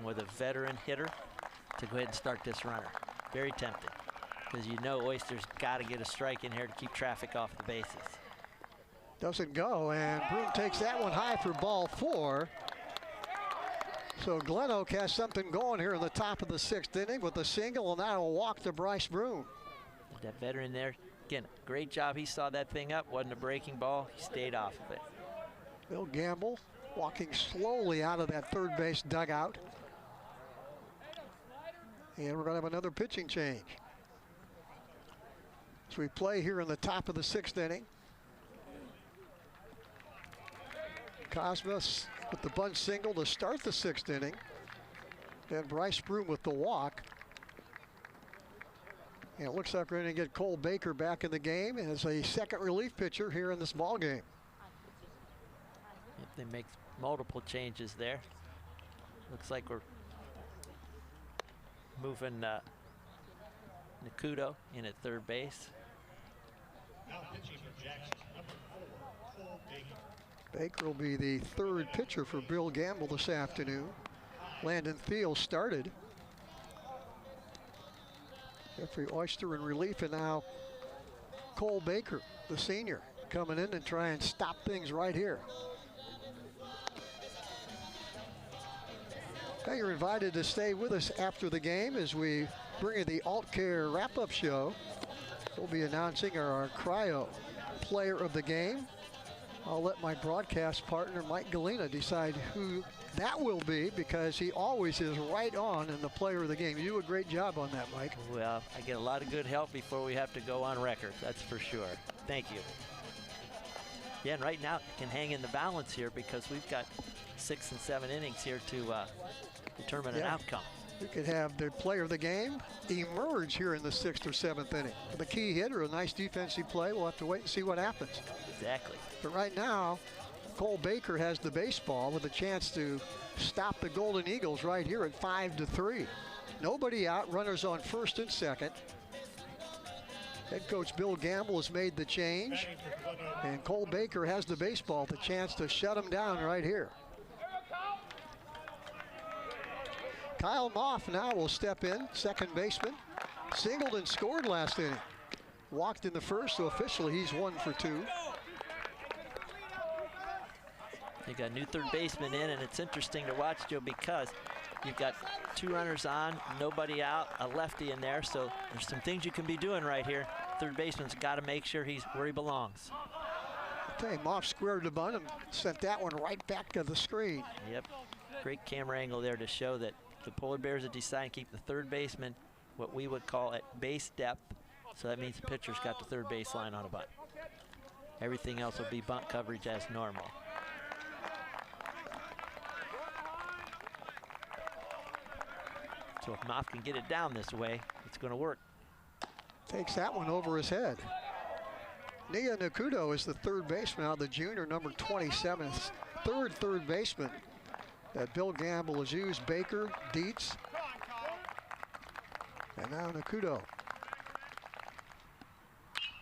with a veteran hitter to go ahead and start this runner. Very tempting, because you know Oyster's got to get a strike in here to keep traffic off the bases. Doesn't go, and Broom takes that one high for ball 4. So GlenOak has something going here in the top of the 6th inning with a single, and now a walk to Bryce Broom. That veteran there, again, great job. He saw that thing up, wasn't a breaking ball. He stayed off of it. Bill Gamble walking slowly out of that third base dugout. And we're going to have another pitching change. As we play here in the top of the 6th inning. Cosma with the bunt single to start the 6th inning. And Bryce Broom with the walk. And it looks like we're going to get Cole Baker back in the game as a second relief pitcher here in this ball game. If they make multiple changes there, looks like we're moving Nakudo in at third base. Now pitching for Jackson, number 4, Cole Baker. Baker will be the third pitcher for Bill Gamble this afternoon. Landon Thiel started. Jeffrey Oyster in relief, and now Cole Baker, the senior, coming in and try and stop things right here. Now you're invited to stay with us after the game as we bring you the Alt Care wrap-up show. We'll be announcing our Cryo player of the game. I'll let my broadcast partner, Mike Galena, decide who that will be, because he always is right on in the player of the game. You do a great job on that, Mike. Well, I get a lot of good help before we have to go on record, that's for sure. Thank you. Yeah, and right now it can hang in the balance here because we've got 6 and 7 innings here to determine an outcome. We could have the player of the game emerge here in the 6th or 7th inning. The key hitter, a nice defensive play. We'll have to wait and see what happens. Exactly. But right now, Cole Baker has the baseball with a chance to stop the Golden Eagles right here at 5-3. Nobody out, runners on first and second. Head coach Bill Gamble has made the change, and Cole Baker has the baseball, the chance to shut him down right here. Kyle Moff now will step in, second baseman. Singled and scored last inning. Walked in the first, so officially he's 1 for 2. You got a new third baseman in, and it's interesting to watch, Joe, because you've got 2 runners on, nobody out, a lefty in there, so there's some things you can be doing right here. Third baseman's got to make sure he's where he belongs. Okay, Moff squared the bunt and sent that one right back to the screen. Yep, great camera angle there to show that the Polar Bears have decided to keep the third baseman what we would call at base depth, so that means the pitcher's got the third base line on a bunt. Everything else will be bunt coverage as normal. So if Moff can get it down this way, it's going to work. Takes that one over his head. Nia Nakudo is the third baseman out of the junior, number 27, third baseman that Bill Gamble has used. Baker, Dietz, and now Nakudo.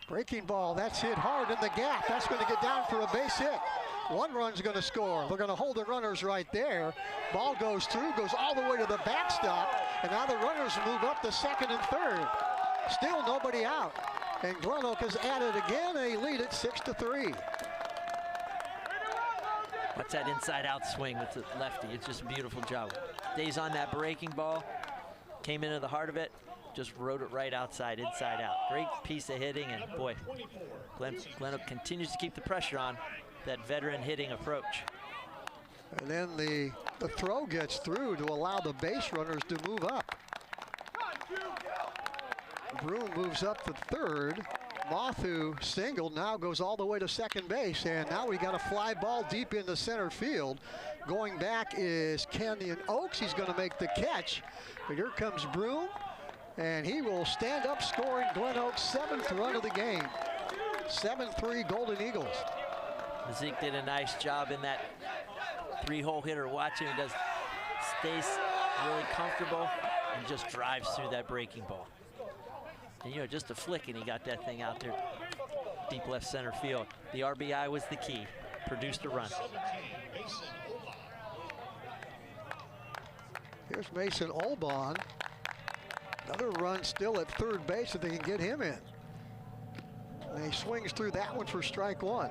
Breaking ball, that's hit hard in the gap. That's going to get down for a base hit. 1 run's going to score. They're going to hold the runners right there. Ball goes through, goes all the way to the backstop, and now the runners move up to second and third. Still nobody out. And GlenOak has added again, and they lead it 6-3. What's that inside-out swing with the lefty? It's just a beautiful job. Stays on that breaking ball, came into the heart of it, just rode it right outside, inside out. Great piece of hitting, and boy, GlenOak continues to keep the pressure on that veteran hitting approach. And then the throw gets through to allow the base runners to move up. Broom moves up to third. Mothu singled, now goes all the way to second base, and now we got a fly ball deep into center field. Going back is Kenyon Oaks. He's going to make the catch, but here comes Broom, and he will stand up, scoring GlenOak's 7th run of the game. 7-3 Golden Eagles. Zeke did a nice job in that 3-hole hitter. Watching, he stays really comfortable and just drives through that breaking ball. And, you know, just a flick, and he got that thing out there deep left center field. The RBI was the key, produced a run. Here's Mason Olbon. Another run still at third base if they can get him in. And he swings through that one for strike 1.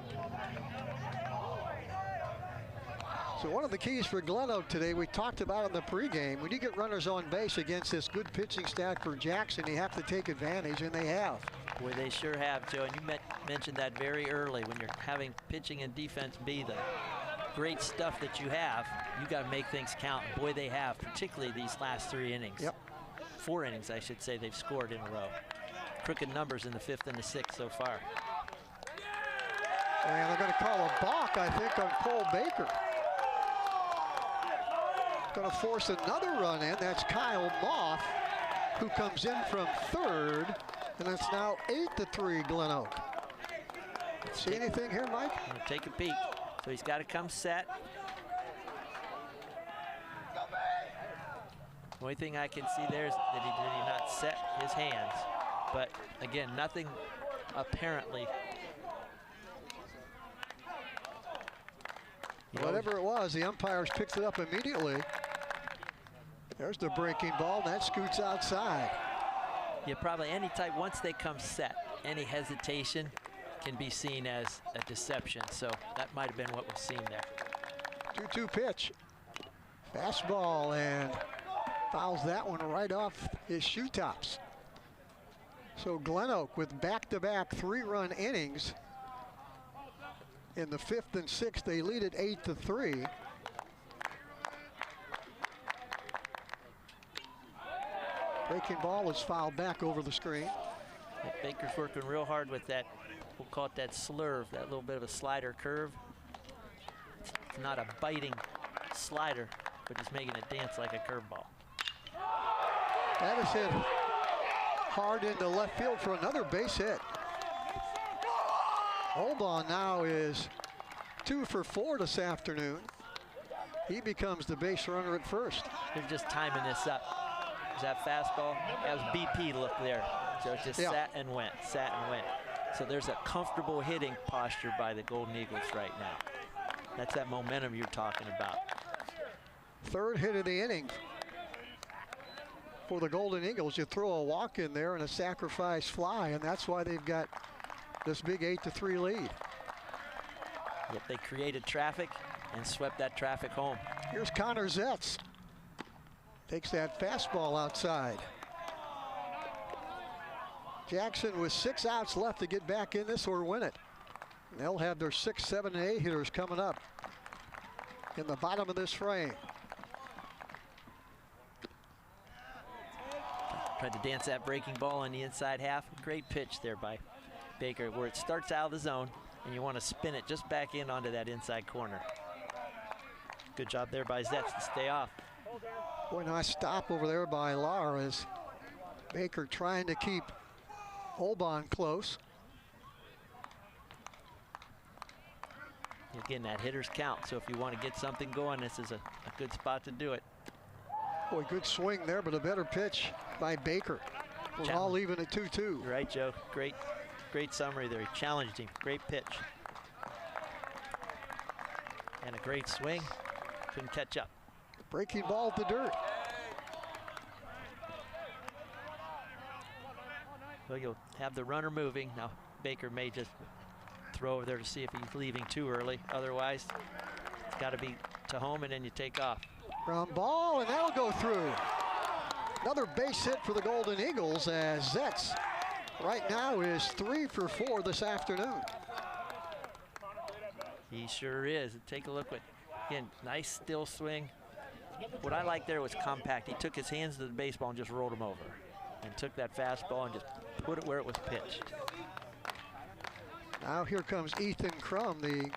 So one of the keys for GlenOak today, we talked about in the pregame, when you get runners on base against this good pitching stack for Jackson, you have to take advantage, and they have. Boy, they sure have, Joe, and you mentioned that very early. When you're having pitching and defense be the great stuff that you have, you got to make things count. And boy, they have, particularly these last 3 innings. Yep. 4 innings, I should say, they've scored in a row. Crooked numbers in the 5th and the 6th so far. And they're going to call a balk, I think, on Cole Baker. Going to force another run in. That's Kyle Moff, who comes in from third, and it's now 8-3 GlenOak. See anything here, Mike? We'll take a peek. So he's got to come set. The only thing I can see there is that he did not set his hands. But again, nothing apparently. Whatever it was, the umpires picked it up immediately. There's the breaking ball. That scoots outside. Yeah, probably any type, once they come set, any hesitation can be seen as a deception. So that might have been what was seen there. 2-2 pitch. Fastball, and fouls that one right off his shoe tops. So GlenOak with back-to-back 3-run innings. In the 5th and 6th, they lead it 8-3. Breaking ball is fouled back over the screen. Yeah, Baker's working real hard with that, we'll call it that slurve, that little bit of a slider curve. It's not a biting slider, but he's making it dance like a curveball. That is hit hard into left field for another base hit. Holbaugh now is 2 for 4 this afternoon. He becomes the base runner at first. They're just timing this up. Is that fastball? That was BP look there. So it just sat and went, sat and went. So there's a comfortable hitting posture by the Golden Eagles right now. That's that momentum you're talking about. 3rd hit of the inning for the Golden Eagles. You throw a walk in there and a sacrifice fly, and that's why they've got this big 8-3 lead. Yet they created traffic and swept that traffic home. Here's Connor Zetz. Takes that fastball outside. Jackson with 6 outs left to get back in this or win it. And they'll have their 6, 7, and 8 hitters coming up in the bottom of this frame. Tried to dance that breaking ball on the inside half. Great pitch there by Baker, where it starts out of the zone and you want to spin it just back in onto that inside corner. Good job there by Zetz to stay off. Boy, nice stop over there by Lahr as Baker trying to keep Holbaugh close. You're getting that hitter's count, so if you want to get something going, this is a good spot to do it. Boy, good swing there, but a better pitch by Baker. We're all leaving at 2-2. You're right, Joe. Great summary there. He challenged him. Great pitch. And a great swing. Couldn't catch up. Breaking ball to dirt. Well, you'll have the runner moving. Now, Baker may just throw over there to see if he's leaving too early. Otherwise, it's got to be to home, and then you take off. Ground ball, and that'll go through. Another base hit for the Golden Eagles as Zetz right now is 3 for 4 this afternoon. He sure is. Take a look at, again, nice still swing. What I like there was compact. He took his hands to the baseball and just rolled him over. And took that fastball and just put it where it was pitched. Now here comes Ethan Crum, the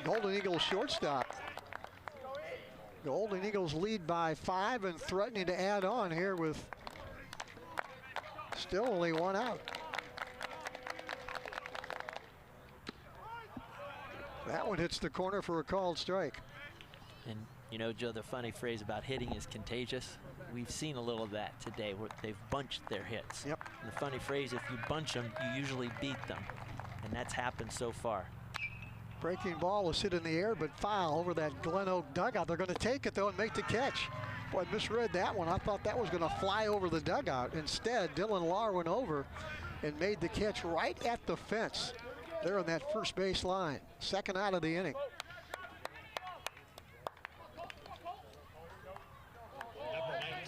Golden Eagles shortstop. Golden Eagles lead by 5 and threatening to add on here with still only 1 out. That one hits the corner for a called strike. And you know, Joe, the funny phrase about hitting is contagious. We've seen a little of that today where they've bunched their hits. Yep. And the funny phrase, if you bunch them, you usually beat them. And that's happened so far. Breaking ball is hit in the air, but foul over that GlenOak dugout. They're going to take it, though, and make the catch. Boy, I misread that one. I thought that was going to fly over the dugout. Instead, Dylan Lahr went over and made the catch right at the fence there on that first base line. 2nd out of the inning.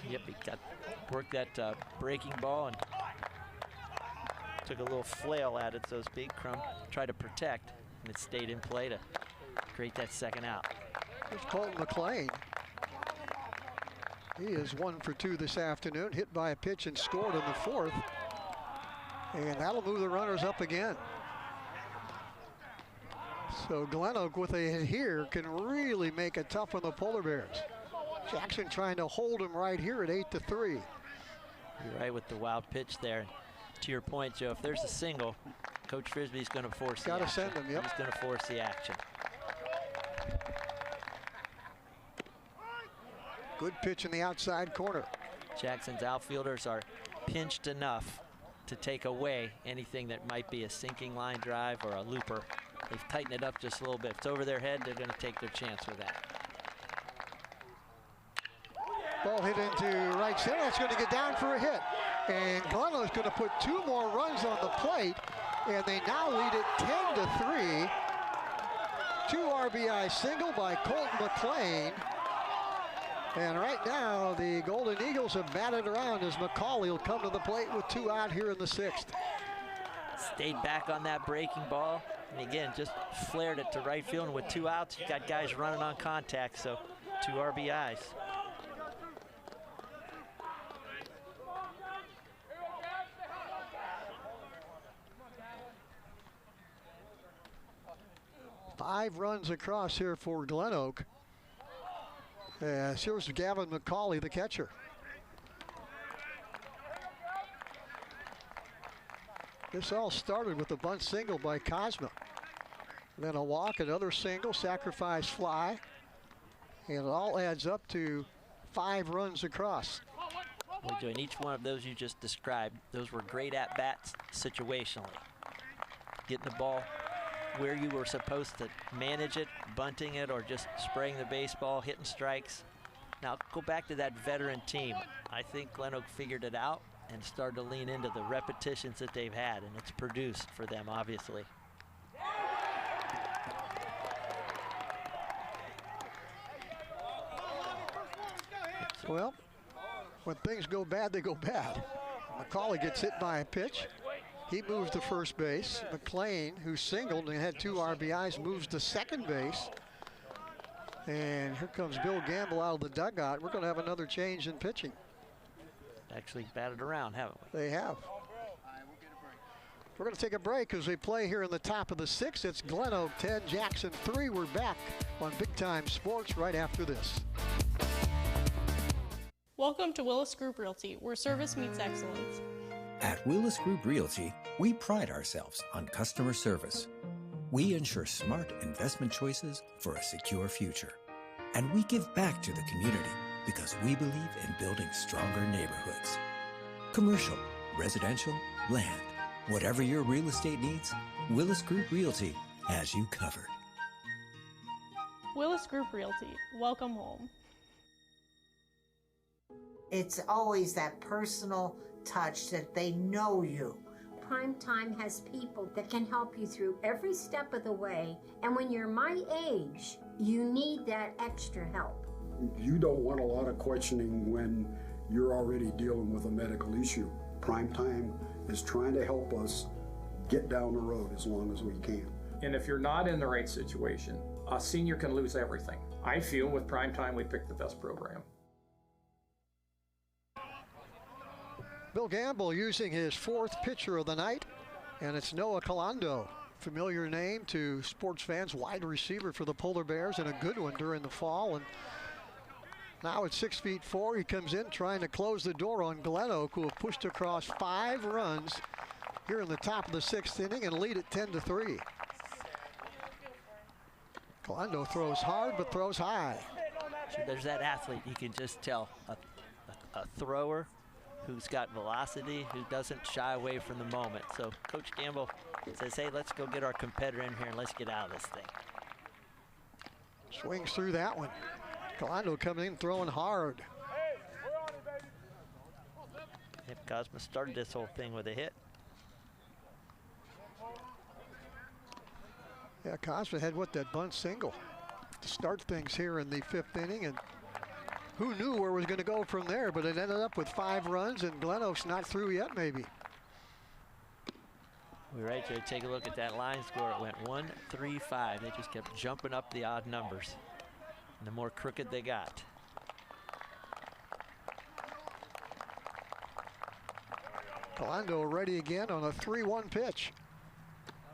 Yep, he worked that breaking ball and took a little flail at it, so to speak. Crum tried to protect, and it stayed in play to create that 2nd out. Here's Colton McLean. He is 1 for 2 this afternoon, hit by a pitch and scored in the 4th. And that'll move the runners up again. So GlenOak with a hit here can really make it tough on the Polar Bears. Jackson trying to hold him right here at 8-3. You're right with the wild pitch there. To your point, Joe, if there's a single, Coach Frisbee's going to force the action. Gotta send him, yep. He's going to force the action. Good pitch in the outside corner. Jackson's outfielders are pinched enough to take away anything that might be a sinking line drive or a looper. They've tightened it up just a little bit. If it's over their head, they're going to take their chance with that. Ball hit into right center. That's going to get down for a hit. And GlenOak's going to put 2 more runs on the plate, and they now lead it 10-3. 2 RBI single by Colton McLean. And right now, the Golden Eagles have batted around as McCauley will come to the plate with 2 out here in the 6th. Stayed back on that breaking ball, and again, just flared it to right field. And with 2 outs, you got guys running on contact, so 2 RBIs. Five runs across here for GlenOak. Here's Gavin McCauley, the catcher. This all started with a bunt single by Cosma. Then a walk, another single, sacrifice fly. And it all adds up to 5 runs across. Well, Joe, in each one of those you just described, those were great at-bats situationally. Getting the ball where you were supposed to manage it, bunting it, or just spraying the baseball, hitting strikes. Now, go back to that veteran team. I think GlenOak figured it out and started to lean into the repetitions that they've had, and it's produced for them, obviously. Well, when things go bad, they go bad. McCauley gets hit by a pitch. He moves to first base. McLean, who singled and had 2 RBIs, moves to second base. And here comes Bill Gamble out of the dugout. We're going to have another change in pitching. Actually batted around, haven't we? They have. We're going to take a break as we play here in the top of the 6th. It's GlenOak 10, Jackson 3. We're back on Big Time Sports right after this. Welcome to Willis Group Realty, where service meets excellence. At Willis Group Realty, we pride ourselves on customer service. We ensure smart investment choices for a secure future. And we give back to the community because we believe in building stronger neighborhoods. Commercial, residential, land, whatever your real estate needs, Willis Group Realty has you covered. Willis Group Realty, welcome home. It's always that personal touch that they know you. Primetime has people that can help you through every step of the way, and when you're my age, you need that extra help. You don't want a lot of questioning when you're already dealing with a medical issue. Primetime is trying to help us get down the road as long as we can. And if you're not in the right situation, a senior can lose everything. I feel with Primetime we picked the best program. Bill Gamble using his 4th pitcher of the night, and it's Noah Calando. Familiar name to sports fans, wide receiver for the Polar Bears, and a good one during the fall. And now at 6'4", he comes in trying to close the door on GlenOak, who have pushed across 5 runs here in the top of the 6th inning and lead it 10-3. Calando throws hard but throws high. So there's that athlete, you can just tell, a thrower who's got velocity, who doesn't shy away from the moment. So Coach Gamble says, hey, let's go get our competitor in here and let's get out of this thing. Swings through that one. Calando coming in, throwing hard. Yep, Cosma started this whole thing with a hit. Yeah, Cosma had that bunt single to start things here in the 5th inning, and who knew where it was going to go from there, but it ended up with 5 runs, and GlenOak's not through yet, maybe. We're right there. Take a look at that line score. It went 1, 3, 5. They just kept jumping up the odd numbers, and the more crooked they got. Calando ready again on a 3-1 pitch.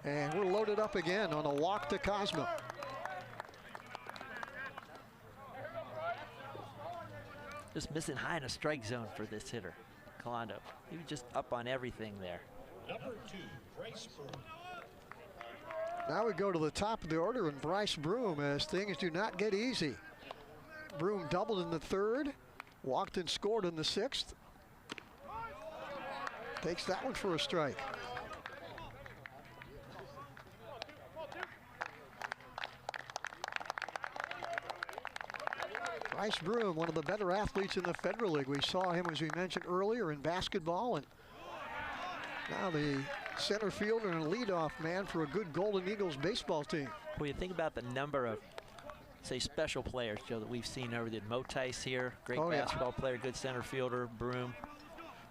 And we're loaded up again on a walk to Cosma. Just missing high in a strike zone for this hitter, Calando. He was just up on everything there. Number 2, Bryce Broom. Now we go to the top of the order, and Bryce Broom, as things do not get easy. Broom doubled in the 3rd, walked and scored in the 6th. Takes that one for a strike. Bryce Broom, one of the better athletes in the Federal League. We saw him, as we mentioned earlier, in basketball, and now the center fielder and leadoff man for a good Golden Eagles baseball team. When you think about the number of, say, special players, Joe, that we've seen over the Motice here, great basketball player, good center fielder. Broom,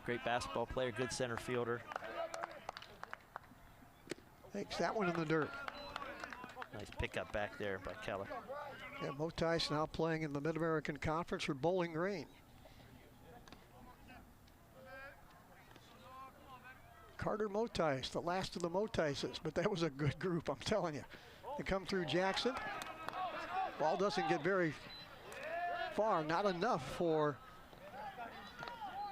great basketball player, good center fielder. Takes that one in the dirt. Nice pickup back there by Keller. Yeah, Motice now playing in the Mid-American Conference for Bowling Green. Carter Motice, the last of the Motices, but that was a good group, I'm telling you. They come through Jackson. Ball doesn't get very far, not enough for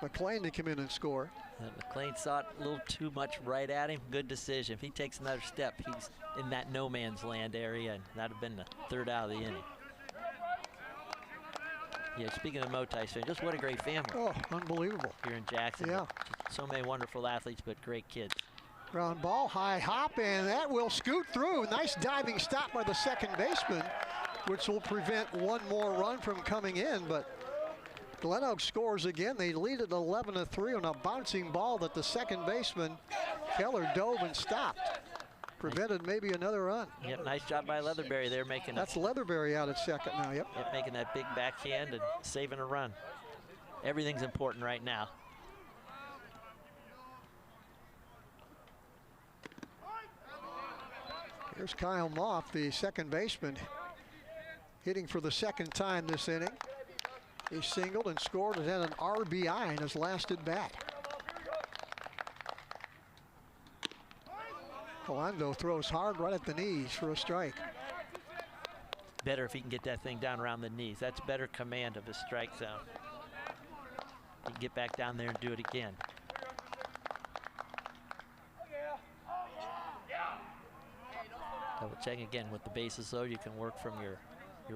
McLean to come in and score. And McLean saw it a little too much right at him. Good decision. If he takes another step, he's in that no man's land area, and that would have been the third out of the inning. Yeah, speaking of Motice, just what a great family. Oh, unbelievable. Here in Jackson. Yeah. So many wonderful athletes, but great kids. Ground ball, high hop, and that will scoot through. Nice diving stop by the second baseman, which will prevent one more run from coming in, but GlenOak scores again. They lead at 11-3 on a bouncing ball that the second baseman, Keller, dove and stopped. Prevented maybe another run. Yep, nice job by Leatherberry there making. That's Leatherberry out at second now, yep. Yep, making that big backhand and saving a run. Everything's important right now. Here's Kyle Moff, the second baseman, hitting for the second time this inning. He singled and scored and had an RBI in his last at bat. Polando throws hard right at the knees for a strike. Better if he can get that thing down around the knees. That's better command of his strike zone. He can get back down there and do it again. Double check again with the bases loaded. You can work from your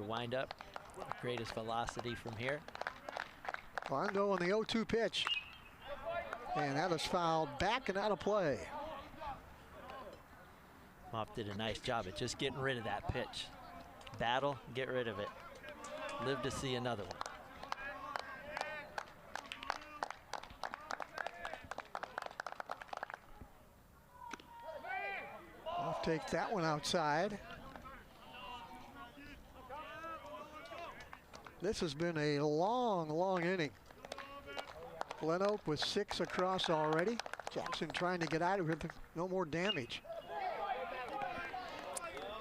windup. Greatest velocity from here. Polando on the 0-2 pitch. And that is fouled back and out of play. Moff did a nice job at just getting rid of that pitch. Battle, get rid of it. Live to see another one. Moff takes that one outside. This has been a long, long inning. GlenOak with 6 across already. Jackson trying to get out of here, no more damage.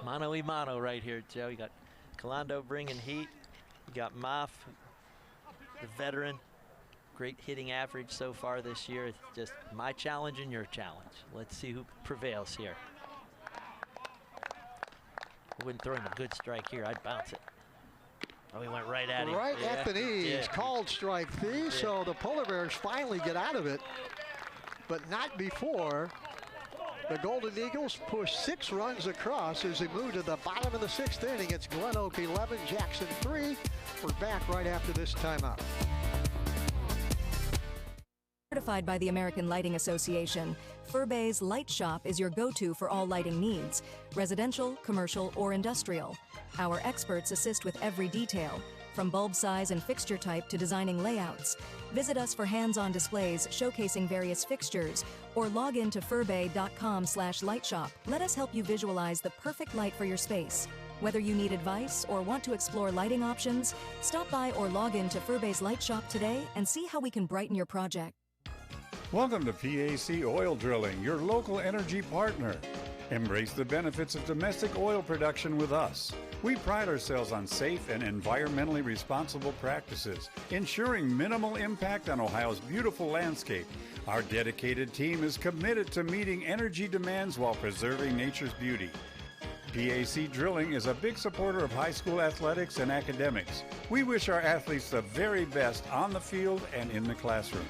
Mano-y-mano right here, Joe. You got Polando bringing heat. You got Moff, the veteran. Great hitting average so far this year. It's just my challenge and your challenge. Let's see who prevails here. I wouldn't throw him a good strike here. I'd bounce it. Oh, he went right at him. Right at the knees. Yeah. Called strike 3, so the Polar Bears finally get out of it, but not before the Golden Eagles push 6 runs across as they move to the bottom of the 6th inning. It's GlenOak 11, Jackson 3. We're back right after this timeout. Certified by the American Lighting Association, Furbay's Light Shop is your go-to for all lighting needs, residential, commercial, or industrial. Our experts assist with every detail, from bulb size and fixture type to designing layouts. Visit us for hands-on displays showcasing various fixtures, or log in to furbay.com/lightshop. Let us help you visualize the perfect light for your space. Whether you need advice or want to explore lighting options, stop by or log in to Furbay's Light Shop today and see how we can brighten your project. Welcome to PAC Oil Drilling, your local energy partner. Embrace the benefits of domestic oil production with us. We pride ourselves on safe and environmentally responsible practices, ensuring minimal impact on Ohio's beautiful landscape. Our dedicated team is committed to meeting energy demands while preserving nature's beauty. PAC Drilling is a big supporter of high school athletics and academics. We wish our athletes the very best on the field and in the classroom.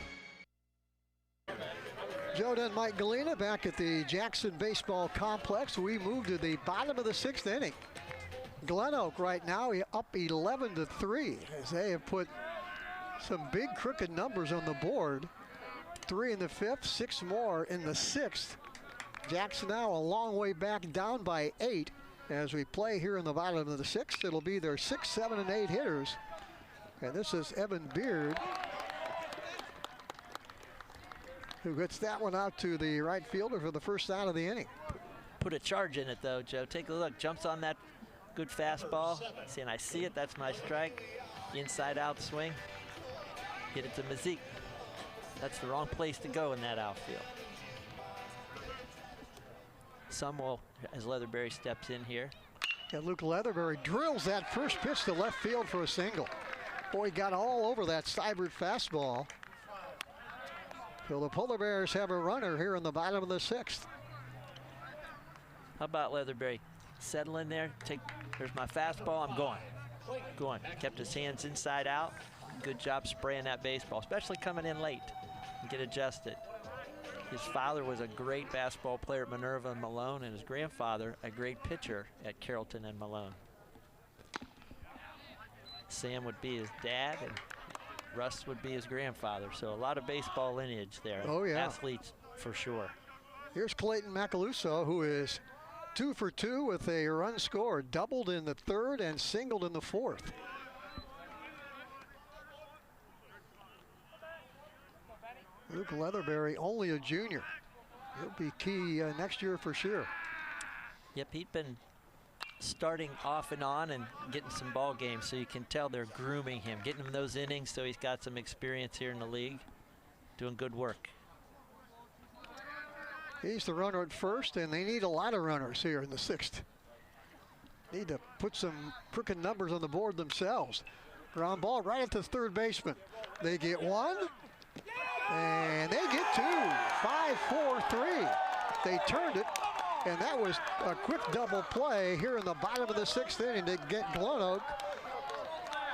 Joe and Mike Galena back at the Jackson Baseball Complex. We move to the bottom of the 6th inning. GlenOak right now up 11-3 as they have put some big crooked numbers on the board. 3 in the 5th, 6 more in the 6th. Jackson now a long way back, down by 8 as we play here in the bottom of the 6th. It'll be their 6, 7, and 8 hitters And this is Evan Beard, who gets that one out to the right fielder for the first out of the inning. Put a charge in it, though, Joe. Take a look. Jumps on that good fastball. See, and I see it. That's my strike. Inside-out swing. Hit it to Mazik. That's the wrong place to go in that outfield. Sumwell, as Leatherberry steps in here. And Luke Leatherberry drills that first pitch to left field for a single. Boy, he got all over that Seibert fastball. So the Polar Bears have a runner here in the bottom of the 6th. How about Leatherberry? Settle in there. There's my fastball. I'm going. Kept his hands inside out. Good job spraying that baseball, especially coming in late and get adjusted. His father was a great basketball player at Minerva and Malone, and his grandfather a great pitcher at Carrollton and Malone. Sam would be his dad, and Russ would be his grandfather. So a lot of baseball lineage there. Oh, yeah. Athletes for sure. Here's Clayton Macaluso, who is 2 for 2 with a run scored, doubled in the 3rd and singled in the 4th. Luke Leatherberry, only a junior. He'll be key next year for sure. Yep, he'd been starting off and on and getting some ball games, so you can tell they're grooming him, getting him those innings so he's got some experience here in the league. Doing good work. He's the runner at first, and they need a lot of runners here in the 6th. Need to put some crooked numbers on the board themselves. Ground ball right at the 3rd baseman. They get 1. And they get 2. 5-4-3. They turned it, and that was a quick double play here in the bottom of the 6th inning to get GlenOak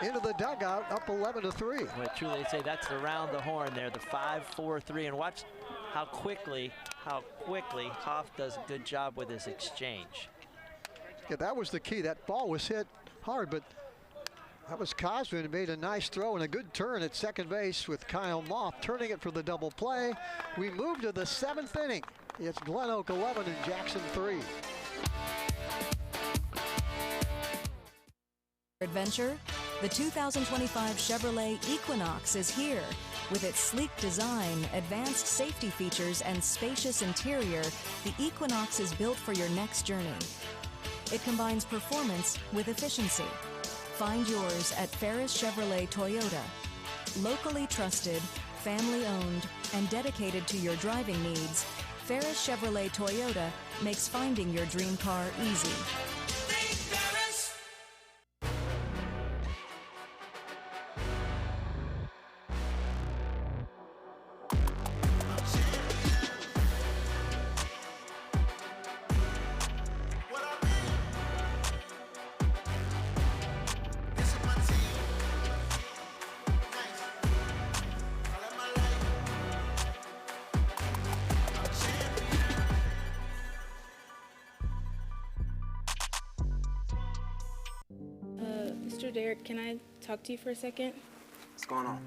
into the dugout, up 11-3. Well, truly, they say that's around the horn there, the 5-4-3, and watch how quickly Hoff does a good job with his exchange. Yeah, that was the key. That ball was hit hard, but that was Cosman, who made a nice throw and a good turn at second base with Kyle Moth turning it for the double play. We move to the 7th inning. It's GlenOak 11 and Jackson 3. Adventure? The 2025 Chevrolet Equinox is here. With its sleek design, advanced safety features, and spacious interior, the Equinox is built for your next journey. It combines performance with efficiency. Find yours at Ferris Chevrolet Toyota. Locally trusted, family-owned, and dedicated to your driving needs, Ferris Chevrolet Toyota makes finding your dream car easy. Mr. Derek, can I talk to you for a second? What's going on?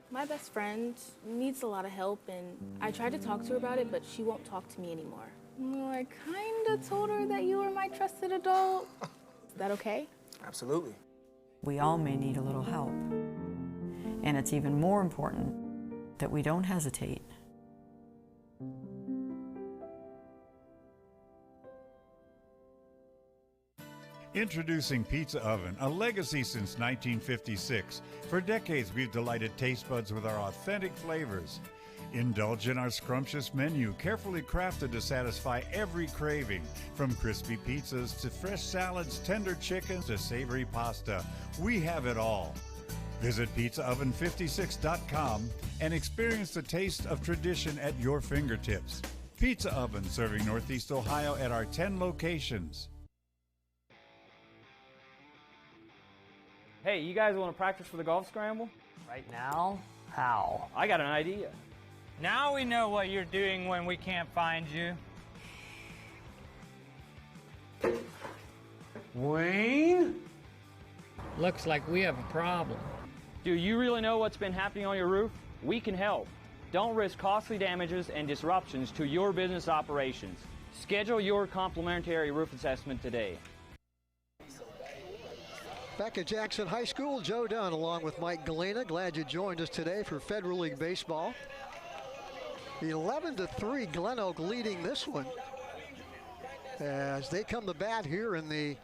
My best friend needs a lot of help, and I tried to talk to her about it, but she won't talk to me anymore. Well, I kind of told her that you were my trusted adult. Is that okay? Absolutely. We all may need a little help. And it's even more important that we don't hesitate. Introducing Pizza Oven, a legacy since 1956. For decades, we've delighted taste buds with our authentic flavors. Indulge in our scrumptious menu, carefully crafted to satisfy every craving. From crispy pizzas to fresh salads, tender chickens to savory pasta, we have it all. Visit pizzaoven56.com and experience the taste of tradition at your fingertips. Pizza Oven, serving Northeast Ohio at our 10 locations. Hey, you guys want to practice for the golf scramble? Right now? How? I got an idea. Now we know what you're doing when we can't find you. Wayne? Looks like we have a problem. Do you really know what's been happening on your roof? We can help. Don't risk costly damages and disruptions to your business operations. Schedule your complimentary roof assessment today. Back at Jackson High School, Joe Dunn along with Mike Galena. Glad you joined us today for Federal League Baseball. 11-3, GlenOak leading this one as they come to bat here in the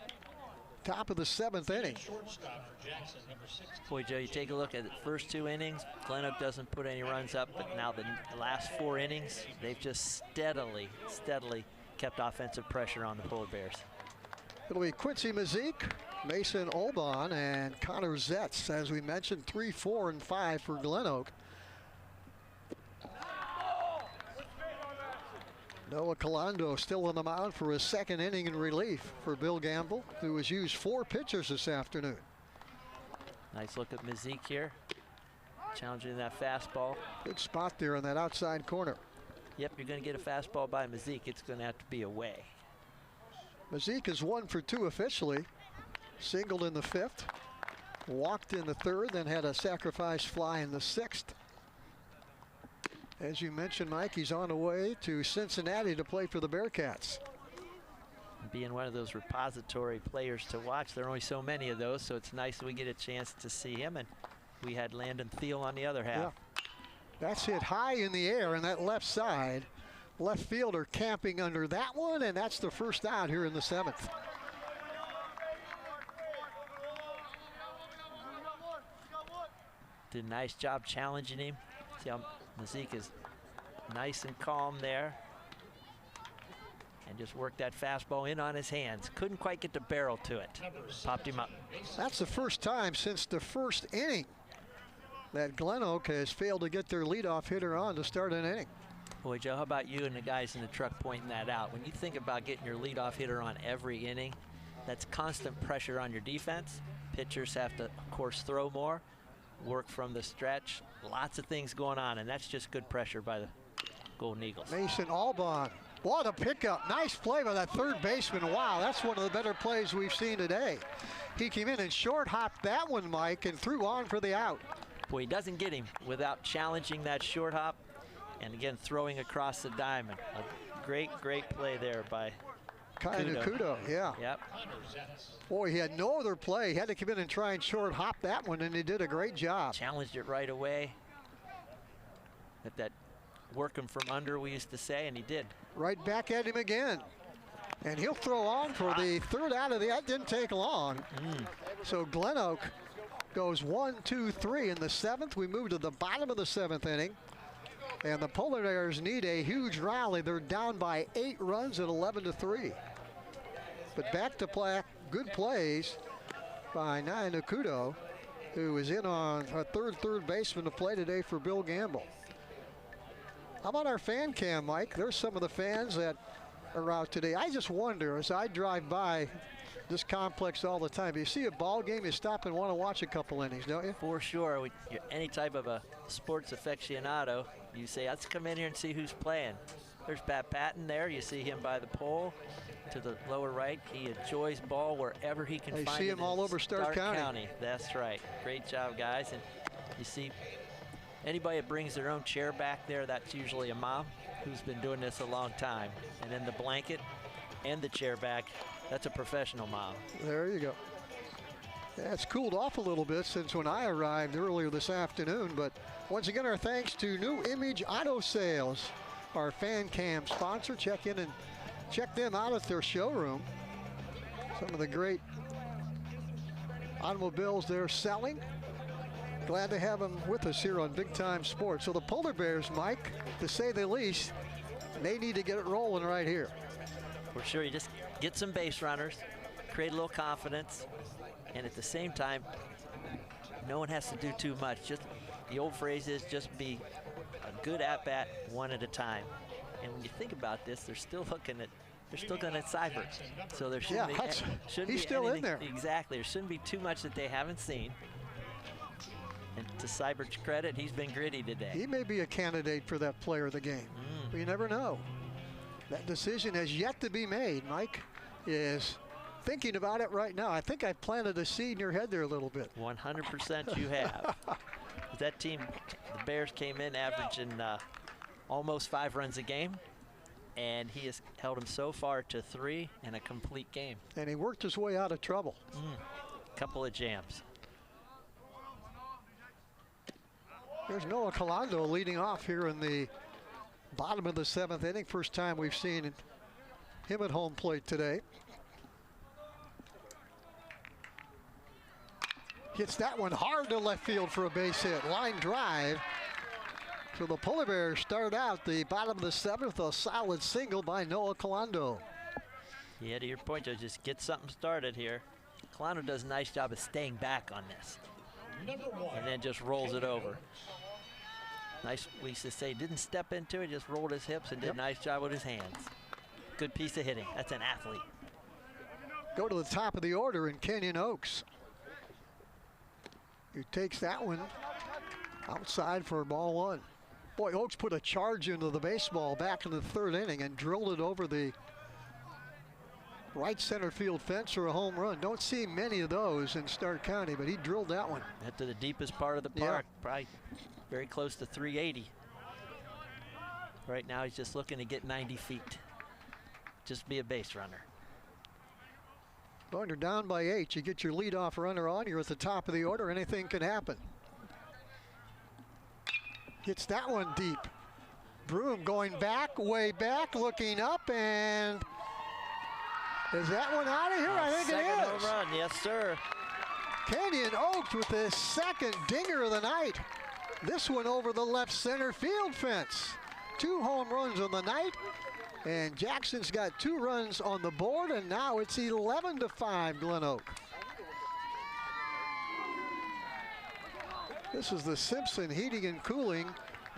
top of the 7th inning. Boy, Joe, you take a look at the first 2 innings. GlenOak doesn't put any runs up, but now the last 4 innings, they've just steadily kept offensive pressure on the Polar Bears. It'll be Quincy Mazik, Mason Olbon, and Connor Zetz. As we mentioned, 3, 4, and 5 for GlenOak. Noah Calando still on the mound for his 2nd inning in relief for Bill Gamble, who has used 4 pitchers this afternoon. Nice look at Mazik here, challenging that fastball. Good spot there in that outside corner. Yep, you're going to get a fastball by Mazik. It's going to have to be away. Mazik is 1 for 2 officially. Singled in the 5th, walked in the 3rd, then had a sacrifice fly in the 6th. As you mentioned, Mike, he's on the way to Cincinnati to play for the Bearcats. Being one of those repository players to watch, there are only so many of those, so it's nice that we get a chance to see him. And we had Landon Thiel on the other half. Yeah. That's hit high in the air on that left side. Left fielder camping under that one, and that's the first out here in the 7th. Did a nice job challenging him. See how Mazik is nice and calm there. And just worked that fastball in on his hands. Couldn't quite get the barrel to it. Popped him up. That's the first time since the 1st inning that GlenOak has failed to get their leadoff hitter on to start an inning. Boy, Joe, how about you and the guys in the truck pointing that out? When you think about getting your leadoff hitter on every inning, that's constant pressure on your defense. Pitchers have to, of course, throw more, work from the stretch. Lots of things going on, and that's just good pressure by the Golden Eagles. Mason Albon, what a pickup. Nice play by that 3rd baseman. Wow, that's one of the better plays we've seen today. He came in and short hopped that one, Mike, and threw on for the out. Boy, he doesn't get him without challenging that short hop, and again, throwing across the diamond. A great play there by Kudo, yeah. Yep. Boy, he had no other play. He had to come in and try and short hop that one, and he did a great job. Challenged it right away. At that working from under, we used to say, and he did. Right back at him again. And he'll throw on for the 3rd out of the, that didn't take long. So GlenOak goes 1, 2, 3 in the 7th. We move to the bottom of the 7th inning. And the Polar Bears need a huge rally. They're down by 8 runs at 11-3. But back to play, good plays by Naya Nakudo, who is in on a third baseman to play today for Bill Gamble. How about our fan cam, Mike? There's some of the fans that are out today. I just wonder, as I drive by this complex all the time, you see a ball game, you stop and want to watch a couple innings, don't you? For sure. Any type of a sports aficionado, you say, let's come in here and see who's playing. There's Pat Patton there. You see him by the pole to the lower right. He enjoys ball wherever he can find it. You see him all over Stark County. That's right. Great job, guys. And you see anybody that brings their own chair back there, that's usually a mom who's been doing this a long time. And then the blanket and the chair back, that's a professional mom. There you go. Yeah, it's cooled off a little bit since when I arrived earlier this afternoon, but once again, our thanks to New Image Auto Sales, our fan cam sponsor. Check in and check them out at their showroom. Some of the great automobiles they're selling. Glad to have them with us here on Big Time Sports. So the Polar Bears, Mike, to say the least, they need to get it rolling right here. For sure, you just get some base runners, create a little confidence, and at the same time, no one has to do too much. Just the old phrase is just be a good at-bat one at a time. And when you think about this, they're still looking at Cyber. So there shouldn't be he's still anything, in there. Exactly. There shouldn't be too much that they haven't seen. And to Cyber's credit, he's been gritty today. He may be a candidate for that player of the game. But you never know. That decision has yet to be made. Mike is thinking about it right now. I think I planted a seed in your head there a little bit. 100% you have. That team, the Bears, came in averaging almost 5 runs a game, and he has held them so far to 3 in a complete game. And he worked his way out of trouble. couple of jams. There's Noah Colando leading off here in the bottom of the 7th inning. First time we've seen him at home plate today. Hits that one hard to left field for a base hit. Line drive. So the Polar Bears start out the bottom of the 7th, a solid single by Noah Colando. Yeah, to your point, Joe, just get something started here. Colando does a nice job of staying back on this. And then just rolls it over. Nice, we used to say, didn't step into it, just rolled his hips and did a nice job with his hands. Good piece of hitting. That's an athlete. Go to the top of the order in Kenyon Oaks. He takes that one outside for ball 1. Boy, Oaks put a charge into the baseball back in the 3rd inning and drilled it over the right center field fence for a home run. Don't see many of those in Stark County, but he drilled that one. That to the deepest part of the park, probably very close to 380. Right now he's just looking to get 90 feet. Just be a base runner. When you're down by 8, you get your leadoff runner on, you're at the top of the order, anything can happen. Hits that one deep. Broom going back, way back, looking up, and is that one out of here? I think it is. Second home run, yes sir. Kenyon Oaks with his 2nd dinger of the night. This one over the left center field fence. 2 home runs on the night, and Jackson's got 2 runs on the board, and now it's 11-5 GlenOak. This is the Simpson Heating and Cooling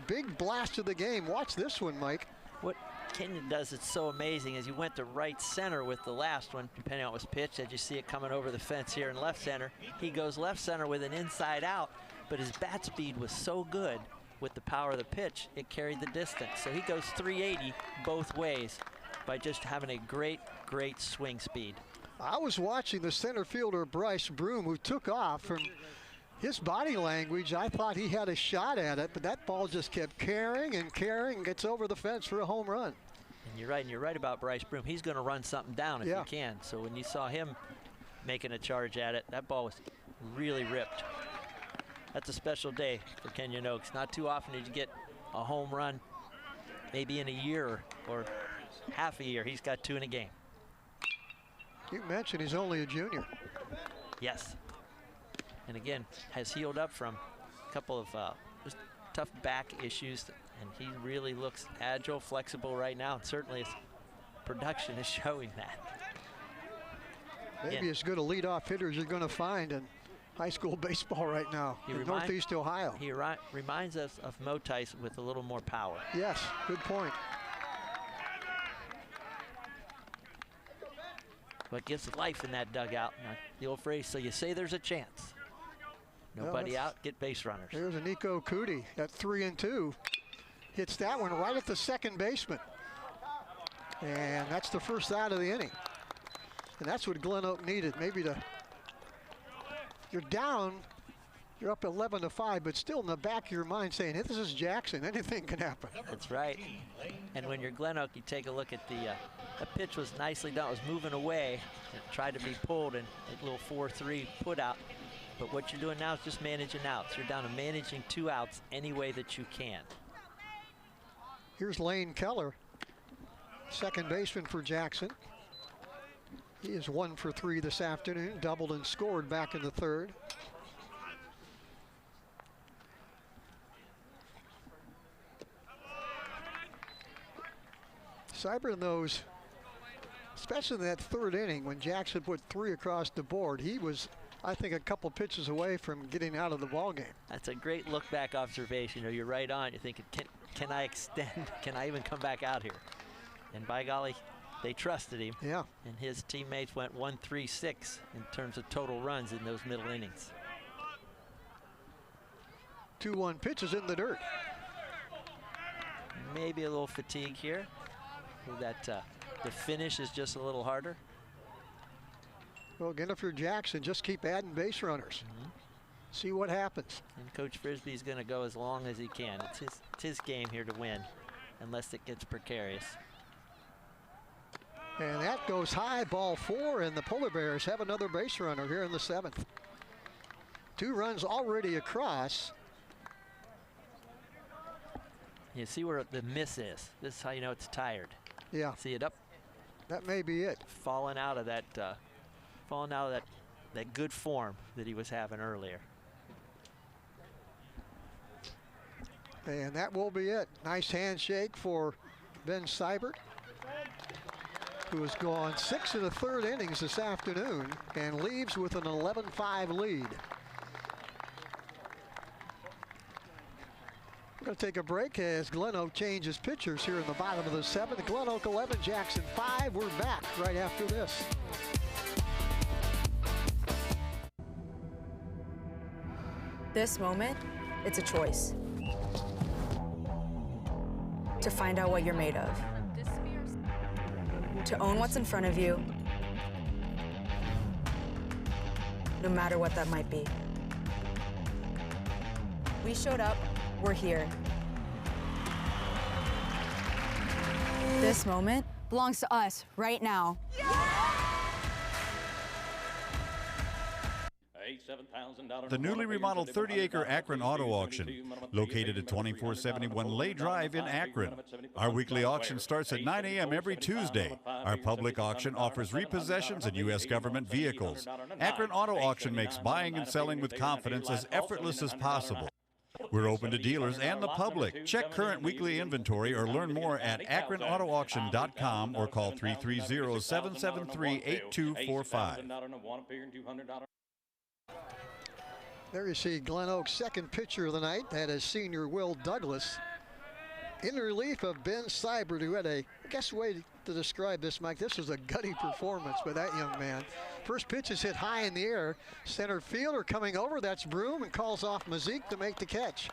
big blast of the game. Watch this one, Mike. What Kenyon does, it's so amazing, is he went to right center with the last one, depending on what was pitched. As you see it coming over the fence here in left center, he goes left center with an inside out, but his bat speed was so good with the power of the pitch, it carried the distance. So he goes 380 both ways by just having a great swing speed. I was watching the center fielder Bryce Broom, who took off. From his body language, I thought he had a shot at it, but that ball just kept carrying and carrying, gets over the fence for a home run. And you're right about Bryce Broom. He's going to run something down if he can. So when you saw him making a charge at it, that ball was really ripped. That's a special day for Kenyon Oaks. Not too often did you get a home run, maybe in a year or half a year. He's got 2 in a game. You mentioned he's only a junior. Yes. And again, has healed up from a couple of just tough back issues, and he really looks agile, flexible right now, and certainly his production is showing that. Maybe as good a leadoff hitter as you're going to find in high school baseball right now in Northeast Ohio. He reminds us of Mo Tice with a little more power. Yes, good point. What gives life in that dugout? The old phrase, so you say there's a chance. Nobody out, get base runners. There's a Nico Cootie at 3-2. Hits that one right at the second baseman. And that's the first out of the inning. And that's what GlenOak needed, maybe to, you're down, you're up 11-5, but still in the back of your mind saying, hey, this is Jackson, anything can happen. That's right. And when you're GlenOak, you take a look at the pitch was nicely done. It was moving away and tried to be pulled, and a little 4-3 put out. But what you're doing now is just managing outs. You're down to managing 2 outs any way that you can. Here's Lane Keller, second baseman for Jackson. He is 1 for 3 this afternoon, doubled and scored back in the 3rd. Seibert knows, especially in that 3rd inning when Jackson put 3 across the board, he was, I think, a couple pitches away from getting out of the ball game. That's a great look back observation. You're right on. You're thinking, can I extend? Can I even come back out here? And by golly, they trusted him. Yeah. And his teammates went 1-3-6 in terms of total runs in those middle innings. 2-1 pitches in the dirt. Maybe a little fatigue here. That the finish is just a little harder. Well, again, if you're Jackson, just keep adding base runners. See what happens. And Coach Frisbee's going to go as long as he can. It's his game here to win, unless it gets precarious. And that goes high, ball 4, and the Polar Bears have another base runner here in the 7th. 2 runs already across. You see where the miss is. This is how you know it's tired. Yeah. See it up? That may be it. Falling out of that good form that he was having earlier. And that will be it. Nice handshake for Ben Seibert, who has gone 6 1/3 innings this afternoon and leaves with an 11-5 lead. We're going to take a break as GlenOak changes pitchers here in the bottom of the 7th. GlenOak 11, Jackson 5. We're back right after this. This moment, it's a choice. To find out what you're made of. To own what's in front of you, no matter what that might be. We showed up, we're here. This moment belongs to us right now. The newly remodeled 30-acre Akron Auto Auction, located at 2471 Lay Drive in Akron. Our weekly auction starts at 9 a.m. every Tuesday. Our public auction offers repossessions and U.S. government vehicles. Akron Auto Auction makes buying and selling with confidence as effortless as possible. We're open to dealers and the public. Check current weekly inventory or learn more at akronautoauction.com or call 330-773-8245. There you see GlenOak's second pitcher of the night. That is senior Will Douglas. In relief of Ben Seibert, who had I guess the way to describe this, Mike, this was a gutty performance by that young man. First pitch is hit high in the air. Center fielder coming over, that's Broom, and calls off Mazik to make the catch.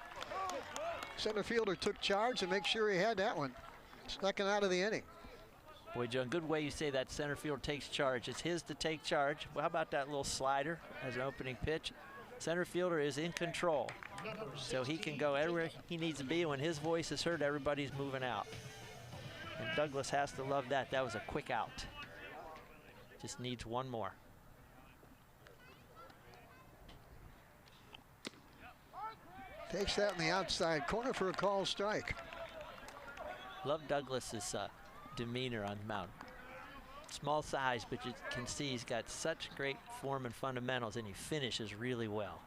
Center fielder took charge and make sure he had that one. Second out of the inning. Boy, John, good way you say that center fielder takes charge. It's his to take charge. Well, how about that little slider as an opening pitch? Center fielder is in control, so he can go everywhere he needs to be. When his voice is heard, everybody's moving out. And Douglas has to love that. That was a quick out. Just needs one more. Takes that in the outside corner for a call strike. Love Douglas's demeanor on the mound. Small size, but you can see he's got such great form and fundamentals, and he finishes really well.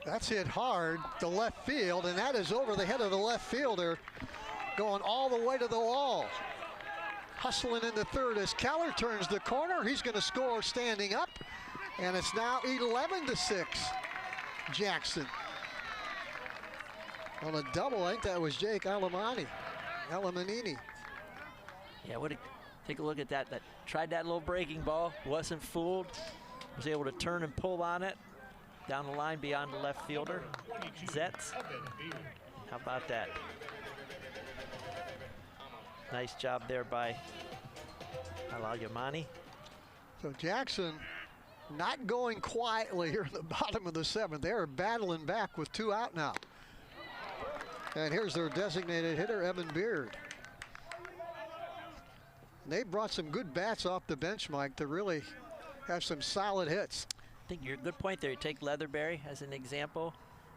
That's hit hard to left field, and that is over the head of the left fielder, going all the way to the wall. Hustling into third as Keller turns the corner. He's going to score standing up, and it's now 11-6. Jackson on a double. I think that was Jake Alamanini. Yeah, take a look at that. That tried that little breaking ball, wasn't fooled, was able to turn and pull on it down the line beyond the left fielder. Zetz. How about that? Nice job there by Alamanini. So Jackson not going quietly here in the bottom of the 7th. They're battling back with 2 out now. And here's their designated hitter, Evan Beard. They brought some good bats off the bench, Mike, to really have some solid hits. I think you're a good point there. You take Leatherberry as an example,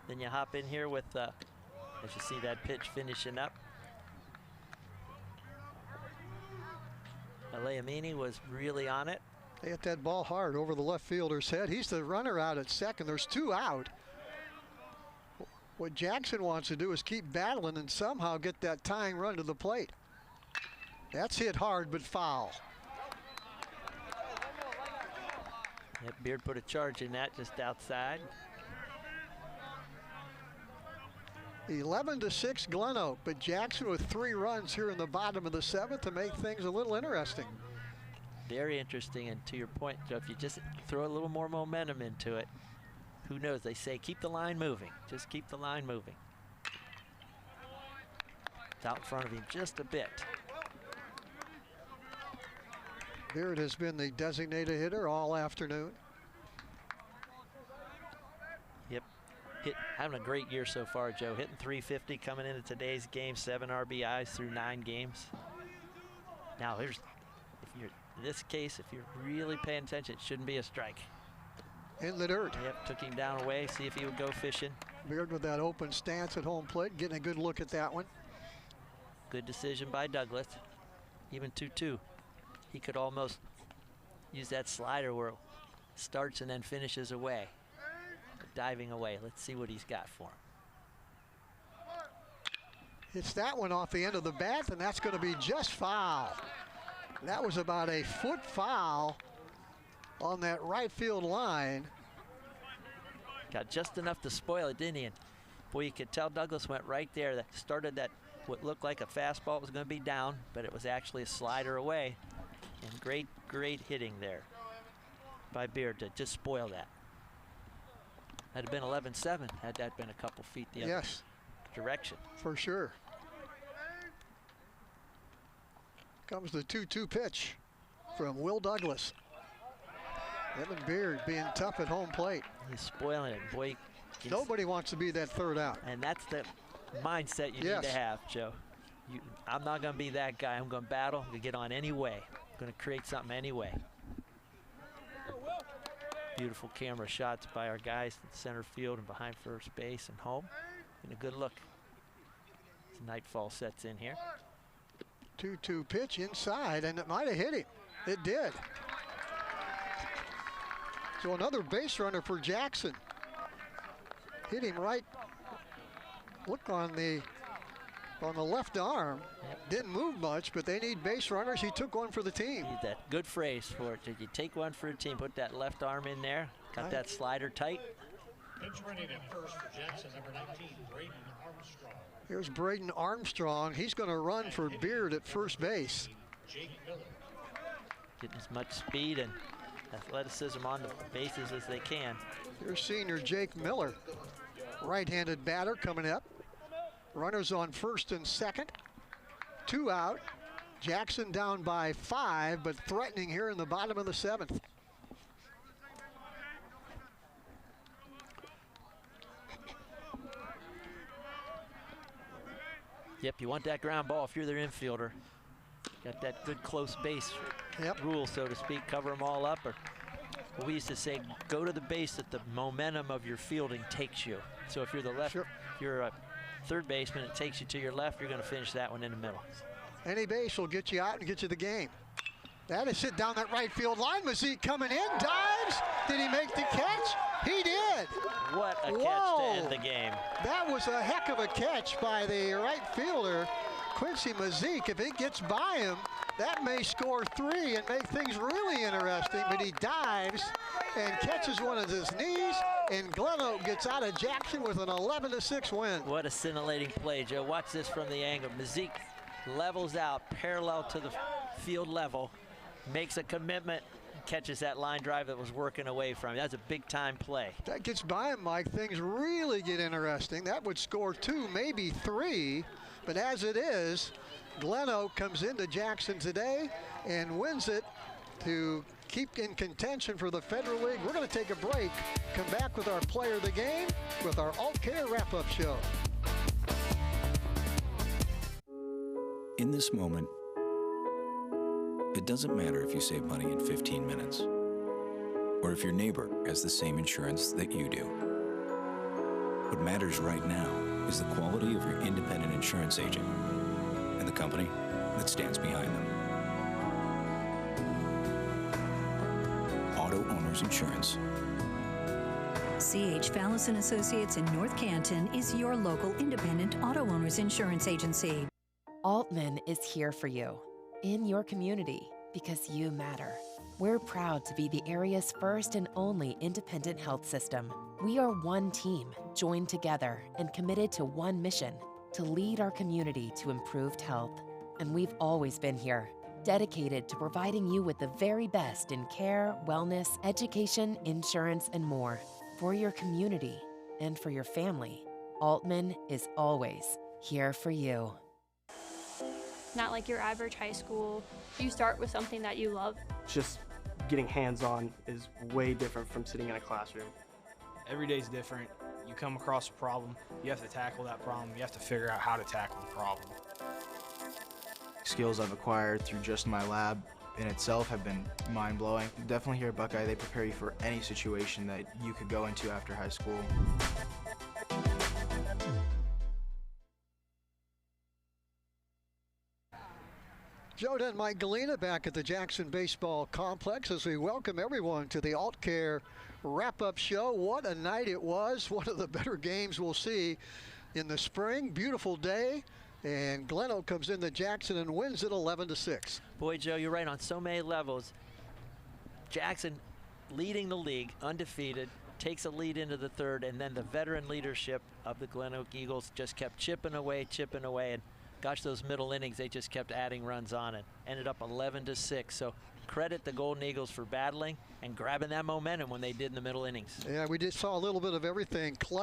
then you hop in here with, as you see that pitch finishing up. Alamanini was really on it. They hit that ball hard over the left fielder's head. He's the runner out at second. There's 2 out. What Jackson wants to do is keep battling and somehow get that tying run to the plate. That's hit hard, but foul. Yep, Beard put a charge in that just outside. 11-6 GlenOak, but Jackson with 3 runs here in the bottom of the 7th to make things a little interesting. Very interesting, and to your point, Joe, if you just throw a little more momentum into it, who knows? They say keep the line moving. Just keep the line moving. It's out in front of him just a bit. Beard has been the designated hitter all afternoon. Yep, having a great year so far, Joe. Hitting .350 coming into today's game, 7 RBIs through 9 games. Now here's, if you're In this case, if you're really paying attention, it shouldn't be a strike. In the dirt. Yep, took him down away, see if he would go fishing. Beard with that open stance at home plate, getting a good look at that one. Good decision by Douglas. Even 2-2. He could almost use that slider where it starts and then finishes away. Diving away. Let's see what he's got for him. Hits that one off the end of the bat, and that's going to be just foul. That was about a foot foul on that right field line. Got just enough to spoil it, didn't he? And boy, you could tell Douglas went right there. That started that what looked like a fastball was going to be down, but it was actually a slider away. And great, great hitting there by Beard to just spoil that. That'd have been 11-7 had that been a couple feet the other direction. For sure. Comes the 2-2 pitch from Will Douglas. Evan Beard being tough at home plate. He's spoiling it, boy. Nobody wants to be that third out. And that's the mindset you need to have, Joe. I'm not going to be that guy. I'm going to battle. I'm going to get on anyway. I'm going to create something anyway. Beautiful camera shots by our guys in center field and behind first base and home. And a good look as nightfall sets in here. 2-2 pitch inside, and it might have hit him. It did. So another base runner for Jackson. Hit him right. Look on the left arm. Didn't move much, but they need base runners. He took one for the team. Need that good phrase for it. Did you take one for the team? Put that left arm in there. Got that slider tight. Pitch running at first for Jackson, number 19, Braden Armstrong. Here's Braden Armstrong. He's going to run for Beard at first base. Jake Miller. Getting as much speed and athleticism on the bases as they can. Here's senior Jake Miller. Right-handed batter coming up. Runners on first and second. 2 out. Jackson down by 5, but threatening here in the bottom of the 7th. Yep, you want that ground ball if you're their infielder. Got that good close base rule, so to speak. Cover them all up. Or we used to say, go to the base that the momentum of your fielding takes you. So if you're the left, if you're a third baseman, it takes you to your left, you're going to finish that one in the middle. Any base will get you out and get you the game. That is hit down that right field line. Mazik coming in, dives. Did he make the catch? He did. What a catch to end the game. That was a heck of a catch by the right fielder, Quincy Mazik. If it gets by him, that may score 3 and make things really interesting, but he dives and catches one of his knees, and GlenOak gets out of Jackson with an 11-6 win. What a scintillating play, Joe. Watch this from the angle. Mazik levels out parallel to the field level, makes a commitment, catches that line drive that was working away from him. That's a big-time play. That gets by him, Mike. Things really get interesting. That would score 2, maybe 3, but as it is, GlenOak comes into Jackson today and wins it to keep in contention for the Federal League. We're going to take a break, come back with our player of the game with our Alt Care wrap-up show. In this moment, it doesn't matter if you save money in 15 minutes or if your neighbor has the same insurance that you do. What matters right now is the quality of your independent insurance agent and the company that stands behind them. Auto Owners Insurance. C.H. Fallison Associates in North Canton is your local independent auto owners insurance agency. Altman is here for you, in your community, because you matter. We're proud to be the area's first and only independent health system. We are one team, joined together and committed to one mission, to lead our community to improved health. And we've always been here, dedicated to providing you with the very best in care, wellness, education, insurance, and more. For your community and for your family, Altman is always here for you. Not like your average high school. You start with something that you love. Just getting hands-on is way different from sitting in a classroom. Every day's different. You come across a problem, you have to tackle that problem, you have to figure out how to tackle the problem. Skills I've acquired through just my lab in itself have been mind-blowing. Definitely here at Buckeye, they prepare you for any situation that you could go into after high school. Joe and Mike Galena back at the Jackson Baseball Complex as we welcome everyone to the AltCare wrap-up show. What a night it was. One of the better games we'll see in the spring. Beautiful day. And GlenOak comes into Jackson and wins it 11-6. Boy, Joe, you're right on so many levels. Jackson leading the league, undefeated, takes a lead into the third, and then the veteran leadership of the GlenOak Eagles just kept chipping away, and gosh, those middle innings, they just kept adding runs on it. Ended up 11-6. So credit the Golden Eagles for battling and grabbing that momentum when they did in the middle innings. Yeah, we saw a little bit of everything. Clutch